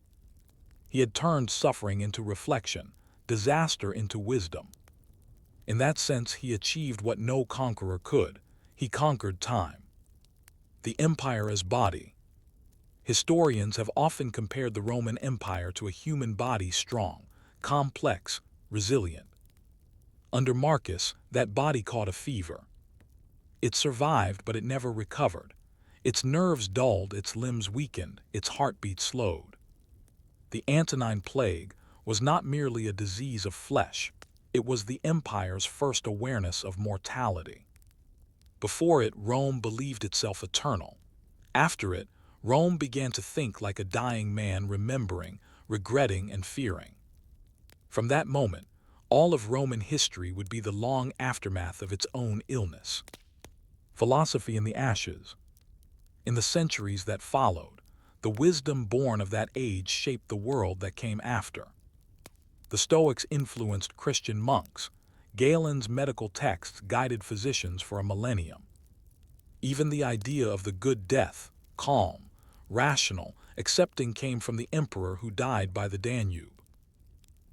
He had turned suffering into reflection, disaster into wisdom. In that sense, he achieved what no conqueror could. He conquered time. The empire as body. Historians have often compared the Roman Empire to a human body, strong, complex, resilient. Under Marcus, that body caught a fever. It survived, but it never recovered. Its nerves dulled, its limbs weakened, its heartbeat slowed. The Antonine Plague was not merely a disease of flesh, it was the empire's first awareness of mortality. Before it, Rome believed itself eternal. After it, Rome began to think like a dying man, remembering, regretting, and fearing. From that moment, all of Roman history would be the long aftermath of its own illness. Philosophy in the ashes. In the centuries that followed, the wisdom born of that age shaped the world that came after. The Stoics influenced Christian monks. Galen's medical texts guided physicians for a millennium. Even the idea of the good death, calm, rational, accepting, came from the emperor who died by the Danube.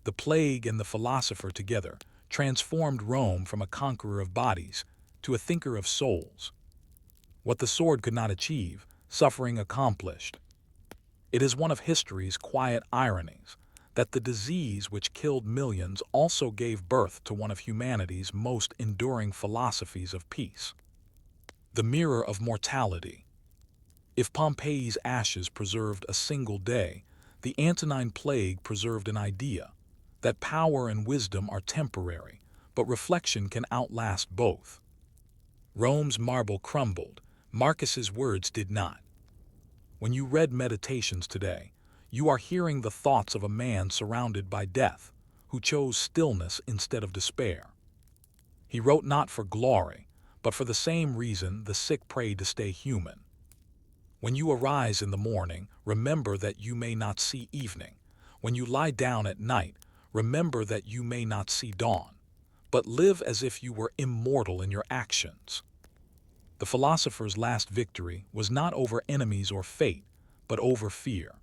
The plague and the philosopher together transformed Rome from a conqueror of bodies to a thinker of souls. What the sword could not achieve, suffering accomplished. It is one of history's quiet ironies that the disease which killed millions also gave birth to one of humanity's most enduring philosophies of peace. The mirror of mortality. If Pompeii's ashes preserved a single day, the Antonine Plague preserved an idea that power and wisdom are temporary, but reflection can outlast both. Rome's marble crumbled, Marcus's words did not. When you read Meditations today, you are hearing the thoughts of a man surrounded by death, who chose stillness instead of despair. He wrote not for glory, but for the same reason the sick prayed to stay human. When you arise in the morning, remember that you may not see evening. When you lie down at night, remember that you may not see dawn, but live as if you were immortal in your actions. The philosopher's last victory was not over enemies or fate, but over fear.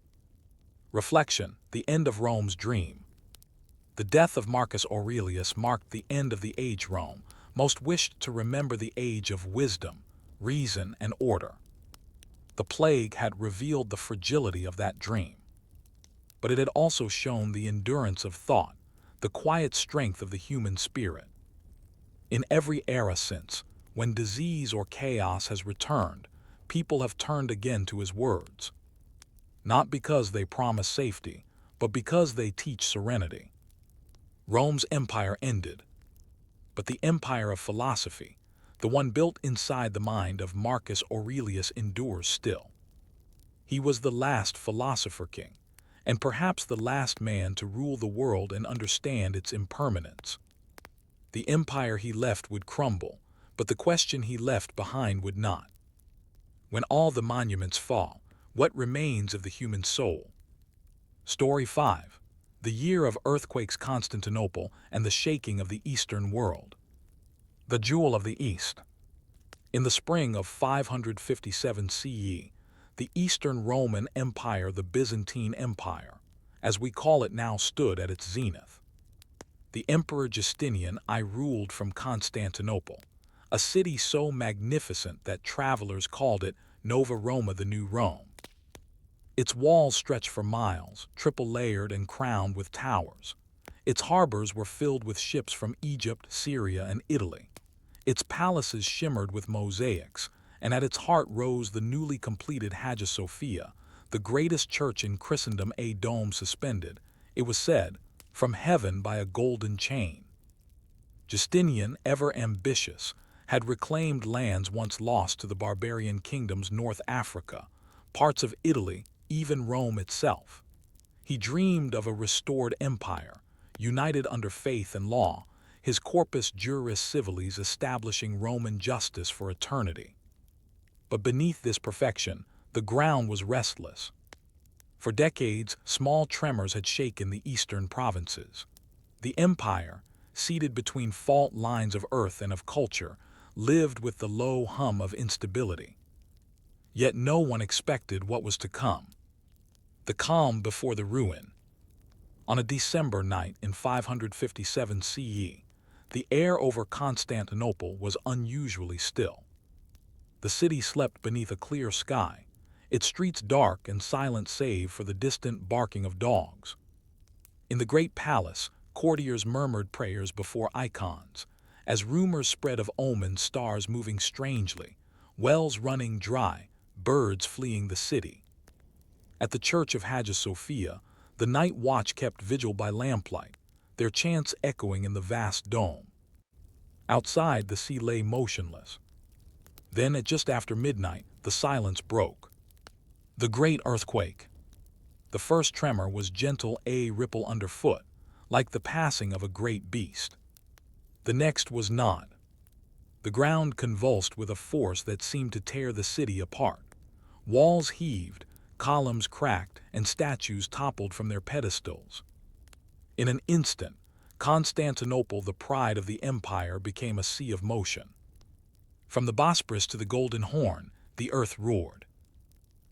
Reflection, the end of Rome's dream. The death of Marcus Aurelius marked the end of the age Rome most wished to remember, the age of wisdom, reason, and order. The plague had revealed the fragility of that dream. But it had also shown the endurance of thought, the quiet strength of the human spirit. In every era since, when disease or chaos has returned, people have turned again to his words. Not because they promise safety, but because they teach serenity. Rome's empire ended. But the empire of philosophy, the one built inside the mind of Marcus Aurelius, endures still. He was the last philosopher king, and perhaps the last man to rule the world and understand its impermanence. The empire he left would crumble, but the question he left behind would not. When all the monuments fall, what remains of the human soul? Story 5. The year of earthquakes, Constantinople, and the shaking of the Eastern world. The Jewel of the East. In the spring of 557 CE, the Eastern Roman Empire, the Byzantine Empire, as we call it now, stood at its zenith. The Emperor Justinian I ruled from Constantinople, a city so magnificent that travelers called it Nova Roma, the New Rome. Its walls stretched for miles, triple-layered and crowned with towers. Its harbors were filled with ships from Egypt, Syria, and Italy. Its palaces shimmered with mosaics, and at its heart rose the newly completed Hagia Sophia, the greatest church in Christendom, a dome suspended, it was said, from heaven by a golden chain. Justinian, ever ambitious, had reclaimed lands once lost to the barbarian kingdoms, North Africa, parts of Italy, even Rome itself. He dreamed of a restored empire, united under faith and law, his corpus juris civilis establishing Roman justice for eternity. But beneath this perfection, the ground was restless. For decades, small tremors had shaken the eastern provinces. The empire, seated between fault lines of earth and of culture, lived with the low hum of instability. Yet no one expected what was to come. The calm before the ruin. On a December night in 557 CE, the air over Constantinople was unusually still. The city slept beneath a clear sky, its streets dark and silent save for the distant barking of dogs. In the great palace, courtiers murmured prayers before icons, as rumors spread of omens, stars moving strangely, wells running dry, birds fleeing the city. At the church of Hagia Sophia, the night watch kept vigil by lamplight, their chants echoing in the vast dome. Outside, the sea lay motionless. Then, at just after midnight, the silence broke. The great earthquake. The first tremor was gentle, a ripple underfoot, like the passing of a great beast. The next was not. The ground convulsed with a force that seemed to tear the city apart. Walls heaved, columns cracked, and statues toppled from their pedestals. In an instant, Constantinople, the pride of the empire, became a sea of motion. From the Bosporus to the Golden Horn, the earth roared.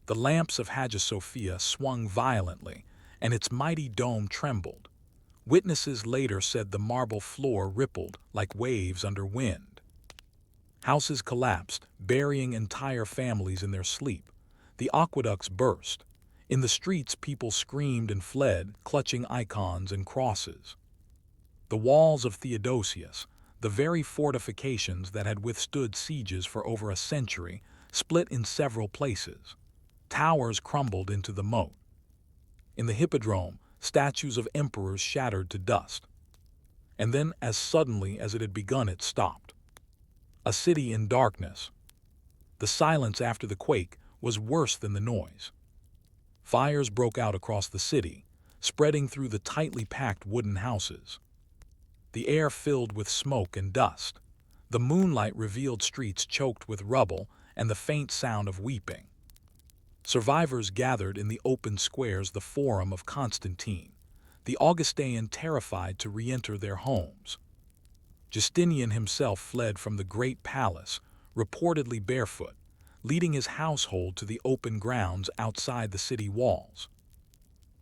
The lamps of Hagia Sophia swung violently, and its mighty dome trembled. Witnesses later said the marble floor rippled like waves under wind. Houses collapsed, burying entire families in their sleep. The aqueducts burst. In the streets, people screamed and fled, clutching icons and crosses. The walls of Theodosius, the very fortifications that had withstood sieges for over a century, split in several places. Towers crumbled into the moat. In the hippodrome, statues of emperors shattered to dust. And then, as suddenly as it had begun, it stopped. A city in darkness. The silence after the quake was worse than the noise. Fires broke out across the city, spreading through the tightly packed wooden houses. The air filled with smoke and dust. The moonlight revealed streets choked with rubble and the faint sound of weeping. Survivors gathered in the open squares, the Forum of Constantine, the Augustaian terrified to re-enter their homes. Justinian himself fled from the great palace, reportedly barefoot, leading his household to the open grounds outside the city walls.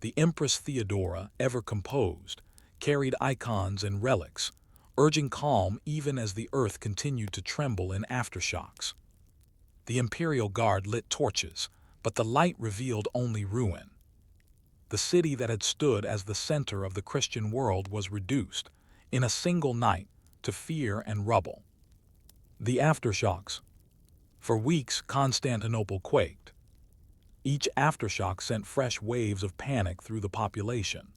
The Empress Theodora, ever composed, carried icons and relics, urging calm even as the earth continued to tremble in aftershocks. The imperial guard lit torches, but the light revealed only ruin. The city that had stood as the center of the Christian world was reduced, in a single night, to fear and rubble. The aftershocks. For weeks, Constantinople quaked. Each aftershock sent fresh waves of panic through the population.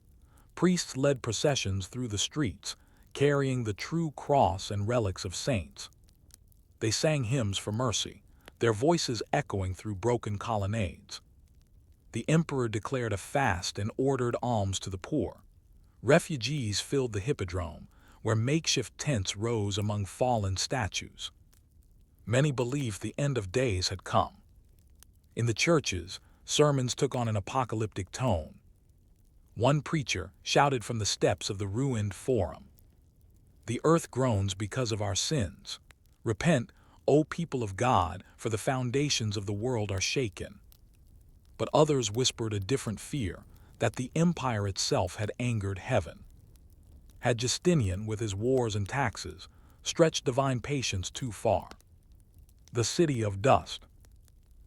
Priests led processions through the streets, carrying the true cross and relics of saints. They sang hymns for mercy, their voices echoing through broken colonnades. The emperor declared a fast and ordered alms to the poor. Refugees filled the hippodrome, where makeshift tents rose among fallen statues. Many believed the end of days had come. In the churches, sermons took on an apocalyptic tone. One preacher shouted from the steps of the ruined Forum, "The earth groans because of our sins. Repent, O people of God, for the foundations of the world are shaken." But others whispered a different fear, that the empire itself had angered heaven. Had Justinian, with his wars and taxes, stretched divine patience too far? The city of dust.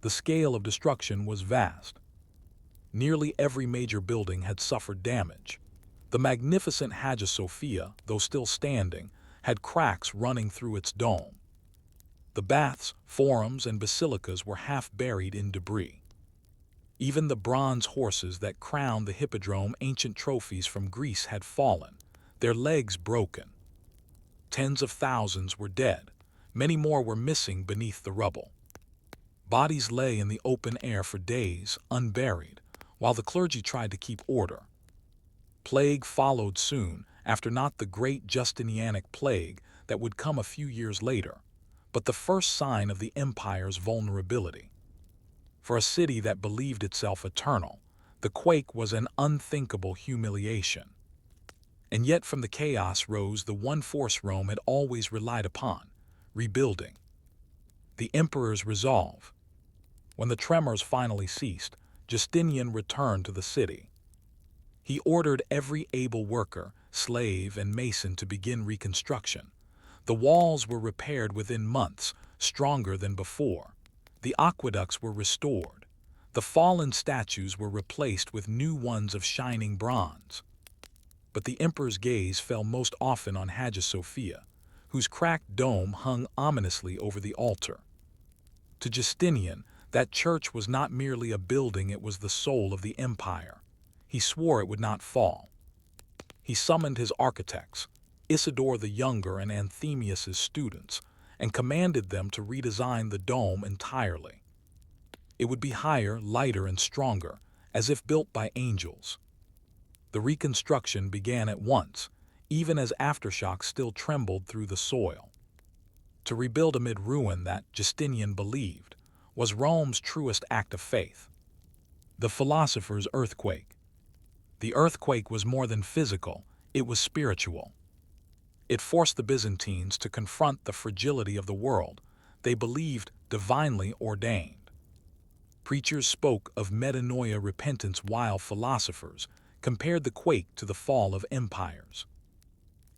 The scale of destruction was vast. Nearly every major building had suffered damage. The magnificent Hagia Sophia, though still standing, had cracks running through its dome. The baths, forums, and basilicas were half buried in debris. Even the bronze horses that crowned the hippodrome, ancient trophies from Greece, had fallen, their legs broken. Tens of thousands were dead. Many more were missing beneath the rubble. Bodies lay in the open air for days, unburied, while the clergy tried to keep order. Plague followed soon, after not the great Justinianic plague that would come a few years later, but the first sign of the empire's vulnerability. For a city that believed itself eternal, the quake was an unthinkable humiliation. And yet from the chaos rose the one force Rome had always relied upon: rebuilding. The emperor's resolve. When the tremors finally ceased, Justinian returned to the city. He ordered every able worker, slave, and mason to begin reconstruction. The walls were repaired within months, stronger than before. The aqueducts were restored. The fallen statues were replaced with new ones of shining bronze. But the emperor's gaze fell most often on Hagia Sophia, whose cracked dome hung ominously over the altar. To Justinian, that church was not merely a building, it was the soul of the empire. He swore it would not fall. He summoned his architects, Isidore the Younger and Anthemius's students, and commanded them to redesign the dome entirely. It would be higher, lighter, and stronger, as if built by angels. The reconstruction began at once, even as aftershocks still trembled through the soil. To rebuild amid ruin, that, Justinian believed, was Rome's truest act of faith. The philosopher's earthquake. The earthquake was more than physical, it was spiritual. It forced the Byzantines to confront the fragility of the world they believed divinely ordained. Preachers spoke of metanoia, repentance, while philosophers compared the quake to the fall of empires.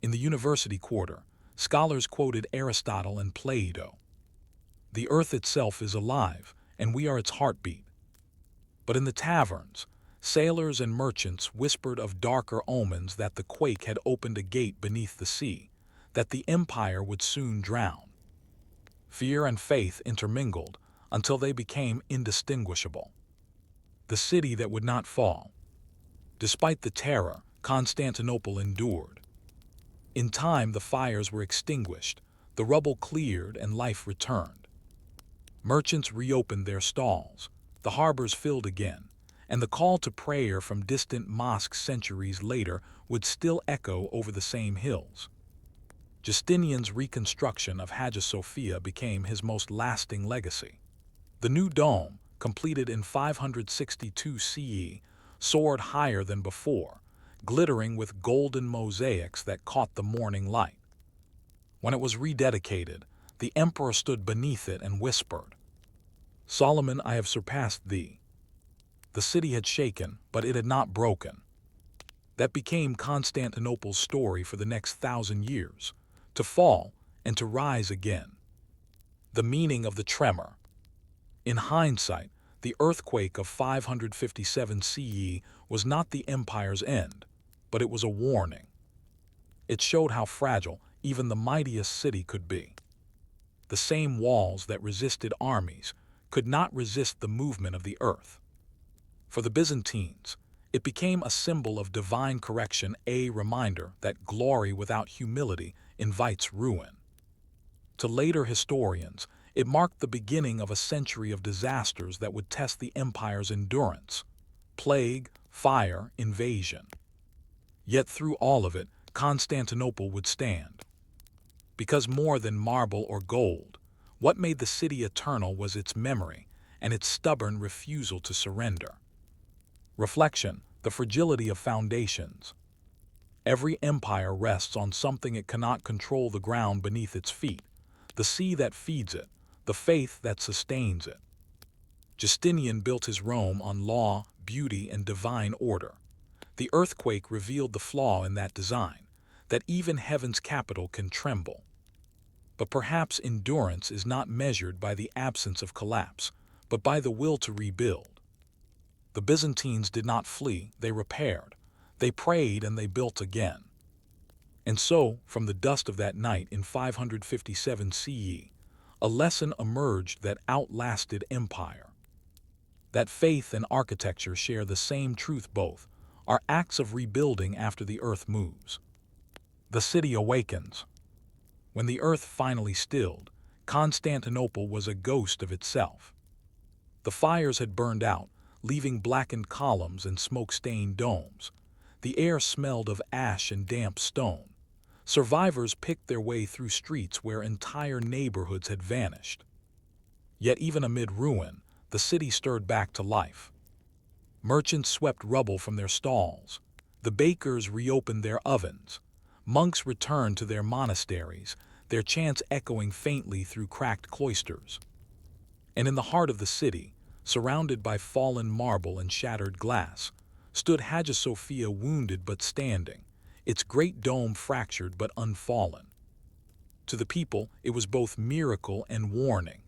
In the university quarter, scholars quoted Aristotle and Plato. The earth itself is alive, and we are its heartbeat. But in the taverns, sailors and merchants whispered of darker omens, that the quake had opened a gate beneath the sea, that the empire would soon drown. Fear and faith intermingled until they became indistinguishable. The city that would not fall. Despite the terror, Constantinople endured. In time, the fires were extinguished, the rubble cleared, and life returned. Merchants reopened their stalls, the harbors filled again, and the call to prayer from distant mosques centuries later would still echo over the same hills. Justinian's reconstruction of Hagia Sophia became his most lasting legacy. The new dome, completed in 562 CE, soared higher than before, glittering with golden mosaics that caught the morning light. When it was rededicated, the emperor stood beneath it and whispered, "Solomon, I have surpassed thee." The city had shaken, but it had not broken. That became Constantinople's story for the next 1,000 years, to fall and to rise again. The meaning of the tremor. In hindsight, the earthquake of 557 CE was not the empire's end, but it was a warning. It showed how fragile even the mightiest city could be. The same walls that resisted armies could not resist the movement of the earth. For the Byzantines, it became a symbol of divine correction, a reminder that glory without humility invites ruin. To later historians, it marked the beginning of a century of disasters that would test the empire's endurance: plague, fire, invasion. Yet through all of it, Constantinople would stand. Because more than marble or gold, what made the city eternal was its memory and its stubborn refusal to surrender. Reflection: the fragility of foundations. Every empire rests on something it cannot control: the ground beneath its feet, the sea that feeds it, the faith that sustains it. Justinian built his Rome on law, beauty, and divine order. The earthquake revealed the flaw in that design, that even heaven's capital can tremble. But perhaps endurance is not measured by the absence of collapse, but by the will to rebuild. The Byzantines did not flee, they repaired. They prayed and they built again. And so, from the dust of that night in 557 CE, a lesson emerged that outlasted empire. That faith and architecture share the same truth: both are acts of rebuilding after the earth moves. The city awakens. When the earth finally stilled, Constantinople was a ghost of itself. The fires had burned out, leaving blackened columns and smoke-stained domes. The air smelled of ash and damp stone. Survivors picked their way through streets where entire neighborhoods had vanished. Yet even amid ruin, the city stirred back to life. Merchants swept rubble from their stalls. The bakers reopened their ovens. Monks returned to their monasteries, their chants echoing faintly through cracked cloisters. And in the heart of the city, surrounded by fallen marble and shattered glass, stood Hagia Sophia, wounded but standing, its great dome fractured but unfallen. To the people, it was both miracle and warning.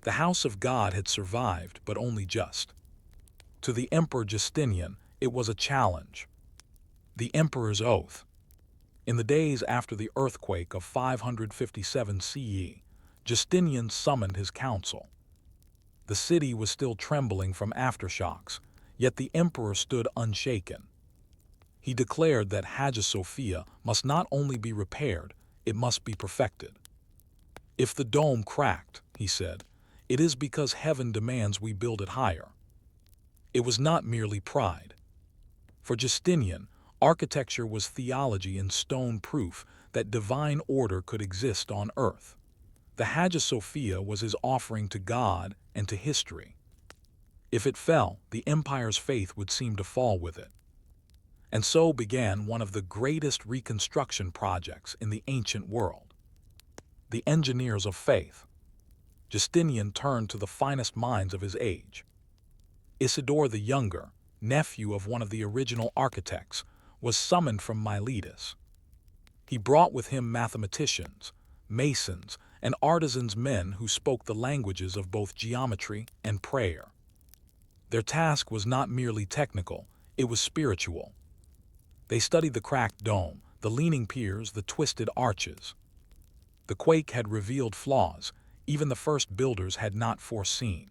The house of God had survived, but only just. To the Emperor Justinian, it was a challenge. The Emperor's Oath. In the days after the earthquake of 557 CE, Justinian summoned his council. The city was still trembling from aftershocks, yet the emperor stood unshaken. He declared that Hagia Sophia must not only be repaired, it must be perfected. If the dome cracked, he said, it is because heaven demands we build it higher. It was not merely pride. For Justinian, architecture was theology in stone, proof that divine order could exist on earth. The Hagia Sophia was his offering to God and to history. If it fell, the empire's faith would seem to fall with it. And so began one of the greatest reconstruction projects in the ancient world. The engineers of faith. Justinian turned to the finest minds of his age. Isidore the Younger, nephew of one of the original architects, was summoned from Miletus. He brought with him mathematicians, masons, and artisans, men who spoke the languages of both geometry and prayer. Their task was not merely technical, it was spiritual. They studied the cracked dome, the leaning piers, the twisted arches. The quake had revealed flaws even the first builders had not foreseen.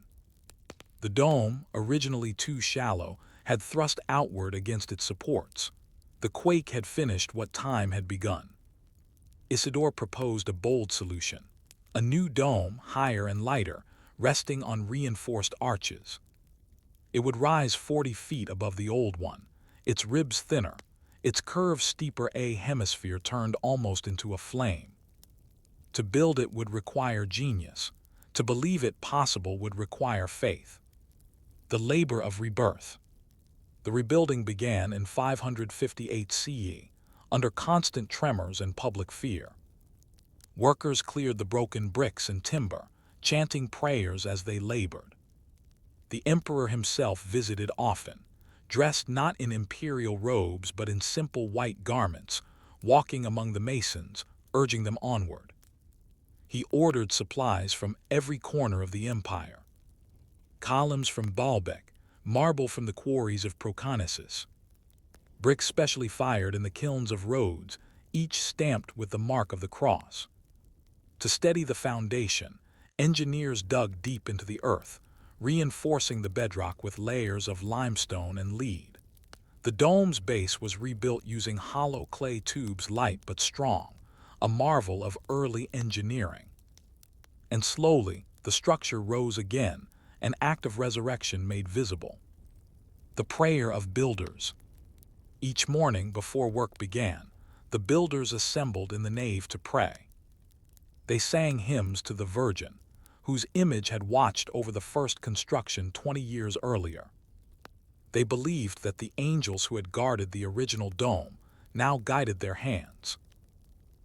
The dome, originally too shallow, had thrust outward against its supports. The quake had finished what time had begun. Isidore proposed a bold solution: a new dome, higher and lighter, resting on reinforced arches. It would rise 40 feet above the old one, its ribs thinner, its curve steeper, a hemisphere turned almost into a flame. To build it would require genius. To believe it possible would require faith. The labor of rebirth. The rebuilding began in 558 CE, under constant tremors and public fear. Workers cleared the broken bricks and timber, chanting prayers as they labored. The emperor himself visited often, dressed not in imperial robes but in simple white garments, walking among the masons, urging them onward. He ordered supplies from every corner of the empire. Columns from Baalbek, marble from the quarries of Proconnesus, bricks specially fired in the kilns of Rhodes, each stamped with the mark of the cross. To steady the foundation, engineers dug deep into the earth, reinforcing the bedrock with layers of limestone and lead. The dome's base was rebuilt using hollow clay tubes, light but strong, a marvel of early engineering. And slowly, the structure rose again, an act of resurrection made visible. The prayer of builders. Each morning before work began, the builders assembled in the nave to pray. They sang hymns to the Virgin, whose image had watched over the first construction 20 years earlier. They believed that the angels who had guarded the original dome now guided their hands.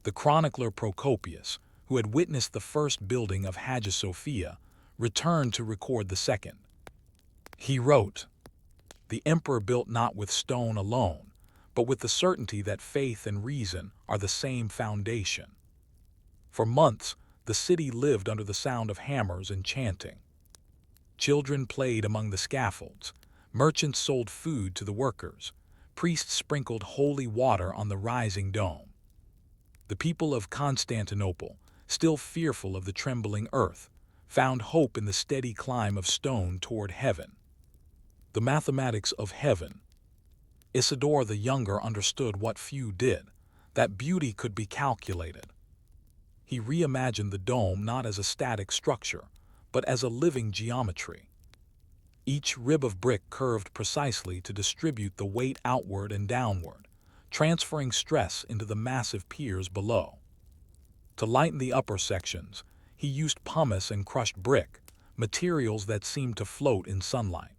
The chronicler Procopius, who had witnessed the first building of Hagia Sophia, returned to record the second. He wrote, "The emperor built not with stone alone, but with the certainty that faith and reason are the same foundation." For months, the city lived under the sound of hammers and chanting. Children played among the scaffolds, merchants sold food to the workers, priests sprinkled holy water on the rising dome. The people of Constantinople, still fearful of the trembling earth, found hope in the steady climb of stone toward heaven. The mathematics of heaven. Isidore the Younger understood what few did, that beauty could be calculated. He reimagined the dome not as a static structure, but as a living geometry. Each rib of brick curved precisely to distribute the weight outward and downward, transferring stress into the massive piers below. To lighten the upper sections, he used pumice and crushed brick, materials that seemed to float in sunlight.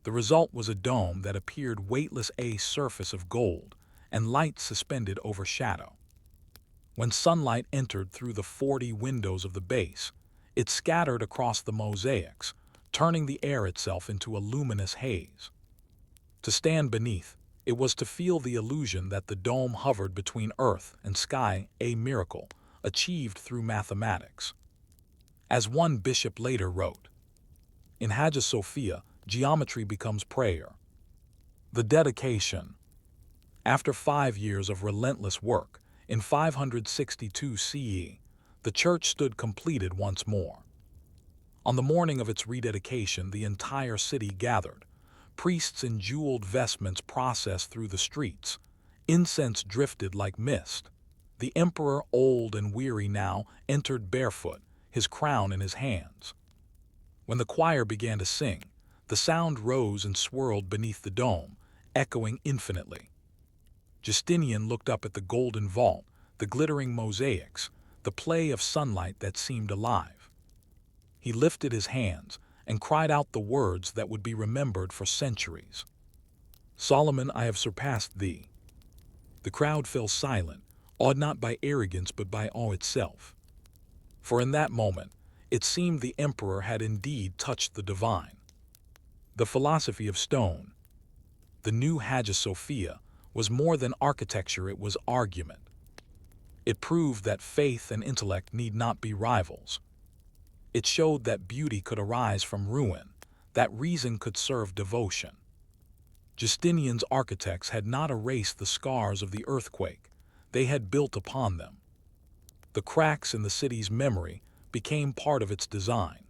The result was a dome that appeared weightless, a surface of gold, and light suspended over shadow. When sunlight entered through the 40 windows of the base, it scattered across the mosaics, turning the air itself into a luminous haze. To stand beneath, it was to feel the illusion that the dome hovered between earth and sky, a miracle, achieved through mathematics. As one bishop later wrote, in Hagia Sophia, geometry becomes prayer. The dedication. After 5 years of relentless work, in 562 CE, the church stood completed once more. On the morning of its rededication, the entire city gathered. Priests in jeweled vestments processed through the streets. Incense drifted like mist. The emperor, old and weary now, entered barefoot, his crown in his hands. When the choir began to sing, the sound rose and swirled beneath the dome, echoing infinitely. Justinian looked up at the golden vault, the glittering mosaics, the play of sunlight that seemed alive. He lifted his hands and cried out the words that would be remembered for centuries. Solomon, I have surpassed thee. The crowd fell silent, awed not by arrogance but by awe itself. For in that moment, it seemed the emperor had indeed touched the divine. The philosophy of stone. The new Hagia Sophia was more than architecture, it was argument. It proved that faith and intellect need not be rivals. It showed that beauty could arise from ruin, that reason could serve devotion. Justinian's architects had not erased the scars of the earthquake, they had built upon them. The cracks in the city's memory became part of its design.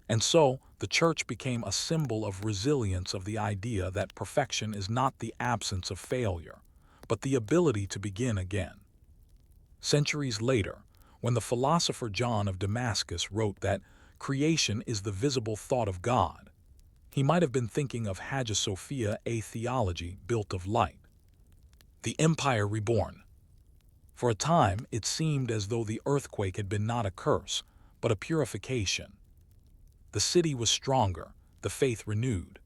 And so, the church became a symbol of resilience, of the idea that perfection is not the absence of failure, but the ability to begin again. Centuries later, when the philosopher John of Damascus wrote that creation is the visible thought of God, he might have been thinking of Hagia Sophia, a theology built of light. The empire reborn. For a time, it seemed as though the earthquake had been not a curse, but a purification. The city was stronger, the faith renewed.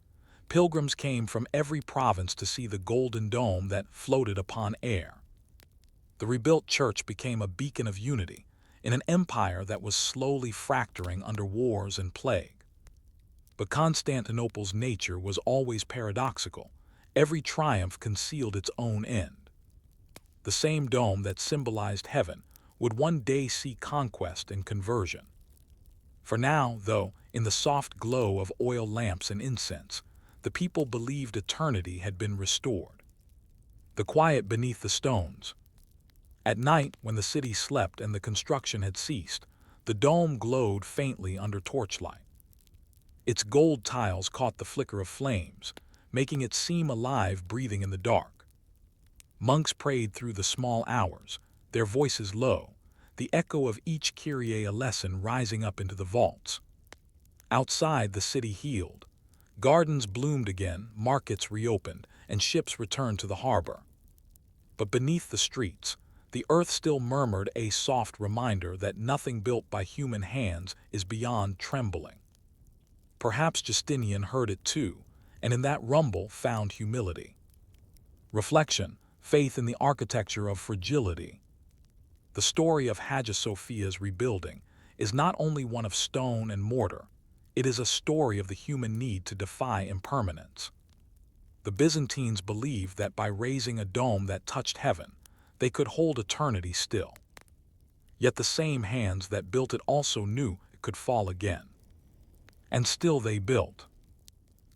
Pilgrims came from every province to see the golden dome that floated upon air. The rebuilt church became a beacon of unity in an empire that was slowly fracturing under wars and plague. But Constantinople's nature was always paradoxical. Every triumph concealed its own end. The same dome that symbolized heaven would one day see conquest and conversion. For now, though, in the soft glow of oil lamps and incense, the people believed eternity had been restored. The quiet beneath the stones. At night, when the city slept and the construction had ceased, the dome glowed faintly under torchlight. Its gold tiles caught the flicker of flames, making it seem alive, breathing in the dark. Monks prayed through the small hours, their voices low, the echo of each Kyrie a lesson rising up into the vaults. Outside, the city healed. Gardens bloomed again, markets reopened, and ships returned to the harbor. But beneath the streets, the earth still murmured, a soft reminder that nothing built by human hands is beyond trembling. Perhaps Justinian heard it too, and in that rumble found humility. Reflection, faith in the architecture of fragility. The story of Hagia Sophia's rebuilding is not only one of stone and mortar, it is a story of the human need to defy impermanence. The Byzantines believed that by raising a dome that touched heaven, they could hold eternity still. Yet the same hands that built it also knew it could fall again. And still they built.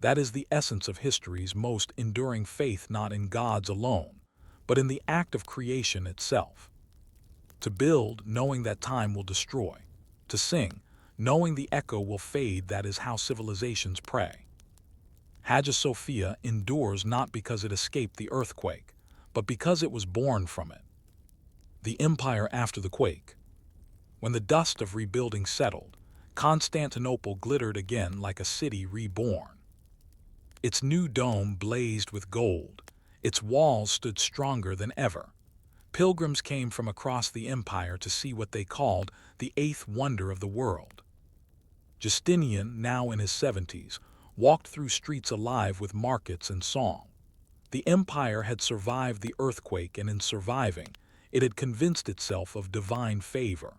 That is the essence of history's most enduring faith, not in gods alone, but in the act of creation itself. To build, knowing that time will destroy. To sing, knowing the echo will fade, that is how civilizations pray. Hagia Sophia endures not because it escaped the earthquake, but because it was born from it. The empire after the quake. When the dust of rebuilding settled, Constantinople glittered again like a city reborn. Its new dome blazed with gold. Its walls stood stronger than ever. Pilgrims came from across the empire to see what they called the eighth wonder of the world. Justinian, now in his 70s, walked through streets alive with markets and song. The empire had survived the earthquake, and in surviving, it had convinced itself of divine favor.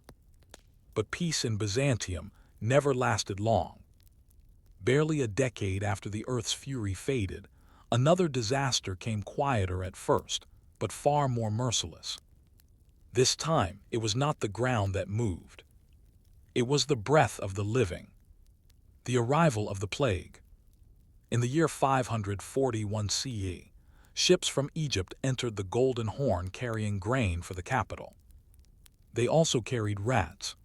But peace in Byzantium never lasted long. Barely a decade after the earth's fury faded, Another disaster came quieter at first, but far more merciless. This time, it was not the ground that moved. It was the breath of the living. The arrival of the plague. In the year 541 CE, ships from Egypt entered the Golden Horn carrying grain for the capital. They also carried rats.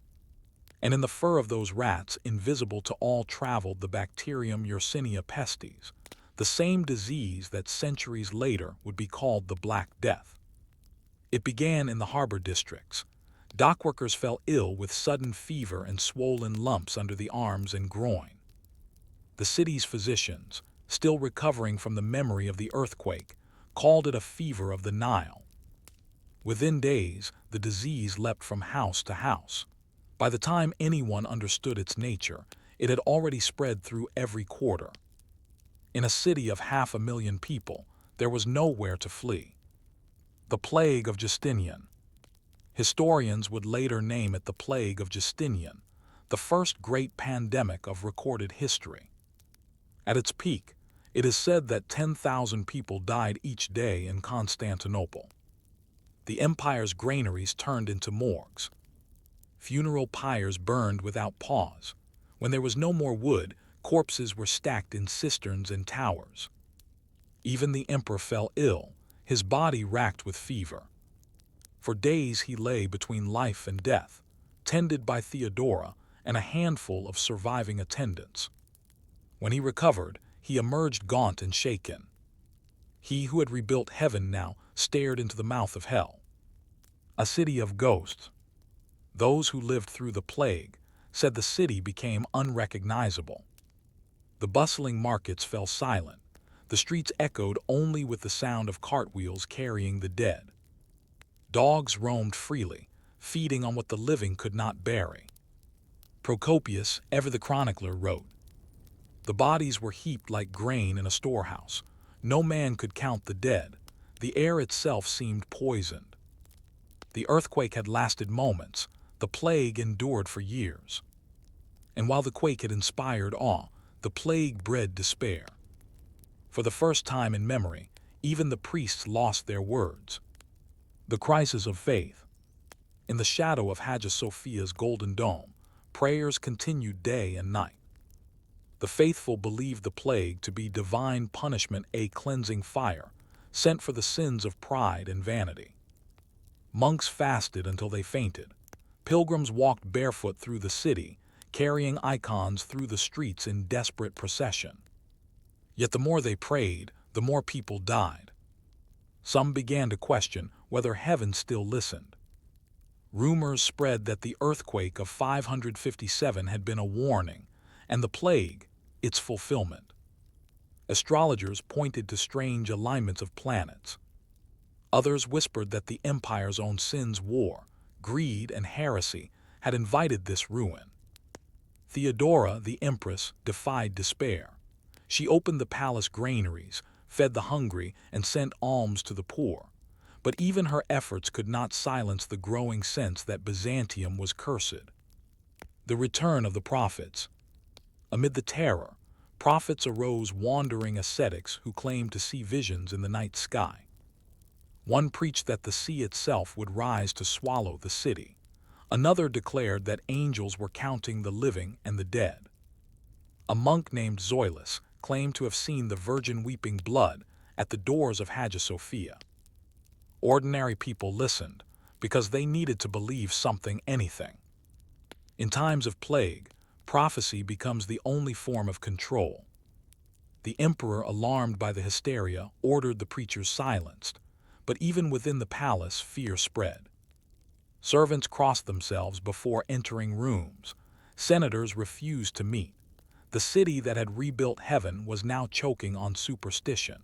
And in the fur of those rats, invisible to all, traveled the bacterium Yersinia pestis, the same disease that centuries later would be called the Black Death. It began in the harbor districts. Dockworkers fell ill with sudden fever and swollen lumps under the arms and groin. The city's physicians, still recovering from the memory of the earthquake, called it a fever of the Nile. Within days, the disease leapt from house to house. By the time anyone understood its nature, it had already spread through every quarter. In a city of 500,000 people, there was nowhere to flee. The Plague of Justinian. Historians would later name it the Plague of Justinian, the first great pandemic of recorded history. At its peak, it is said that 10,000 people died each day in Constantinople. The empire's granaries turned into morgues. Funeral pyres burned without pause. When there was no more wood, corpses were stacked in cisterns and towers. Even the emperor fell ill, his body racked with fever. For days he lay between life and death, tended by Theodora and a handful of surviving attendants. When he recovered, he emerged gaunt and shaken. He who had rebuilt heaven now stared into the mouth of hell. A city of ghosts. Those who lived through the plague said the city became unrecognizable. The bustling markets fell silent. The streets echoed only with the sound of cartwheels carrying the dead. Dogs roamed freely, feeding on what the living could not bury. Procopius, ever the chronicler, wrote, "The bodies were heaped like grain in a storehouse. No man could count the dead. The air itself seemed poisoned." The earthquake had lasted moments. The plague endured for years. And while the quake had inspired awe, the plague bred despair. For the first time in memory, even the priests lost their words. The crisis of faith. In the shadow of Hagia Sophia's golden dome, prayers continued day and night. The faithful believed the plague to be divine punishment, a cleansing fire, sent for the sins of pride and vanity. Monks fasted until they fainted. Pilgrims walked barefoot through the city, carrying icons through the streets in desperate procession. Yet the more they prayed, the more people died. Some began to question whether heaven still listened. Rumors spread that the earthquake of 557 had been a warning, and the plague, its fulfillment. Astrologers pointed to strange alignments of planets. Others whispered that the empire's own sins, war, greed, and heresy had invited this ruin. Theodora, the empress, defied despair. She opened the palace granaries, fed the hungry, and sent alms to the poor. But even her efforts could not silence the growing sense that Byzantium was cursed. The return of the prophets. Amid the terror, prophets arose, wandering ascetics who claimed to see visions in the night sky. One preached that the sea itself would rise to swallow the city. Another declared that angels were counting the living and the dead. A monk named Zoilus claimed to have seen the Virgin weeping blood at the doors of Hagia Sophia. Ordinary people listened because they needed to believe something, anything. In times of plague, prophecy becomes the only form of control. The emperor, alarmed by the hysteria, ordered the preachers silenced, but even within the palace, fear spread. Servants crossed themselves before entering rooms. Senators refused to meet. The city that had rebuilt heaven was now choking on superstition.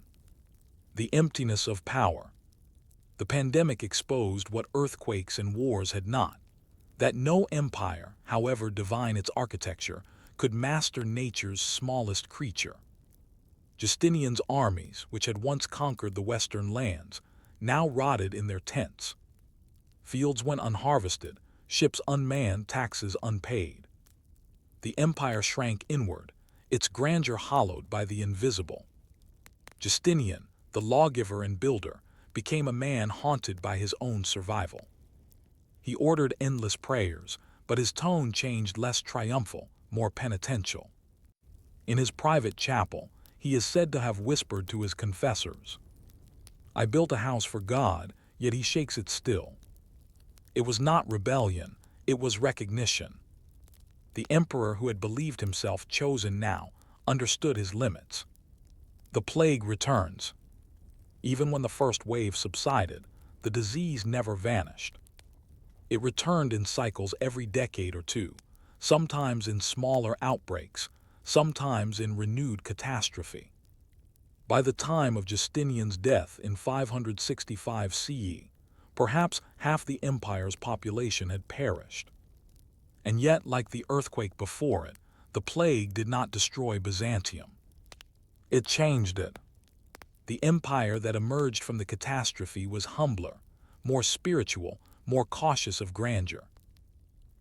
The emptiness of power. The pandemic exposed what earthquakes and wars had not: that no empire, however divine its architecture, could master nature's smallest creature. Justinian's armies, which had once conquered the western lands, now rotted in their tents. Fields went unharvested, ships unmanned, taxes unpaid. The empire shrank inward, its grandeur hollowed by the invisible. Justinian, the lawgiver and builder, became a man haunted by his own survival. He ordered endless prayers, but his tone changed, less triumphal, more penitential. In his private chapel, he is said to have whispered to his confessors, "I built a house for God, yet he shakes it still." It was not rebellion, it was recognition. The emperor, who had believed himself chosen now, understood his limits. The plague returns. Even when the first wave subsided, the disease never vanished. It returned in cycles every decade or two, sometimes in smaller outbreaks, sometimes in renewed catastrophe. By the time of Justinian's death in 565 CE, perhaps half the empire's population had perished. And yet, like the earthquake before it, the plague did not destroy Byzantium. It changed it. The empire that emerged from the catastrophe was humbler, more spiritual, more cautious of grandeur.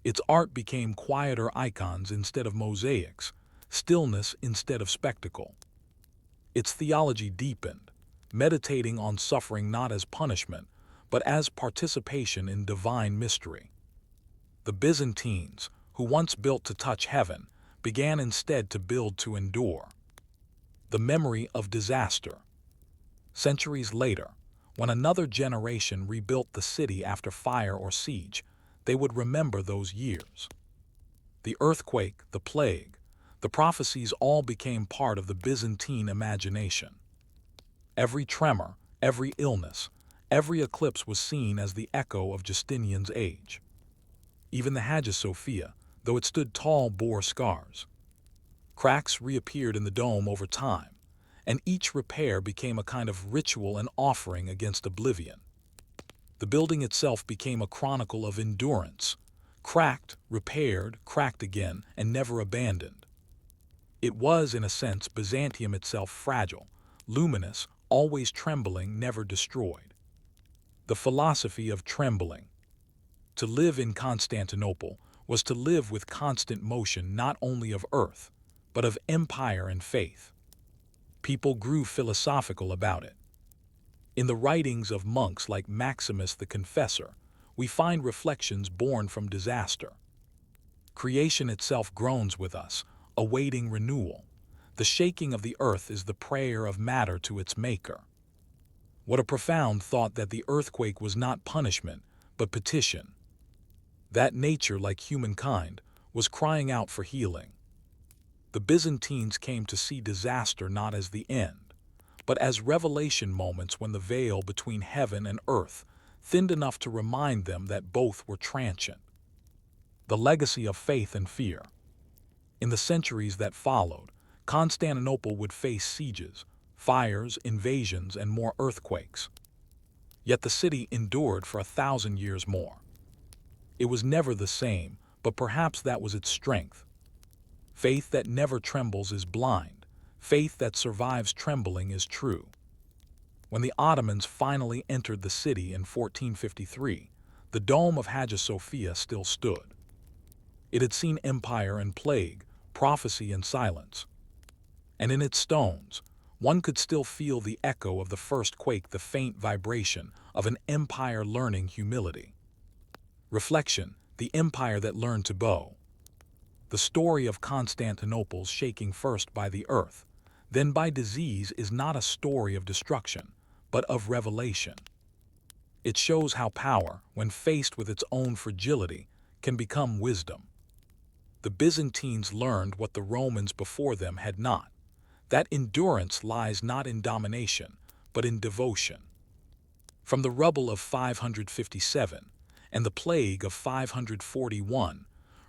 Its art became quieter icons instead of mosaics, stillness instead of spectacle. Its theology deepened, meditating on suffering not as punishment, but as participation in divine mystery. The Byzantines, who once built to touch heaven, began instead to build to endure. The memory of disaster. Centuries later, when another generation rebuilt the city after fire or siege, they would remember those years. The earthquake, the plague, the prophecies all became part of the Byzantine imagination. Every tremor, every illness, every eclipse was seen as the echo of Justinian's age. Even the Hagia Sophia, though it stood tall, bore scars. Cracks reappeared in the dome over time, and each repair became a kind of ritual and offering against oblivion. The building itself became a chronicle of endurance, cracked, repaired, cracked again, and never abandoned. It was, in a sense, Byzantium itself, fragile, luminous, always trembling, never destroyed. The philosophy of trembling. To live in Constantinople was to live with constant motion not only of earth, but of empire and faith. People grew philosophical about it. In the writings of monks like Maximus the Confessor, we find reflections born from disaster. Creation itself groans with us, awaiting renewal. The shaking of the earth is the prayer of matter to its maker. What a profound thought, that the earthquake was not punishment, but petition. That nature, like humankind, was crying out for healing. The Byzantines came to see disaster not as the end, but as revelation moments when the veil between heaven and earth thinned enough to remind them that both were transient. The legacy of faith and fear. In the centuries that followed, Constantinople would face sieges, fires, invasions, and more earthquakes. Yet the city endured for 1,000 years more. It was never the same, but perhaps that was its strength. Faith that never trembles is blind. Faith that survives trembling is true. When the Ottomans finally entered the city in 1453, the dome of Hagia Sophia still stood. It had seen empire and plague, prophecy and silence. And in its stones, one could still feel the echo of the first quake, the faint vibration of an empire learning humility. Reflection, the empire that learned to bow. The story of Constantinople's shaking first by the earth, then by disease, is not a story of destruction, but of revelation. It shows how power, when faced with its own fragility, can become wisdom. The Byzantines learned what the Romans before them had not. That endurance lies not in domination, but in devotion. From the rubble of 557 and the plague of 541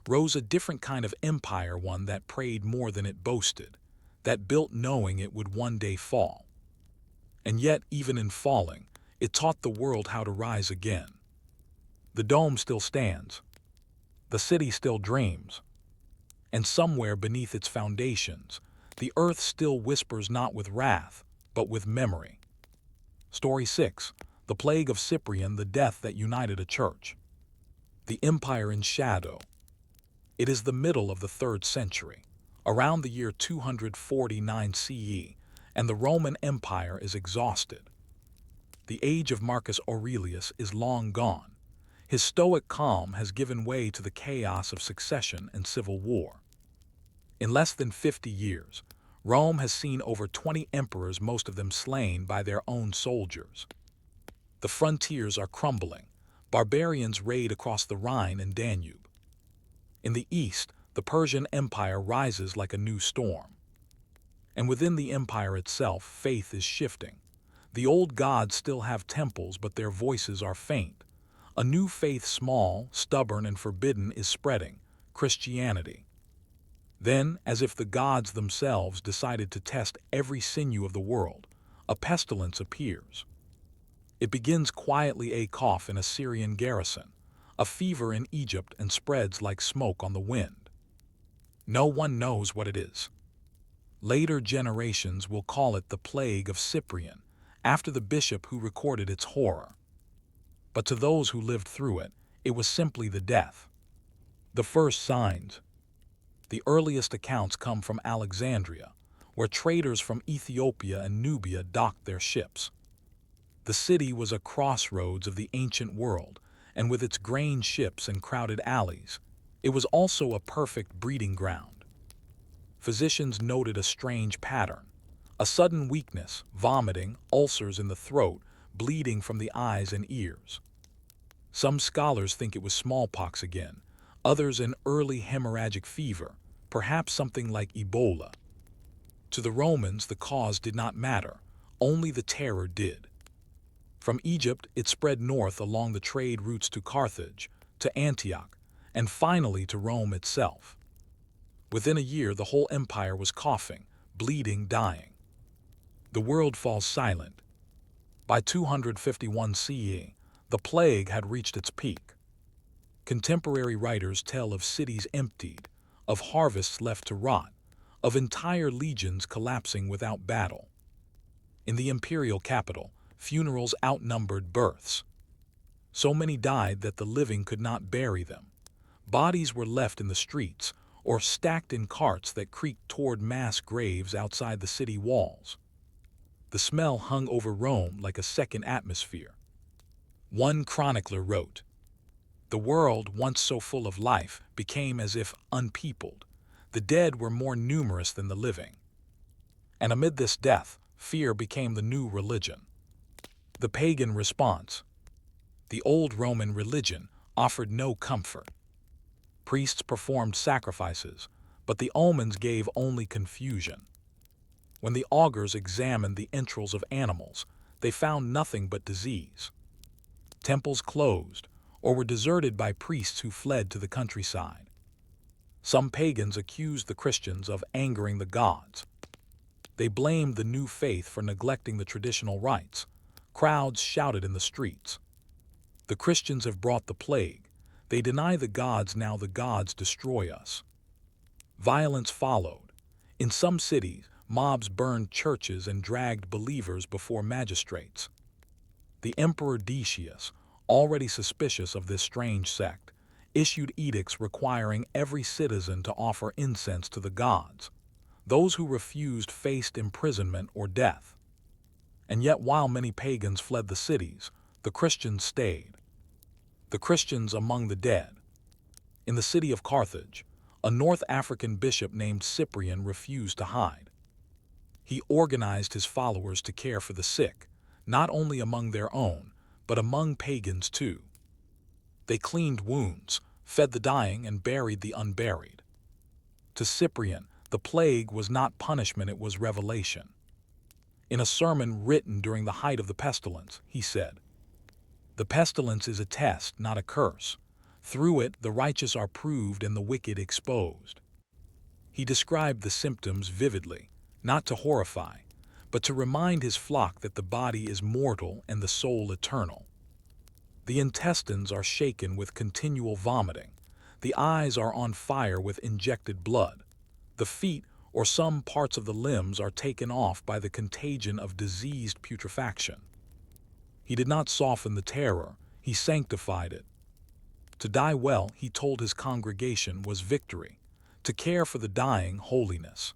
rose a different kind of empire, one that prayed more than it boasted, that built knowing it would one day fall. And yet, even in falling, it taught the world how to rise again. The dome still stands. The city still dreams. And somewhere beneath its foundations, the earth still whispers, not with wrath, but with memory. Story 6. The Plague of Cyprian, the Death That United a Church. The Empire in Shadow. It is the middle of the 3rd century, around the year 249 CE, and the Roman Empire is exhausted. The age of Marcus Aurelius is long gone. His stoic calm has given way to the chaos of succession and civil war. In less than 50 years, Rome has seen over 20 emperors, most of them slain by their own soldiers. The frontiers are crumbling. Barbarians raid across the Rhine and Danube. In the east, the Persian Empire rises like a new storm. And within the empire itself, faith is shifting. The old gods still have temples, but their voices are faint. A new faith, small, stubborn, and forbidden, is spreading: Christianity. Then, as if the gods themselves decided to test every sinew of the world, a pestilence appears. It begins quietly: a cough in a Syrian garrison, a fever in Egypt, and spreads like smoke on the wind. No one knows what it is. Later generations will call it the plague of Cyprian, after the bishop who recorded its horror. But to those who lived through it, it was simply the death. The first signs. The earliest accounts come from Alexandria, where traders from Ethiopia and Nubia docked their ships. The city was a crossroads of the ancient world, and with its grain ships and crowded alleys, it was also a perfect breeding ground. Physicians noted a strange pattern: a sudden weakness, vomiting, ulcers in the throat, bleeding from the eyes and ears. Some scholars think it was smallpox again, others an early hemorrhagic fever, perhaps something like Ebola. To the Romans, the cause did not matter, only the terror did. From Egypt, it spread north along the trade routes to Carthage, to Antioch, and finally to Rome itself. Within a year, the whole empire was coughing, bleeding, dying. The world falls silent. By 251 CE, the plague had reached its peak. Contemporary writers tell of cities emptied, of harvests left to rot, of entire legions collapsing without battle. In the imperial capital, funerals outnumbered births. So many died that the living could not bury them. Bodies were left in the streets, or stacked in carts that creaked toward mass graves outside the city walls. The smell hung over Rome like a second atmosphere. One chronicler wrote, "The world, once so full of life, became as if unpeopled. The dead were more numerous than the living." And amid this death, fear became the new religion. The pagan response. The old Roman religion offered no comfort. Priests performed sacrifices, but the omens gave only confusion. When the augurs examined the entrails of animals, they found nothing but disease. Temples closed, or were deserted by priests who fled to the countryside. Some pagans accused the Christians of angering the gods. They blamed the new faith for neglecting the traditional rites. Crowds shouted in the streets, "The Christians have brought the plague. They deny the gods, now the gods destroy us." Violence followed. In some cities, mobs burned churches and dragged believers before magistrates. The Emperor Decius, already suspicious of this strange sect, issued edicts requiring every citizen to offer incense to the gods. Those who refused faced imprisonment or death. And yet, while many pagans fled the cities, the Christians stayed. The Christians among the dead. In the city of Carthage, a North African bishop named Cyprian refused to hide. He organized his followers to care for the sick, not only among their own, but among pagans too. They cleaned wounds, fed the dying, and buried the unburied. To Cyprian, the plague was not punishment, it was revelation. In a sermon written during the height of the pestilence, he said, "The pestilence is a test, not a curse. Through it, the righteous are proved and the wicked exposed." He described the symptoms vividly, not to horrify, but to remind his flock that the body is mortal and the soul eternal. The intestines are shaken with continual vomiting. The eyes are on fire with injected blood. The feet, or some parts of the limbs, are taken off by the contagion of diseased putrefaction. He did not soften the terror, he sanctified it. To die well, he told his congregation, was victory. To care for the dying, holiness.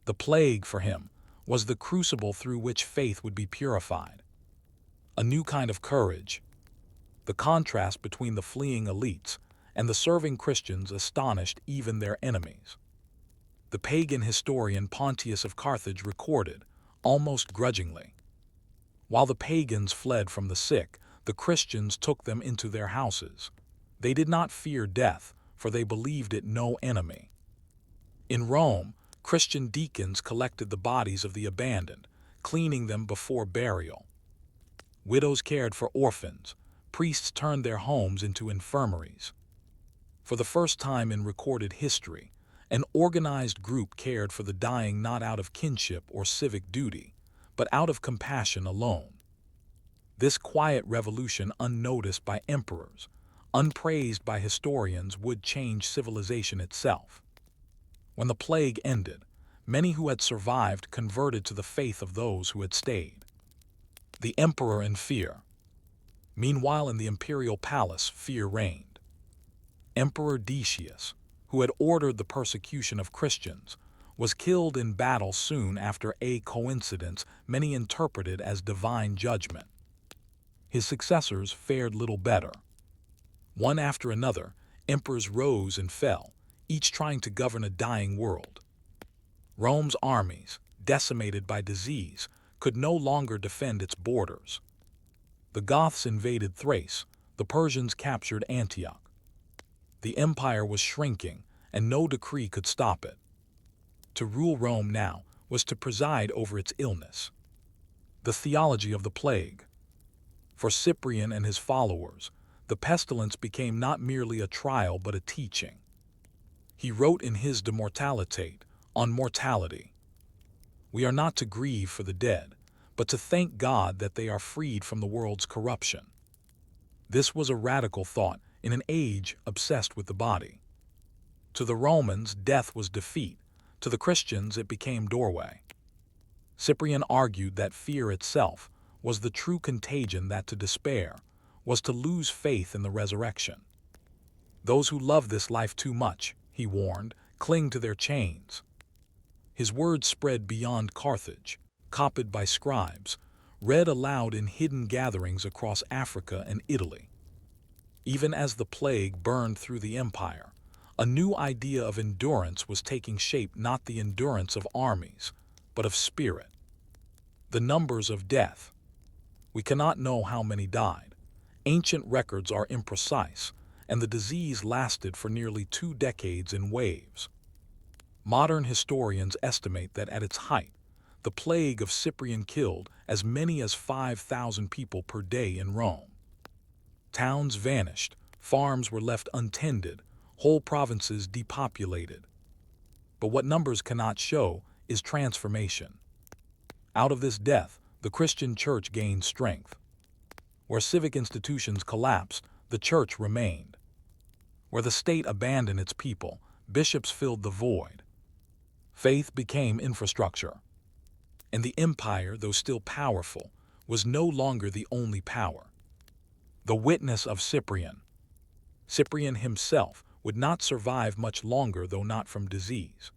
The plague for him was the crucible through which faith would be purified. A new kind of courage. The contrast between the fleeing elites and the serving Christians astonished even their enemies. The pagan historian Pontius of Carthage recorded, almost grudgingly, "While the pagans fled from the sick, the Christians took them into their houses. They did not fear death, for they believed it no enemy." In Rome, Christian deacons collected the bodies of the abandoned, cleaning them before burial. Widows cared for orphans. Priests turned their homes into infirmaries. For the first time in recorded history, an organized group cared for the dying not out of kinship or civic duty, but out of compassion alone. This quiet revolution, unnoticed by emperors, unpraised by historians, would change civilization itself. When the plague ended, many who had survived converted to the faith of those who had stayed. The emperor in fear. Meanwhile, in the imperial palace, fear reigned. Emperor Decius, who had ordered the persecution of Christians, was killed in battle soon after, a coincidence many interpreted as divine judgment. His successors fared little better. One after another, emperors rose and fell, each trying to govern a dying world. Rome's armies, decimated by disease, could no longer defend its borders. The Goths invaded Thrace, the Persians captured Antioch. The empire was shrinking, and no decree could stop it. To rule Rome now was to preside over its illness. The theology of the plague. For Cyprian and his followers, the pestilence became not merely a trial but a teaching. He wrote in his De Mortalitate, on mortality, "We are not to grieve for the dead, but to thank God that they are freed from the world's corruption." This was a radical thought in an age obsessed with the body. To the Romans, death was defeat. To the Christians, it became doorway. Cyprian argued that fear itself was the true contagion, that to despair was to lose faith in the resurrection. Those who love this life too much, he warned, cling to their chains. His words spread beyond Carthage, copied by scribes, read aloud in hidden gatherings across Africa and Italy. Even as the plague burned through the empire, a new idea of endurance was taking shape, not the endurance of armies, but of spirit. The numbers of death. We cannot know how many died. Ancient records are imprecise, and the disease lasted for nearly 2 decades in waves. Modern historians estimate that at its height, the plague of Cyprian killed as many as 5,000 people per day in Rome. Towns vanished, farms were left untended, whole provinces depopulated. But what numbers cannot show is transformation. Out of this death, the Christian church gained strength. Where civic institutions collapsed, the church remained. Where the state abandoned its people, bishops filled the void. Faith became infrastructure. And the empire, though still powerful, was no longer the only power. The witness of Cyprian. Cyprian himself would not survive much longer, though not from disease.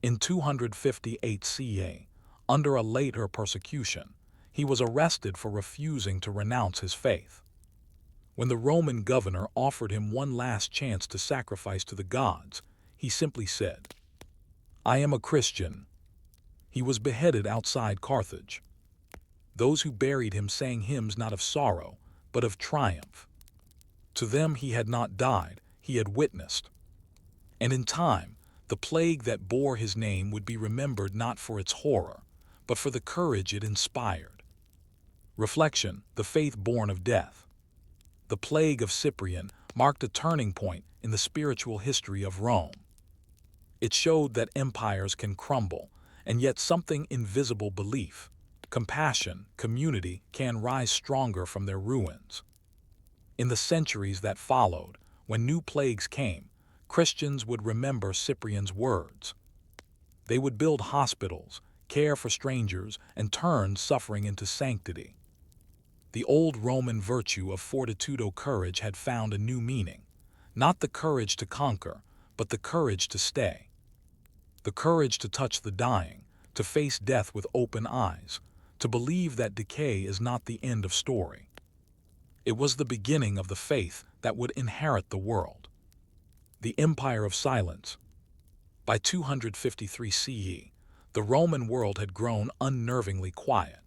In 258 CA, under a later persecution, he was arrested for refusing to renounce his faith. When the Roman governor offered him one last chance to sacrifice to the gods, he simply said, "I am a Christian." He was beheaded outside Carthage. Those who buried him sang hymns not of sorrow, but of triumph. To them he had not died, he had witnessed. And in time, the plague that bore his name would be remembered not for its horror, but for the courage it inspired. Reflection, the faith born of death. The plague of Cyprian marked a turning point in the spiritual history of Rome. It showed that empires can crumble, and yet something invisible, belief, compassion, community, can rise stronger from their ruins. In the centuries that followed, when new plagues came, Christians would remember Cyprian's words. They would build hospitals, care for strangers, and turn suffering into sanctity. The old Roman virtue of fortitudo, courage, had found a new meaning, not the courage to conquer, but the courage to stay. The courage to touch the dying, to face death with open eyes, to believe that decay is not the end of story. It was the beginning of the faith that would inherit the world. The Empire of Silence. By 253 CE, the Roman world had grown unnervingly quiet.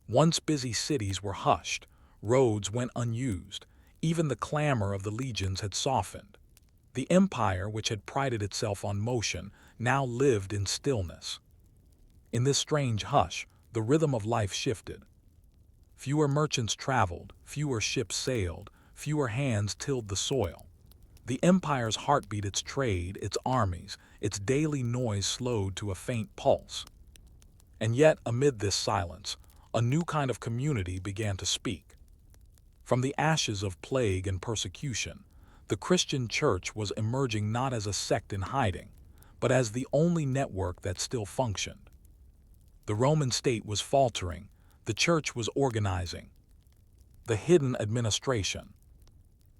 Once busy cities were hushed, roads went unused, even the clamor of the legions had softened. The empire, which had prided itself on motion, now lived in stillness. In this strange hush, the rhythm of life shifted. Fewer merchants traveled, fewer ships sailed, fewer hands tilled the soil. The empire's heartbeat, its trade, its armies, its daily noise slowed to a faint pulse. And yet, amid this silence, a new kind of community began to speak. From the ashes of plague and persecution, the Christian church was emerging not as a sect in hiding, but as the only network that still functioned. The Roman state was faltering, the church was organizing. The hidden administration.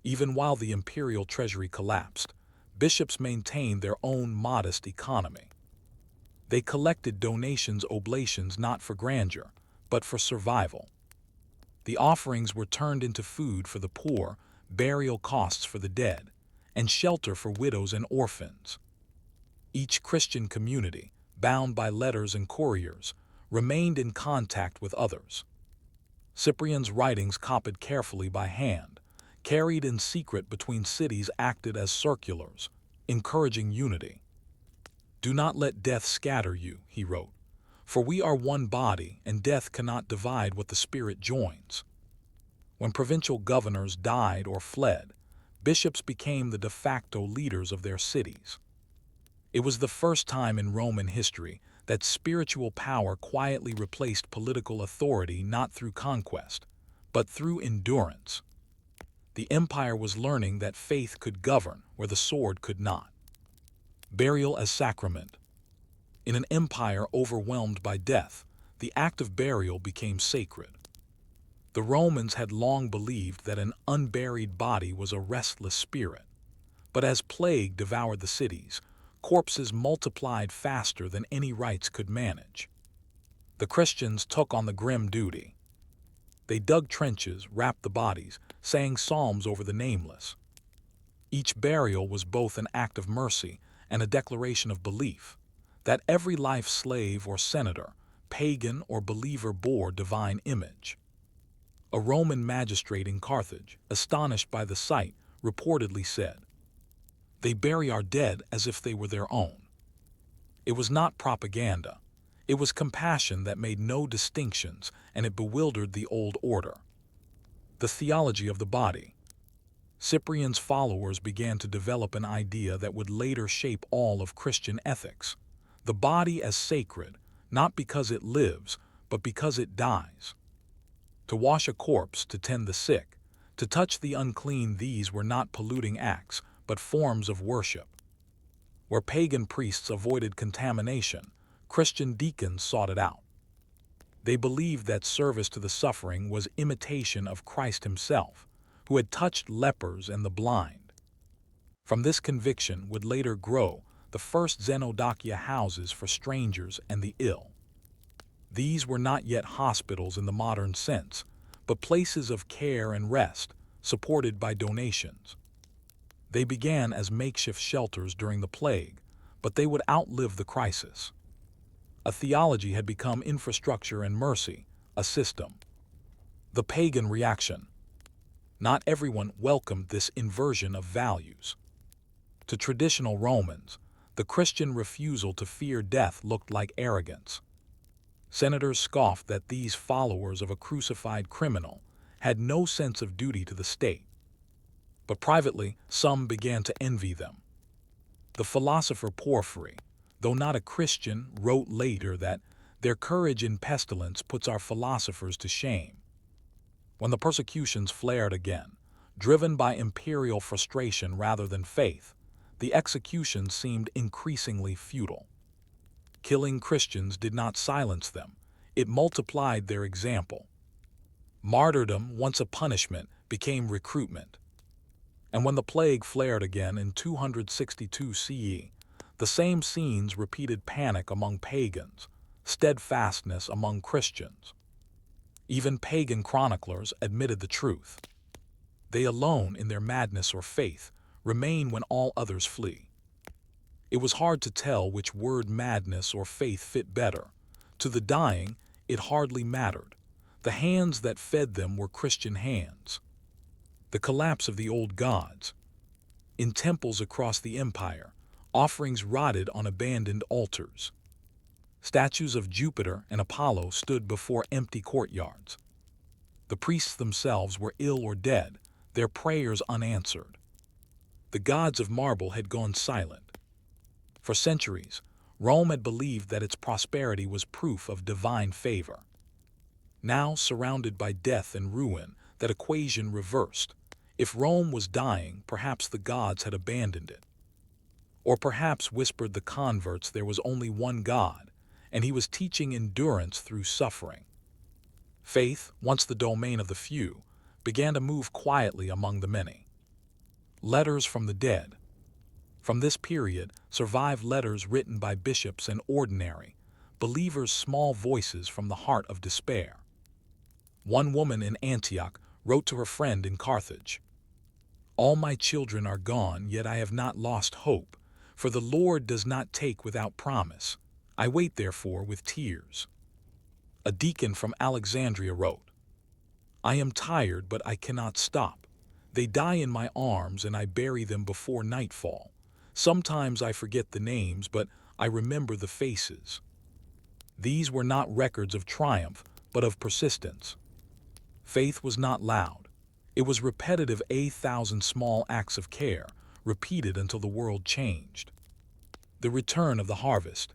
Even while the imperial treasury collapsed, bishops maintained their own modest economy. They collected donations, oblations not for grandeur, but for survival. The offerings were turned into food for the poor, burial costs for the dead, and shelter for widows and orphans. Each Christian community, bound by letters and couriers, remained in contact with others. Cyprian's writings, copied carefully by hand, carried in secret between cities, acted as circulars, encouraging unity. "Do not let death scatter you," he wrote, "for we are one body, and death cannot divide what the spirit joins." When provincial governors died or fled, bishops became the de facto leaders of their cities. It was the first time in Roman history that spiritual power quietly replaced political authority, not through conquest, but through endurance. The empire was learning that faith could govern where the sword could not. Burial as sacrament. In an empire overwhelmed by death, the act of burial became sacred. The Romans had long believed that an unburied body was a restless spirit. But as plague devoured the cities, corpses multiplied faster than any rites could manage. The Christians took on the grim duty. They dug trenches, wrapped the bodies, sang psalms over the nameless. Each burial was both an act of mercy and a declaration of belief, that every life, slave or senator, pagan or believer, bore divine image. A Roman magistrate in Carthage, astonished by the sight, reportedly said, "They bury our dead as if they were their own." It was not propaganda. It was compassion that made no distinctions, and it bewildered the old order. The theology of the body. Cyprian's followers began to develop an idea that would later shape all of Christian ethics. The body as sacred, not because it lives, but because it dies. To wash a corpse, to tend the sick, to touch the unclean, these were not polluting acts, but forms of worship. Where pagan priests avoided contamination, Christian deacons sought it out. They believed that service to the suffering was imitation of Christ himself, who had touched lepers and the blind. From this conviction would later grow the first xenodochia houses for strangers and the ill. These were not yet hospitals in the modern sense, but places of care and rest, supported by donations. They began as makeshift shelters during the plague, but they would outlive the crisis. A theology had become infrastructure, and mercy, a system. The pagan reaction. Not everyone welcomed this inversion of values. To traditional Romans, the Christian refusal to fear death looked like arrogance. Senators scoffed that these followers of a crucified criminal had no sense of duty to the state. But privately, some began to envy them. The philosopher Porphyry, though not a Christian, wrote later that their courage in pestilence puts our philosophers to shame. When the persecutions flared again, driven by imperial frustration rather than faith, the executions seemed increasingly futile. Killing Christians did not silence them, it multiplied their example. Martyrdom, once a punishment, became recruitment. And when the plague flared again in 262 CE, The same scenes repeated: panic among pagans, steadfastness among Christians. Even pagan chroniclers admitted the truth. They alone, in their madness or faith, remain when all others flee. It was hard to tell which word, madness or faith, fit better. To the dying, it hardly mattered. The hands that fed them were Christian hands. The collapse of the old gods. In temples across the empire, offerings rotted on abandoned altars. Statues of Jupiter and Apollo stood before empty courtyards. The priests themselves were ill or dead, their prayers unanswered. The gods of marble had gone silent. For centuries, Rome had believed that its prosperity was proof of divine favor. Now, surrounded by death and ruin, that equation reversed. If Rome was dying, perhaps the gods had abandoned it. Or perhaps, whispered the converts, there was only one God, and he was teaching endurance through suffering. Faith, once the domain of the few, began to move quietly among the many. Letters from the dead. From this period survive letters written by bishops and ordinary believers, small voices from the heart of despair. One woman in Antioch wrote to her friend in Carthage, "All my children are gone, yet I have not lost hope, for the Lord does not take without promise. I wait therefore with tears." A deacon from Alexandria wrote, "I am tired, but I cannot stop. They die in my arms, and I bury them before nightfall. Sometimes I forget the names, but I remember the faces." These were not records of triumph, but of persistence. Faith was not loud. It was repetitive, 1,000 small acts of care, repeated until the world changed. The return of the harvest.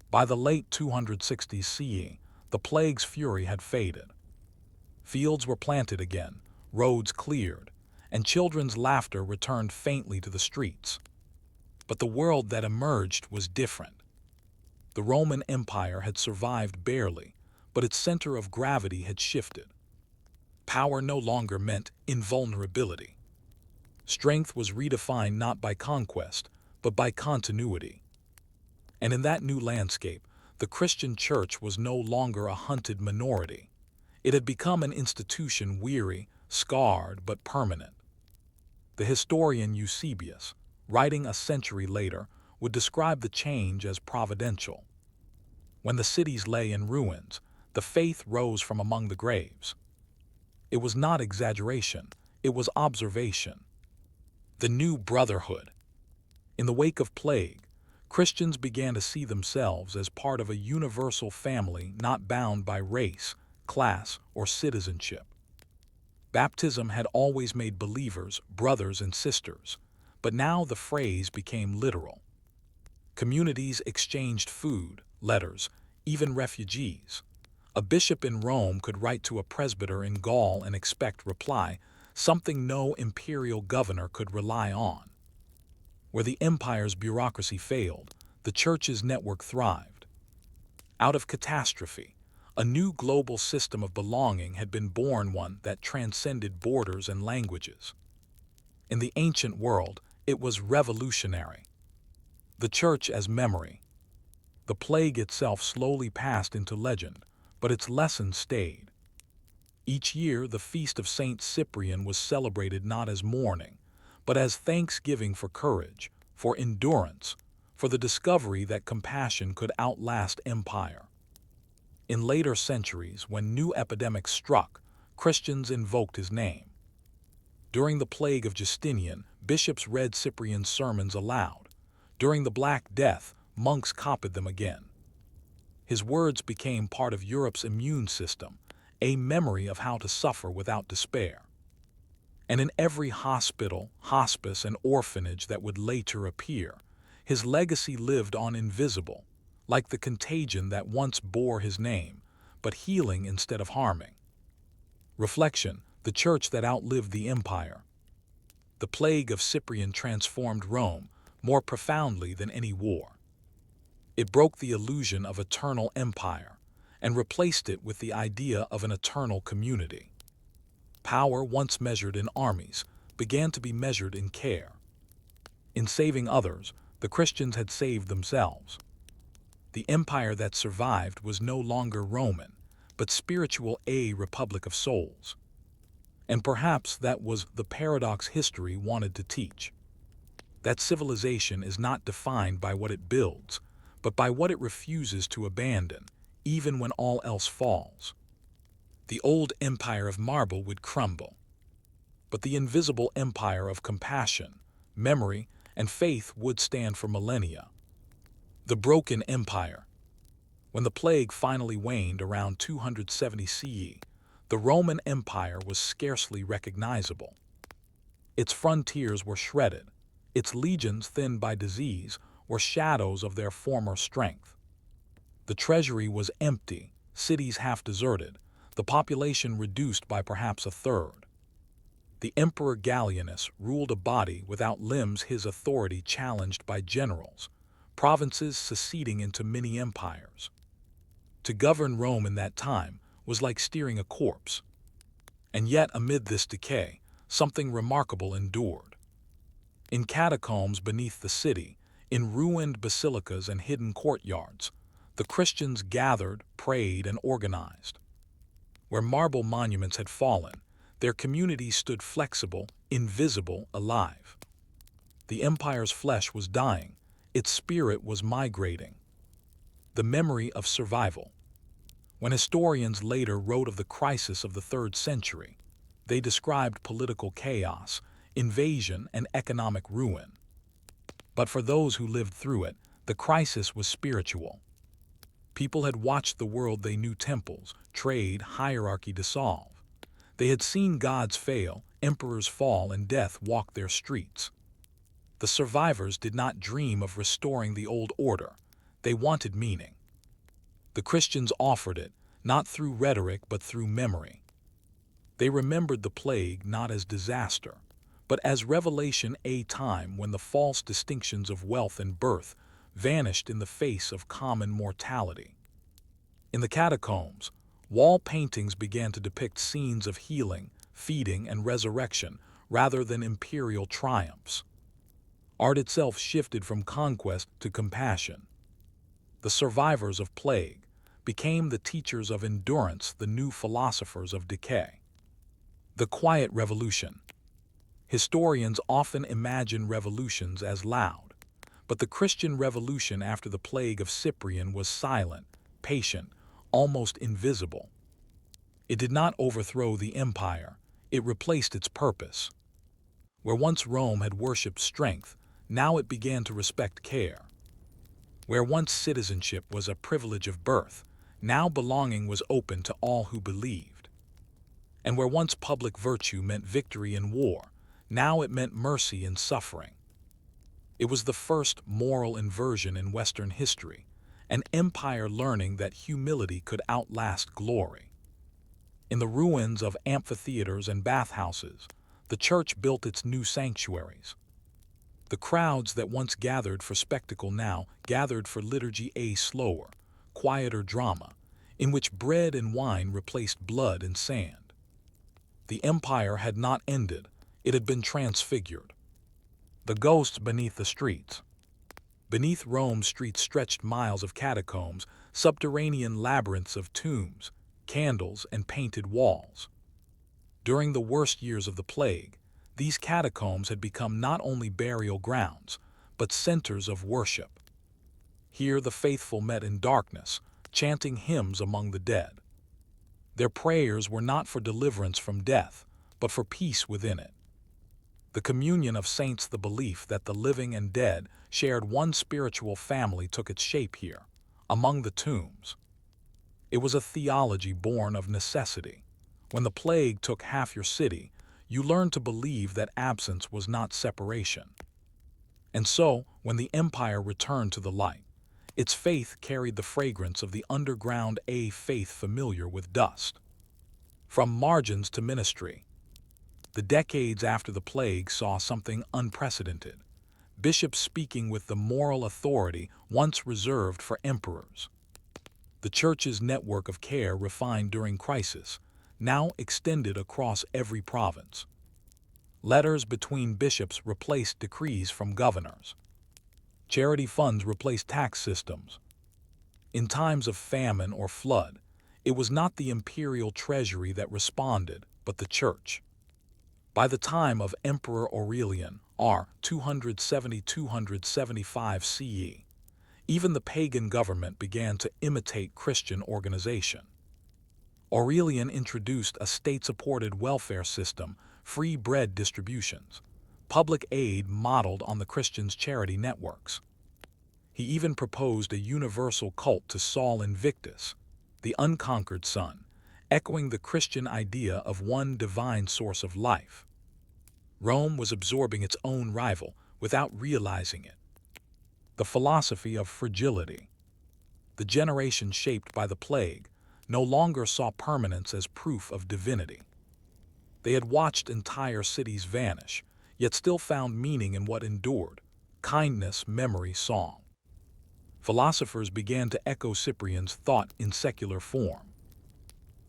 By the late 260s CE, the plague's fury had faded. Fields were planted again, roads cleared, and children's laughter returned faintly to the streets. But the world that emerged was different. The Roman Empire had survived barely, but its center of gravity had shifted. Power no longer meant invulnerability. Strength was redefined not by conquest, but by continuity. And in that new landscape, the Christian church was no longer a hunted minority. It had become an institution, weary, scarred, but permanent. The historian Eusebius, writing a century later, would describe the change as providential. When the cities lay in ruins, the faith rose from among the graves. It was not exaggeration, it was observation. The new brotherhood. In the wake of plague, Christians began to see themselves as part of a universal family not bound by race, class, or citizenship. Baptism had always made believers brothers and sisters, but now the phrase became literal. Communities exchanged food, letters, even refugees. A bishop in Rome could write to a presbyter in Gaul and expect reply, something no imperial governor could rely on. Where the empire's bureaucracy failed, the church's network thrived. Out of catastrophe, a new global system of belonging had been born, one that transcended borders and languages. In the ancient world, it was revolutionary. The church as memory. The plague itself slowly passed into legend, but its lessons stayed. Each year, the feast of Saint Cyprian was celebrated not as mourning, but as thanksgiving for courage, for endurance, for the discovery that compassion could outlast empire. In later centuries, when new epidemics struck, Christians invoked his name. During the plague of Justinian, bishops read Cyprian's sermons aloud. During the Black Death, monks copied them again. His words became part of Europe's immune system, a memory of how to suffer without despair. And in every hospital, hospice, and orphanage that would later appear, his legacy lived on invisible, like the contagion that once bore his name, but healing instead of harming. Reflection: the church that outlived the empire. The plague of Cyprian transformed Rome more profoundly than any war. It broke the illusion of eternal empire and replaced it with the idea of an eternal community. Power, once measured in armies, began to be measured in care. In saving others, The Christians had saved themselves. The empire that survived was no longer Roman, but spiritual, a republic of souls. And perhaps that was the paradox history wanted to teach. That civilization is not defined by what it builds, but by what it refuses to abandon, even when all else falls. The old empire of marble would crumble, but the invisible empire of compassion, memory, and faith would stand for millennia. The broken empire. When the plague finally waned around 270 CE, the Roman Empire was scarcely recognizable. Its frontiers were shredded, its legions thinned by disease were shadows of their former strength. The treasury was empty, cities half deserted, the population reduced by perhaps a third. The Emperor Gallienus ruled a body without limbs, his authority challenged by generals, provinces seceding into mini-empires. To govern Rome in that time was like steering a corpse. And yet, amid this decay, something remarkable endured. In catacombs beneath the city, in ruined basilicas and hidden courtyards, the Christians gathered, prayed, and organized. Where marble monuments had fallen, their community stood flexible, invisible, alive. The empire's flesh was dying, its spirit was migrating. The memory of survival. When historians later wrote of the crisis of the 3rd century, they described political chaos, invasion, and economic ruin. But for those who lived through it, the crisis was spiritual. People had watched the world they knew, temples, trade, hierarchy dissolve. They had seen gods fail, emperors fall, and death walk their streets. The survivors did not dream of restoring the old order. They wanted meaning. The Christians offered it, not through rhetoric but through memory. They remembered the plague not as disaster, but as revelation, a time when the false distinctions of wealth and birth vanished in the face of common mortality. In the catacombs, wall paintings began to depict scenes of healing, feeding, and resurrection rather than imperial triumphs. Art itself shifted from conquest to compassion. The survivors of plague became the teachers of endurance, the new philosophers of decay. The quiet revolution. Historians often imagine revolutions as loud, but the Christian revolution after the plague of Cyprian was silent, patient, almost invisible. It did not overthrow the empire, it replaced its purpose. Where once Rome had worshipped strength, now it began to respect care. Where once citizenship was a privilege of birth, now belonging was open to all who believed. And where once public virtue meant victory in war, now it meant mercy in suffering. It was the first moral inversion in Western history, an empire learning that humility could outlast glory. In the ruins of amphitheaters and bathhouses, the church built its new sanctuaries. The crowds that once gathered for spectacle now gathered for liturgy, a slower, quieter drama, in which bread and wine replaced blood and sand. The empire had not ended, it had been transfigured. The ghosts beneath the streets. Beneath Rome's streets stretched miles of catacombs, subterranean labyrinths of tombs, candles, and painted walls. During the worst years of the plague, these catacombs had become not only burial grounds, but centers of worship. Here the faithful met in darkness, chanting hymns among the dead. Their prayers were not for deliverance from death, but for peace within it. The communion of saints, the belief that the living and dead shared one spiritual family, took its shape here, among the tombs. It was a theology born of necessity. When the plague took half your city, you learned to believe that absence was not separation. And so, when the empire returned to the light, its faith carried the fragrance of the underground, a faith familiar with dust. From margins to ministry. The decades after the plague saw something unprecedented. Bishops speaking with the moral authority once reserved for emperors. The church's network of care, refined during crisis, now extended across every province. Letters between bishops replaced decrees from governors. Charity funds replaced tax systems. In times of famine or flood, it was not the imperial treasury that responded, but the church. By the time of Emperor Aurelian, r. 270–275 CE, even the pagan government began to imitate Christian organization. Aurelian introduced a state-supported welfare system, free bread distributions, public aid modeled on the Christians' charity networks. He even proposed a universal cult to Sol Invictus, the unconquered sun, echoing the Christian idea of one divine source of life. Rome was absorbing its own rival without realizing it. The philosophy of fragility. The generation shaped by the plague no longer saw permanence as proof of divinity. They had watched entire cities vanish, yet still found meaning in what endured: kindness, memory, song. Philosophers began to echo Cyprian's thought in secular form.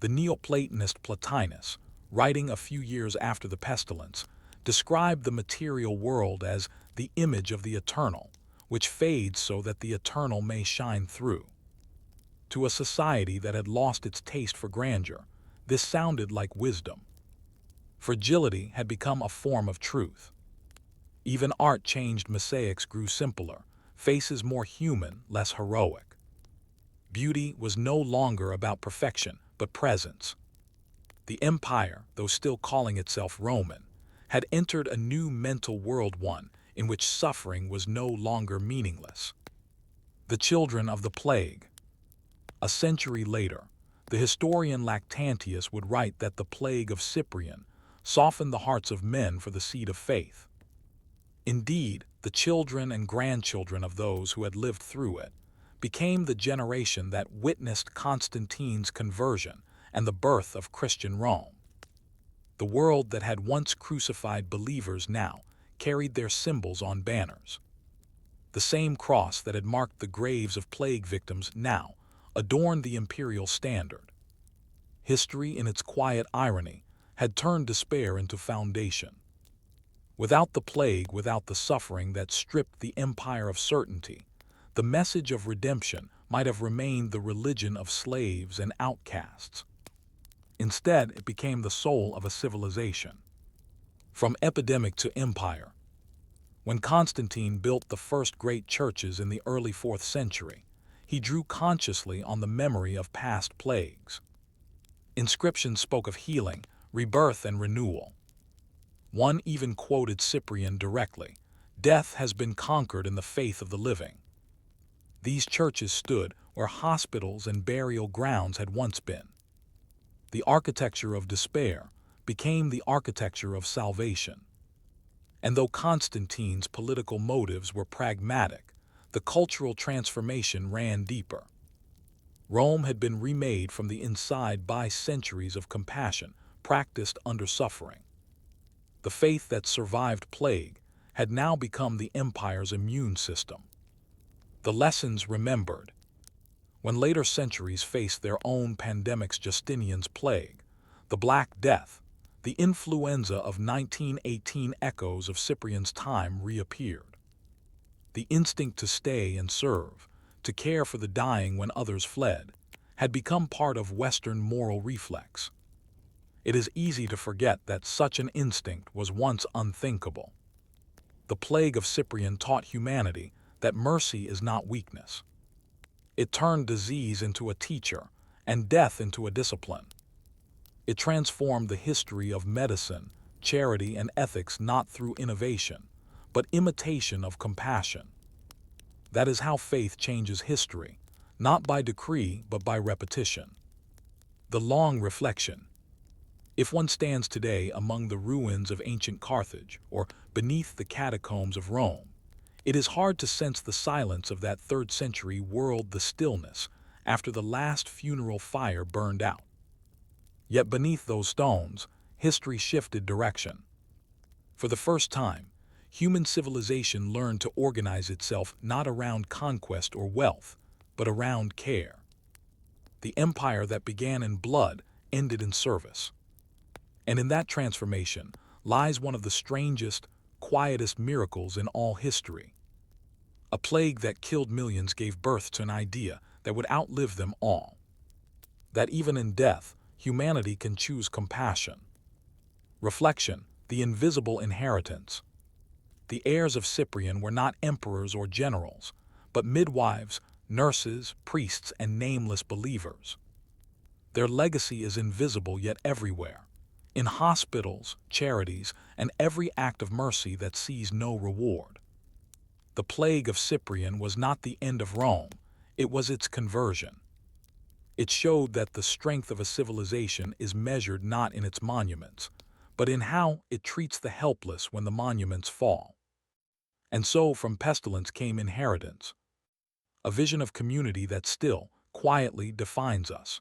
The Neoplatonist Plotinus, writing a few years after the pestilence, described the material world as the image of the eternal, which fades so that the eternal may shine through. To a society that had lost its taste for grandeur, this sounded like wisdom. Fragility had become a form of truth. Even art changed. Mosaics grew simpler, faces more human, less heroic. Beauty was no longer about perfection, but presence. The empire, though still calling itself Roman, had entered a new mental world, one in which suffering was no longer meaningless. The children of the plague. A century later, the historian Lactantius would write that the plague of Cyprian softened the hearts of men for the seed of faith. Indeed, the children and grandchildren of those who had lived through it became the generation that witnessed Constantine's conversion and the birth of Christian Rome. The world that had once crucified believers now carried their symbols on banners. The same cross that had marked the graves of plague victims now adorned the imperial standard. History, in its quiet irony, had turned despair into foundation. Without the plague, without the suffering that stripped the empire of certainty, the message of redemption might have remained the religion of slaves and outcasts. Instead, it became the soul of a civilization. From epidemic to empire. When Constantine built the first great churches in the early 4th century, he drew consciously on the memory of past plagues. Inscriptions spoke of healing, rebirth, and renewal. One even quoted Cyprian directly: "Death has been conquered in the faith of the living." These churches stood where hospitals and burial grounds had once been. The architecture of despair became the architecture of salvation. And though Constantine's political motives were pragmatic, the cultural transformation ran deeper. Rome had been remade from the inside by centuries of compassion practiced under suffering. The faith that survived plague had now become the empire's immune system. The lessons remembered. When later centuries faced their own pandemics, Justinian's plague, the Black Death, the influenza of 1918, echoes of Cyprian's time reappeared. The instinct to stay and serve, to care for the dying when others fled, had become part of Western moral reflex. It is easy to forget that such an instinct was once unthinkable. The plague of Cyprian taught humanity that mercy is not weakness. It turned disease into a teacher and death into a discipline. It transformed the history of medicine, charity, and ethics not through innovation, but imitation of compassion. That is how faith changes history, not by decree but by repetition. The long reflection. If one stands today among the ruins of ancient Carthage or beneath the catacombs of Rome, it is hard to sense the silence of that 3rd century world, the stillness after the last funeral fire burned out. Yet beneath those stones, history shifted direction. For the first time, human civilization learned to organize itself not around conquest or wealth, but around care. The empire that began in blood ended in service. And in that transformation lies one of the strangest, quietest miracles in all history. A plague that killed millions gave birth to an idea that would outlive them all. That even in death, humanity can choose compassion. Reflection, the invisible inheritance. The heirs of Cyprian were not emperors or generals, but midwives, nurses, priests, and nameless believers. Their legacy is invisible yet everywhere, in hospitals, charities, and every act of mercy that sees no reward. The plague of Cyprian was not the end of Rome, it was its conversion. It showed that the strength of a civilization is measured not in its monuments, but in how it treats the helpless when the monuments fall. And so from pestilence came inheritance, a vision of community that still, quietly defines us.